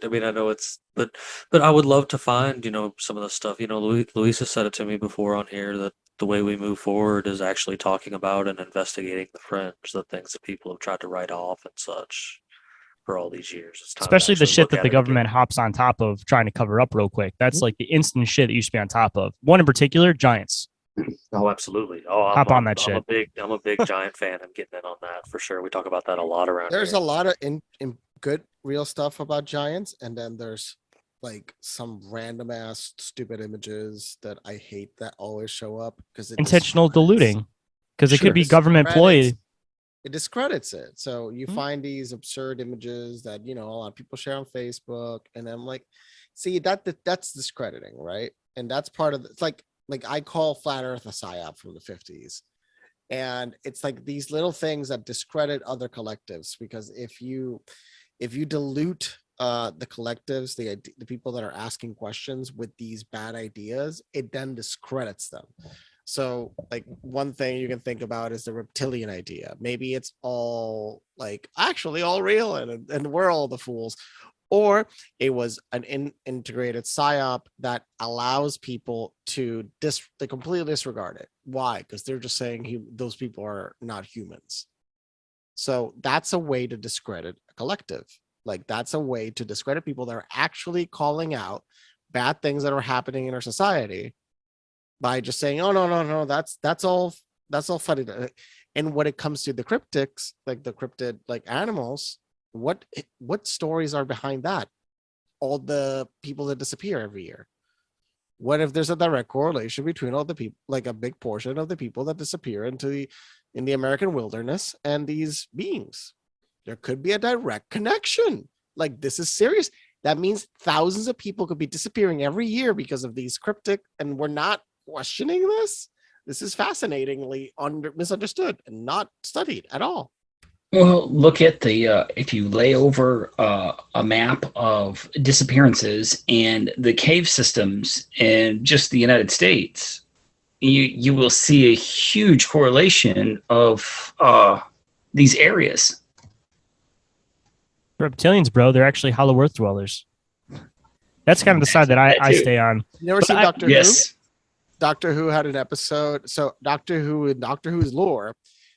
mean, I know it's, but I would love to find some of the stuff. Luisa said it to me before on here that the way we move forward is actually talking about and investigating the fringe, the things that people have tried to write off and such for all these years. It's time to especially the actually shit look that at the it again. government hops on top of trying to cover up real quick. That's the instant shit that you should be on top of. One in particular, giants. Oh, absolutely. Oh, Hop on that shit. I'm a big giant fan. I'm getting in on that for sure. We talk about that a lot around There's here. a lot of in good real stuff about giants, and then there's some random ass stupid images that I hate that always show up because Intentional diluting, because it could be government ploy. It discredits it. So you find these absurd images that a lot of people share on Facebook, and I'm like, see, that's discrediting, right? And that's part of it's like I call flat Earth a psyop from the 50s, and it's these little things that discredit other collectives, because if you dilute the collectives, the people that are asking questions with these bad ideas, it then discredits them. So, like, one thing you can think about is the reptilian idea. Maybe it's all like actually all real, and we're all the fools, or it was an integrated psyop that allows people to they completely disregard it. Why? Because they're just saying those people are not humans. So that's a way to discredit a collective. Like, that's a way to discredit people that are actually calling out bad things that are happening in our society by just saying, "Oh, no, that's all funny." And when it comes to the cryptics, like the cryptid, like animals, what stories are behind that? All the people that disappear every year. What if there's a direct correlation between all the people, like a big portion of the people that disappear in the American wilderness and these beings? There could be a direct connection. Like, this is serious. That means thousands of people could be disappearing every year because of these cryptic, and we're not questioning this. This is fascinatingly misunderstood and not studied at all. Well, look at the if you lay over a map of disappearances and the cave systems in just the United States, you will see a huge correlation of these areas. Reptilians, bro, they're actually Hollow Earth dwellers. That's kind of the side that I stay on. You never seen Doctor Who? Yes. Doctor Who had an episode. So Doctor Who, in Doctor Who's lore,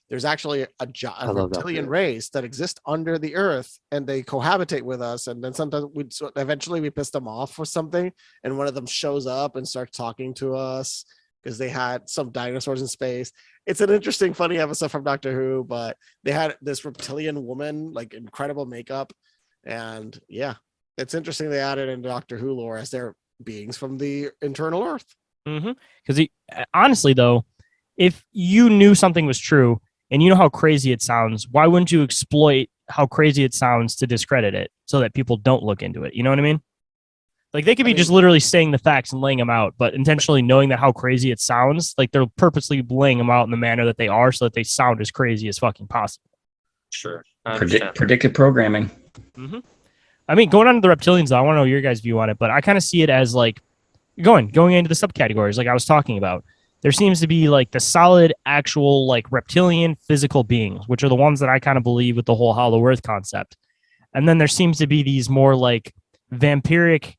there's actually a reptilian race that exists under the earth, and they cohabitate with us. And then sometimes eventually we piss them off or something, and one of them shows up and starts talking to us because they had some dinosaurs in space. It's an interesting, funny episode from Doctor Who, but they had this reptilian woman, like incredible makeup. And yeah, it's interesting they added in Doctor Who lore as they're beings from the internal earth. Because honestly, though, if you knew something was true and you know how crazy it sounds, why wouldn't you exploit how crazy it sounds to discredit it so that people don't look into it? You know what I mean? Like, they could be just literally saying the facts and laying them out, but intentionally knowing that how crazy it sounds, like they're purposely laying them out in the manner that they are so that they sound as crazy as fucking possible. Sure. Predictive programming. I mean, going on to the reptilians, though, I want to know your guys' view on it, but I kind of see it as like going into the subcategories like I was talking about. There seems to be like the solid, actual, like reptilian physical beings, which are the ones that I kind of believe with the whole Hollow Earth concept. And then there seems to be these more like vampiric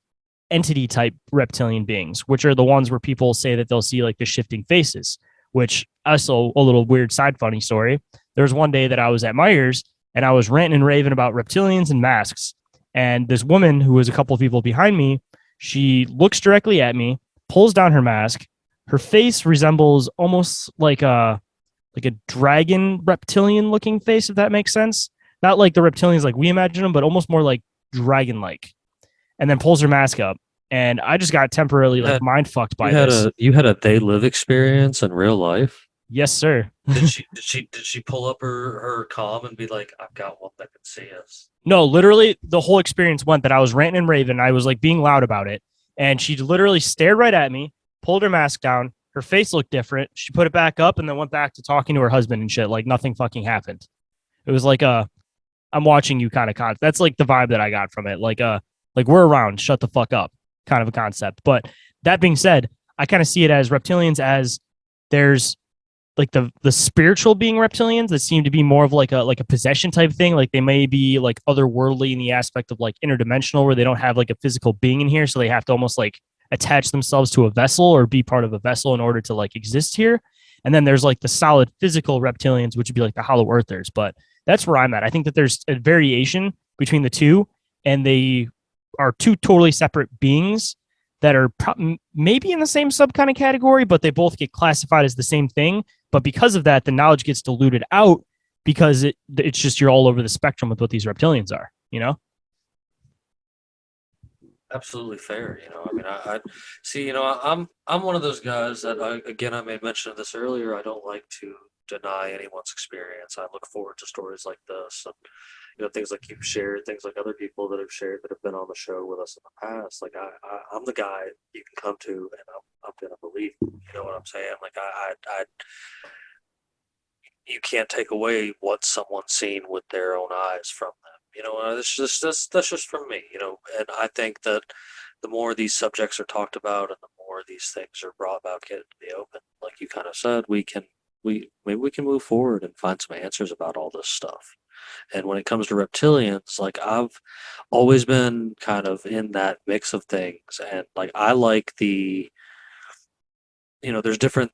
entity type reptilian beings, which are the ones where people say that they'll see like the shifting faces, which also a little weird side funny story. There was one day that I was at Myers and I was ranting and raving about reptilians and masks. And this woman who was a couple of people behind me, she looks directly at me, pulls down her mask. Her face resembles almost like a dragon reptilian looking face, if that makes sense. Not like the reptilians like we imagine them, but almost more like dragon like. And then pulls her mask up. And I just got temporarily like mind fucked by this. You had a they live experience in real life? Yes, sir. Did she pull up her comm and be like, "I've got one that can see us"? No, literally the whole experience went that I was ranting and raving. I was like being loud about it. And she literally stared right at me, pulled her mask down. Her face looked different. She put it back up and then went back to talking to her husband and shit. Like nothing fucking happened. It was like I'm watching you kind of concept. That's like the vibe that I got from it. Like we're around, shut the fuck up kind of a concept. But that being said, I kind of see it as reptilians as there's like the spiritual being reptilians that seem to be more of like a possession type thing. Like they may be like otherworldly in the aspect of like interdimensional where they don't have like a physical being in here. So they have to almost like attach themselves to a vessel or be part of a vessel in order to like exist here. And then there's like the solid physical reptilians, which would be like the hollow earthers. But that's where I'm at. I think that there's a variation between the two, and they are two totally separate beings that are maybe in the same sub kind of category, but they both get classified as the same thing. But because of that, the knowledge gets diluted out because it's just you're all over the spectrum with what these reptilians are, you know? Absolutely fair. You know, I mean, I see, you know, I'm one of those guys that I made mention of this earlier. I don't like to deny anyone's experience. I look forward to stories like this and, you know, things like you've shared, things like other people that have shared that have been on the show with us in the past. Like I'm the guy you can come to, and I'm gonna believe. You know what I'm saying? Like I you can't take away what someone's seen with their own eyes from them. You know, that's just from me. You know, and I think that the more these subjects are talked about, and the more these things are brought about, get into the open, like like you kind of said, maybe we can move forward and find some answers about all this stuff. And when it comes to reptilians, like I've always been kind of in that mix of things, and like I like there's different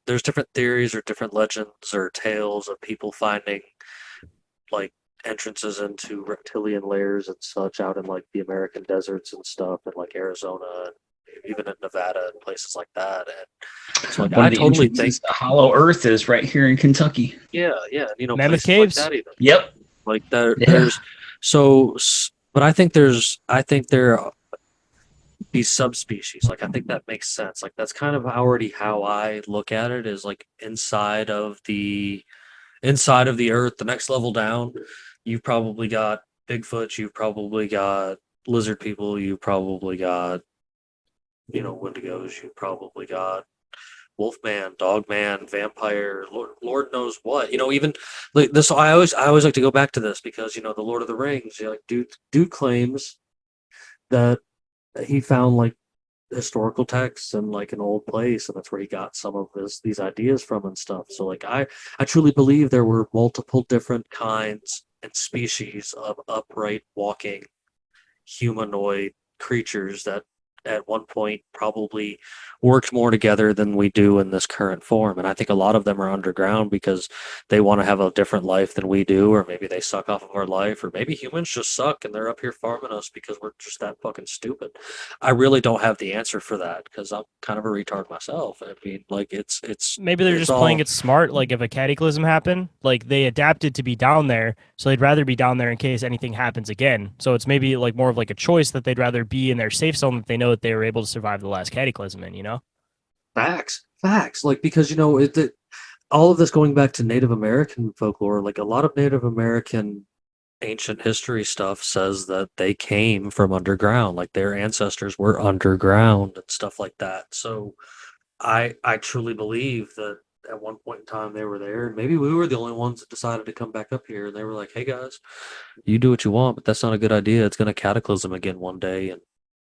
theories or different legends or tales of people finding like entrances into reptilian layers and such out in like the American deserts and stuff, and like Arizona and even in Nevada and places like that. And so like One I of the totally think, entrances to Hollow Earth is right here in Kentucky. yeah, Mammoth places caves. like that even. Yep. Like Yeah. there's but I think there be subspecies. Like I think that makes sense. Like that's kind of already how I look at it, is like inside of the earth, the next level down, you've probably got Bigfoot, you've probably got lizard people, you've probably got Wendigos, you've probably got Wolfman, Dogman, Vampire, Lord knows what. Even like this. I always like to go back to this because the Lord of the Rings. Like dude claims that he found like historical texts in like an old place, and that's where he got some of these ideas from and stuff. So like I truly believe there were multiple different kinds and species of upright walking humanoid creatures that at one point probably worked more together than we do in this current form. And I think a lot of them are underground because they want to have a different life than we do, or maybe they suck off of our life, or maybe humans just suck and they're up here farming us because we're just that fucking stupid. I really don't have the answer for that because I'm kind of a retard myself. I mean, like it's Maybe they're just playing it smart. Like if a cataclysm happened, like they adapted to be down there, so they'd rather be down there in case anything happens again. So it's maybe like more of like a choice that they'd rather be in their safe zone that they know that they were able to survive the last cataclysm in. Facts. Like because all of this going back to Native American folklore, like a lot of Native American ancient history stuff says that they came from underground, like their ancestors were underground and stuff like that. So I truly believe that at one point in time they were there. Maybe we were the only ones that decided to come back up here, and they were like, "Hey guys, you do what you want, but that's not a good idea. It's going to cataclysm again one day." And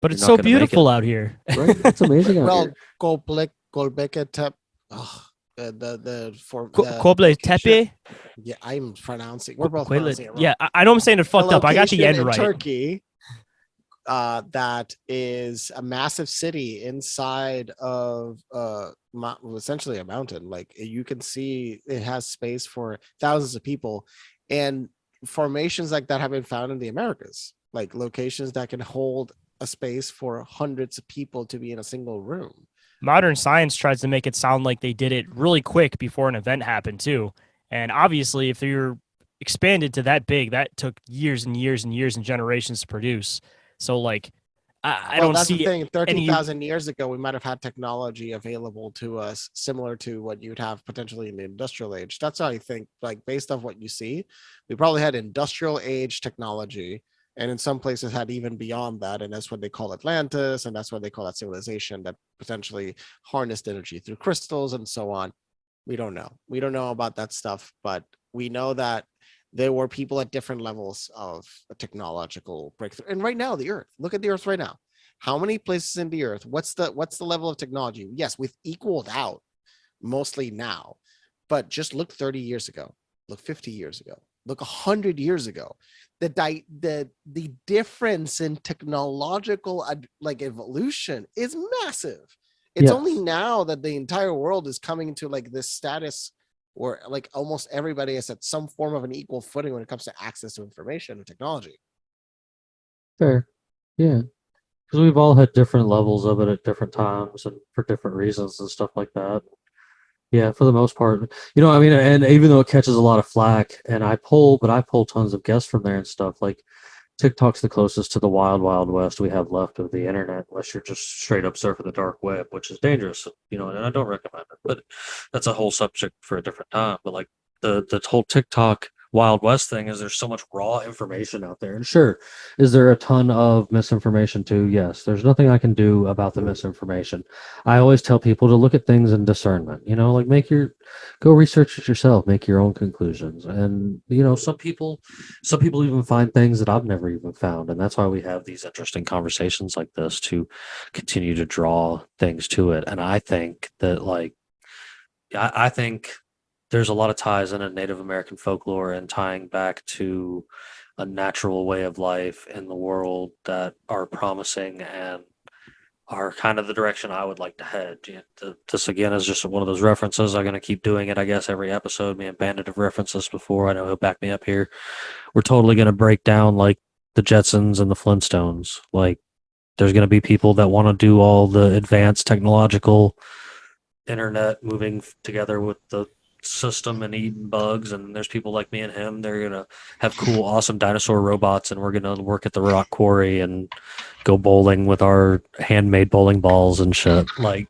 but it's so beautiful out here. Right? It's amazing out here. Golbeke Tep. Koble Tepe. Yeah, I'm pronouncing. We're both pronouncing it wrong. Yeah, I know I'm saying it fucked up. I got the end right. Turkey. That is a massive city inside of essentially a mountain. Like you can see, it has space for thousands of people, and formations like that have been found in the Americas. Like locations that can hold a space for hundreds of people to be in a single room. Modern science tries to make it sound like they did it really quick before an event happened too. And obviously, if you're expanded to that big, that took years and years and years and generations to produce. So like, I don't that's see the thing. 30,000 years ago, we might have had technology available to us similar to what you'd have potentially in the industrial age. That's how I think, like based off what you see, we probably had industrial age technology, and in some places had even beyond that. And that's what they call Atlantis, and that's what they call that civilization that potentially harnessed energy through crystals and so on. We don't know. We don't know about that stuff, but we know that there were people at different levels of a technological breakthrough. And right now, the Earth, look at the Earth right now. How many places in the Earth? What's the level of technology? Yes, we've equaled out mostly now, but just look 30 years ago, look 50 years ago, look 100 years ago. The difference in technological like evolution is massive. It's only now that the entire world is coming to like this status where like almost everybody is at some form of an equal footing when it comes to access to information and technology. Fair. Yeah. Because we've all had different levels of it at different times and for different reasons and stuff like that. Yeah, for the most part. I mean, and even though it catches a lot of flack, and I pull tons of guests from there and stuff, like TikTok's the closest to the wild, wild west we have left of the internet, unless you're just straight up surfing the dark web, which is dangerous, and I don't recommend it. But that's a whole subject for a different time. But like the whole TikTok Wild West thing is there's so much raw information out there. And sure, is there a ton of misinformation too? Yes. There's nothing I can do about the misinformation. I always tell people to look at things in discernment, like go research it yourself, make your own conclusions. And, some people even find things that I've never even found. And that's why we have these interesting conversations like this to continue to draw things to it. And I think that I think there's a lot of ties in Native American folklore and tying back to a natural way of life in the world that are promising and are kind of the direction I would like to head. This again is just one of those references. I'm going to keep doing it, I guess, every episode. Me and Bandit have referenced this before. I know he'll back me up here. We're totally going to break down like the Jetsons and the Flintstones. Like, there's going to be people that want to do all the advanced technological internet moving together with the system and eating bugs, and there's people like me and him. They're gonna have cool awesome dinosaur robots, and we're gonna work at the rock quarry and go bowling with our handmade bowling balls and shit. Like,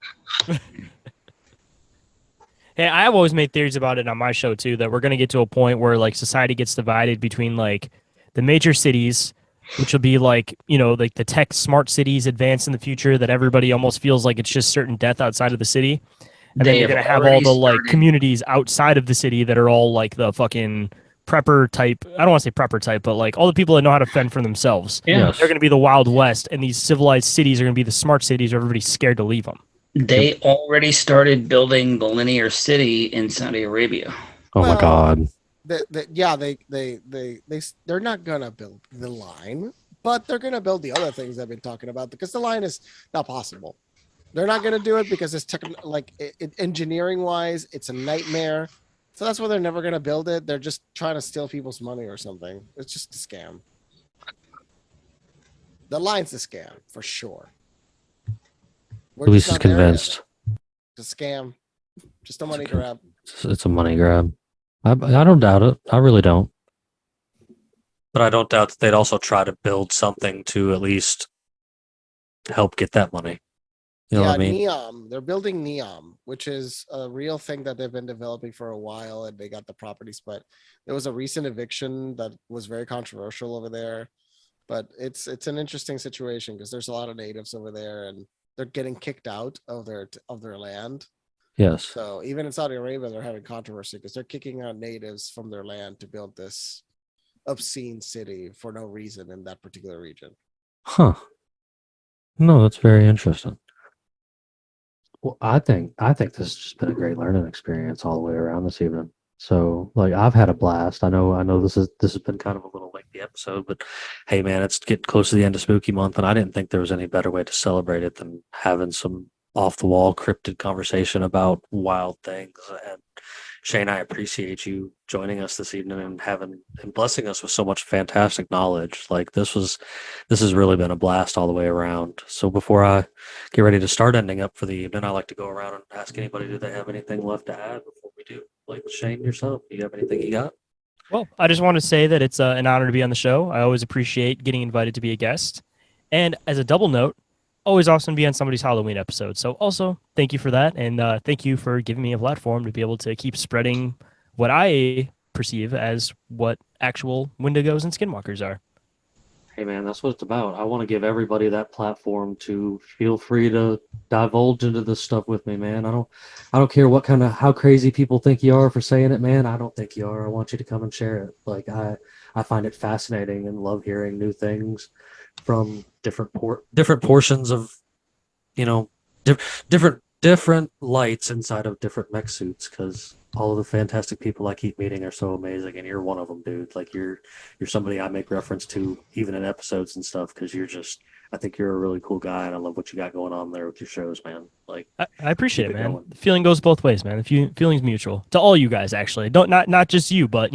Hey, I've always made theories about it on my show too, that we're gonna get to a point where like society gets divided between like the major cities, which will be like, you know, like the tech smart cities advance in the future that everybody almost feels like it's just certain death outside of the city. And then you're going to have all the like communities outside of the city that are all like the fucking prepper type. I don't want to say prepper type, but like all the people that know how to fend for themselves. Yeah. They're going to be the Wild West, and these civilized cities are going to be the smart cities where everybody's scared to leave them. They already started building the linear city in Saudi Arabia. oh my God. They're not gonna build the line, but they're gonna build the other things I've been talking about, because the line is not possible. They're not gonna do it because it's engineering wise, it's a nightmare. So that's why they're never gonna build it. They're just trying to steal people's money or something. It's just a scam. The line's a scam for sure. Luis is convinced. It's a scam. Just a money grab. It's a money grab. I don't doubt it. I really don't. But I don't doubt that they'd also try to build something to at least help get that money. You know what I mean? Neom. They're building Neom, which is a real thing that they've been developing for a while, and they got the properties. But there was a recent eviction that was very controversial over there. But it's an interesting situation because there's a lot of natives over there, and they're getting kicked out of their land. Yes. So even in Saudi Arabia, they're having controversy because they're kicking out natives from their land to build this obscene city for no reason in that particular region. Huh. No, that's very interesting. Well, I think this has just been a great learning experience all the way around this evening. So, like, I've had a blast. I know this has been kind of a little lengthy episode, but hey, man, it's getting close to the end of Spooky Month, and I didn't think there was any better way to celebrate it than having some off the wall cryptid conversation about wild things. And Shayn, I appreciate you joining us this evening and blessing us with so much fantastic knowledge. Like, this has really been a blast all the way around. So before I get ready to start ending up for the evening, I like to go around and ask anybody, do they have anything left to add before we do? Like, Shayn, yourself, do you have anything you got? Well, I just want to say that it's an honor to be on the show. I always appreciate getting invited to be a guest. And as a double note, always awesome to be on somebody's Halloween episode. So also, thank you for that. And thank you for giving me a platform to be able to keep spreading what I perceive as what actual Wendigos and Skinwalkers are. Hey man, that's what it's about. I want to give everybody that platform to feel free to divulge into this stuff with me, man. I don't care how crazy people think you are for saying it, man. I don't think you are. I want you to come and share it. Like, I find it fascinating and love hearing new things from different portions of, different lights inside of different mech suits, because all of the fantastic people I keep meeting are so amazing, and you're one of them, dude. Like, you're somebody I make reference to even in episodes and stuff, because I think you're a really cool guy, and I love what you got going on there with your shows, man. Like, I appreciate it, man. Going. The feeling goes both ways, man. The feeling's mutual to all you guys, actually. Not just you, but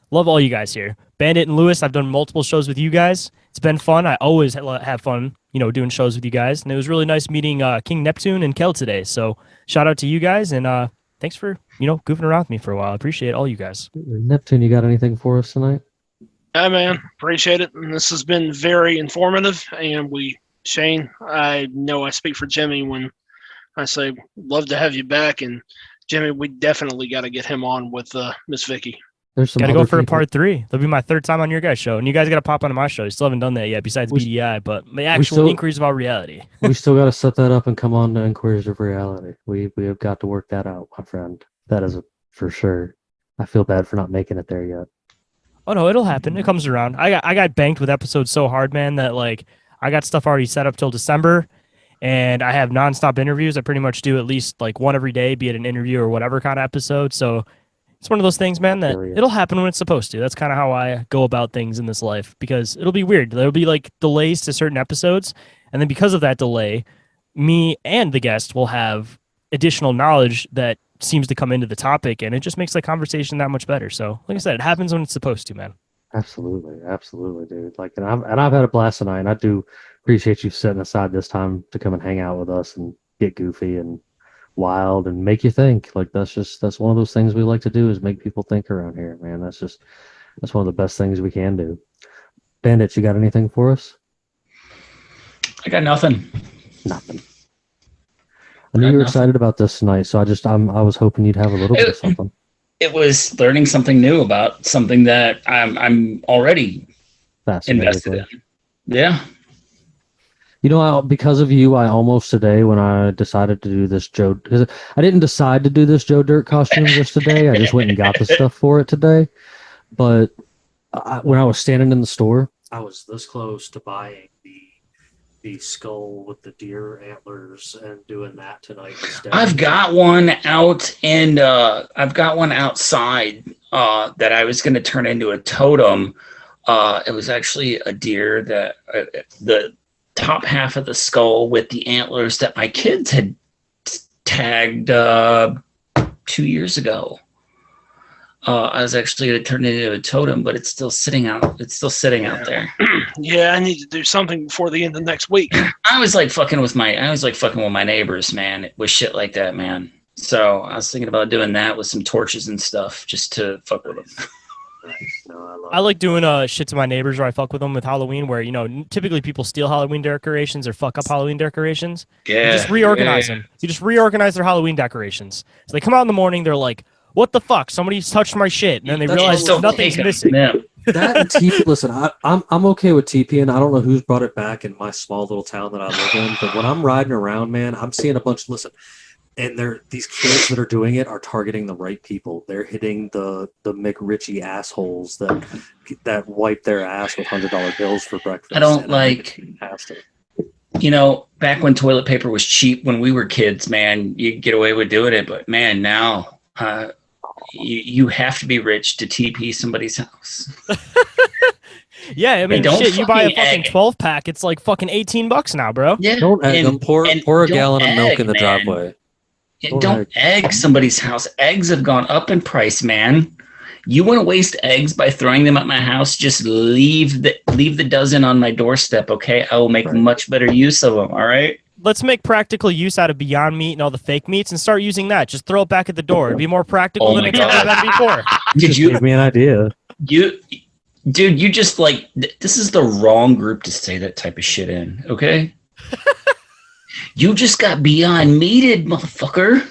love all you guys here. Bandit and Lewis, I've done multiple shows with you guys. It's been fun. I always have fun, doing shows with you guys. And it was really nice meeting King Neptune and Kell today. So shout out to you guys, and thanks for, goofing around with me for a while. I appreciate all you guys. Neptune, you got anything for us tonight? Yeah, man. Appreciate it. And this has been very informative. And Shayn, I know I speak for Jimmy when I say love to have you back. And Jimmy, we definitely got to get him on with Miss Vicky. Got to go for a part 3. That'll be my 3rd time on your guys' show. And you guys got to pop onto my show. You still haven't done that yet, besides BDI, but the actual Inquiries About Reality. We still got to set that up and come on to Inquiries of Reality. We have got to work that out, my friend. That is for sure. I feel bad for not making it there yet. Oh, no, it'll happen. It comes around. I got banked with episodes so hard, man, that, like, I got stuff already set up till December. and I have nonstop interviews. I pretty much do at least like one every day, be it an interview or whatever kind of episode. So it's one of those things, man, that Curious. it'll happen when it's supposed to. That's kind of how I go about things in this life, because it'll be weird. There'll be like delays to certain episodes, and then because of that delay, me and the guest will have additional knowledge that seems to come into the topic, and it just makes the conversation that much better. So, like I said, it happens when it's supposed to, man. Absolutely, dude. Like, and I've had a blast tonight, and I do appreciate you setting aside this time to come and hang out with us and get goofy and wild and make you think. Like, that's one of those things we like to do, is make people think around here, man. That's one of the best things we can do. Bandit, you got anything for us? I got nothing. Nothing. I knew you were excited about this tonight, so I was hoping you'd have a little bit of something. It was learning something new about something that I'm already invested in. Yeah. You know, because of you, I almost today, when I decided to do this Joe, because I didn't decide to do this Joe Dirt costume just today. I just went and got the stuff for it today. But when I was standing in the store, I was this close to buying the skull with the deer antlers and doing that tonight instead. I've got one out, and I've got one outside that I was going to turn into a totem. It was actually a deer that the top half of the skull with the antlers that my kids had tagged 2 years ago. I was actually going to turn it into a totem, but it's still sitting out. It's still sitting out there. Yeah, I need to do something before the end of next week. I was like fucking with my neighbors, man, with shit like that, man. So I was thinking about doing that with some torches and stuff, just to fuck with them. no, I like doing shit to my neighbors where I fuck with them with Halloween, where, you know, typically people steal Halloween decorations or fuck up Halloween decorations. Yeah. You just reorganize them. You just reorganize their Halloween decorations. So they come out in the morning, they're like, what the fuck? Somebody's touched my shit. And then they realize nothing's missing. That and TP, listen, I'm okay with TP, and I don't know who's brought it back in my small little town that I live in, but when I'm riding around, man, I'm seeing a bunch, and these kids that are doing it are targeting the right people. They're hitting the McRitchie assholes that wipe their ass with $100 bills for breakfast. I don't like, you know, back when toilet paper was cheap when we were kids, man, you could get away with doing it, but man, now you have to be rich to TP somebody's house. Yeah, I mean, shit, you buy a fucking 12-pack, it's like fucking $18 now, bro. Yeah, don't egg them. Pour a gallon of milk in the driveway. Don't egg somebody's house. Eggs have gone up in price, man. You want to waste eggs by throwing them at my house? Just leave the dozen on my doorstep, okay? I will make much better use of them, all right? Let's make practical use out of Beyond Meat and all the fake meats and start using that. Just throw it back at the door. It'd be more practical than it's ever been before. Did you give me an idea? Dude, you just like, this is the wrong group to say that type of shit in, okay? You just got Beyond Meated, motherfucker.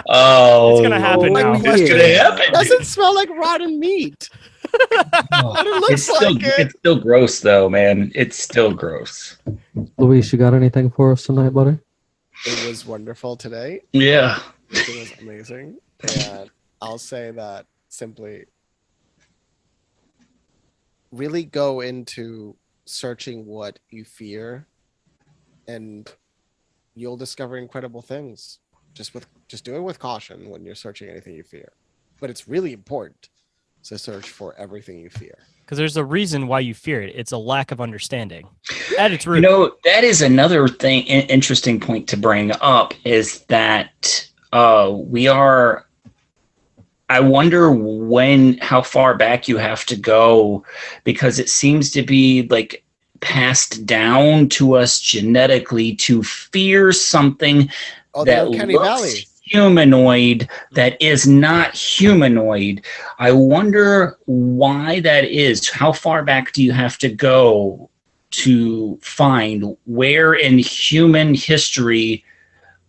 Oh, it's gonna happen now. It's gonna happen. Doesn't smell like rotten meat. It's still gross though, man. It's still gross. Luis, you got anything for us tonight, buddy? It was wonderful today. Yeah. It was amazing. And I'll say that simply, really go into searching what you fear, and you'll discover incredible things. Just do it with caution when you're searching anything you fear. But it's really important to search for everything you fear. Because there's a reason why you fear it. It's a lack of understanding. At its root. You know, that is another thing, interesting point to bring up, is that I wonder how far back you have to go, because it seems to be like passed down to us genetically to fear something that looks humanoid that is not humanoid. I wonder why that is. How far back do you have to go to find where in human history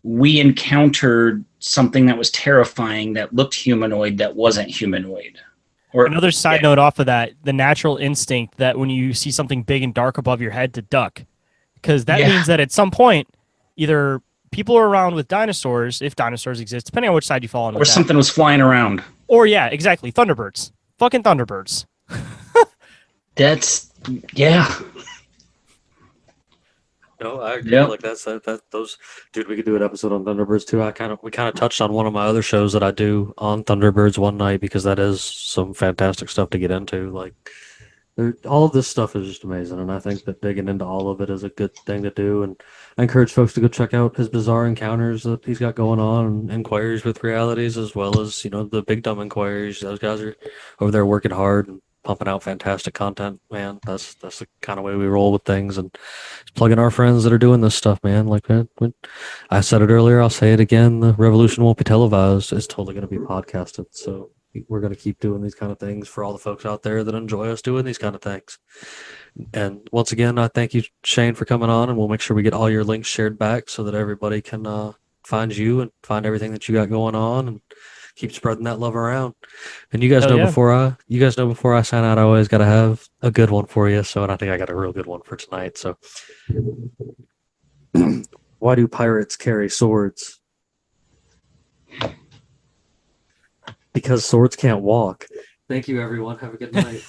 we encountered something that was terrifying, that looked humanoid, that wasn't humanoid? Or another side note off of that, the natural instinct that when you see something big and dark above your head, to duck. Because that means that at some point, either people are around with dinosaurs, if dinosaurs exist, depending on which side you fall on. Or something was flying around. Or, yeah, exactly. Thunderbirds. Fucking Thunderbirds. No, I agree. Yep. Like that those dude, we could do an episode on Thunderbirds too. We kind of touched on one of my other shows that I do on Thunderbirds one night because that is some fantastic stuff to get into. Like all of this stuff is just amazing, and I think that digging into all of it is a good thing to do. And I encourage folks to go check out his bizarre encounters that he's got going on, and inquiries with realities, as well as the big dumb inquiries. Those guys are over there working hard and pumping out fantastic content. Man, that's the kind of way we roll with things, and just plugging our friends that are doing this stuff, man. Like I said it earlier, I'll say it again. The revolution won't be televised. It's totally going to be podcasted. So we're going to keep doing these kind of things for all the folks out there that enjoy us doing these kind of things. And once again, I thank you, Shayn, for coming on, and we'll make sure we get all your links shared back so that everybody can find you and find everything that you got going on, and keep spreading that love around. And you guys Hell know yeah. before I sign out, I always got to have a good one for you. So, and I think I got a real good one for tonight. So, why do pirates carry swords? Because swords can't walk. Thank you, everyone. Have a good night.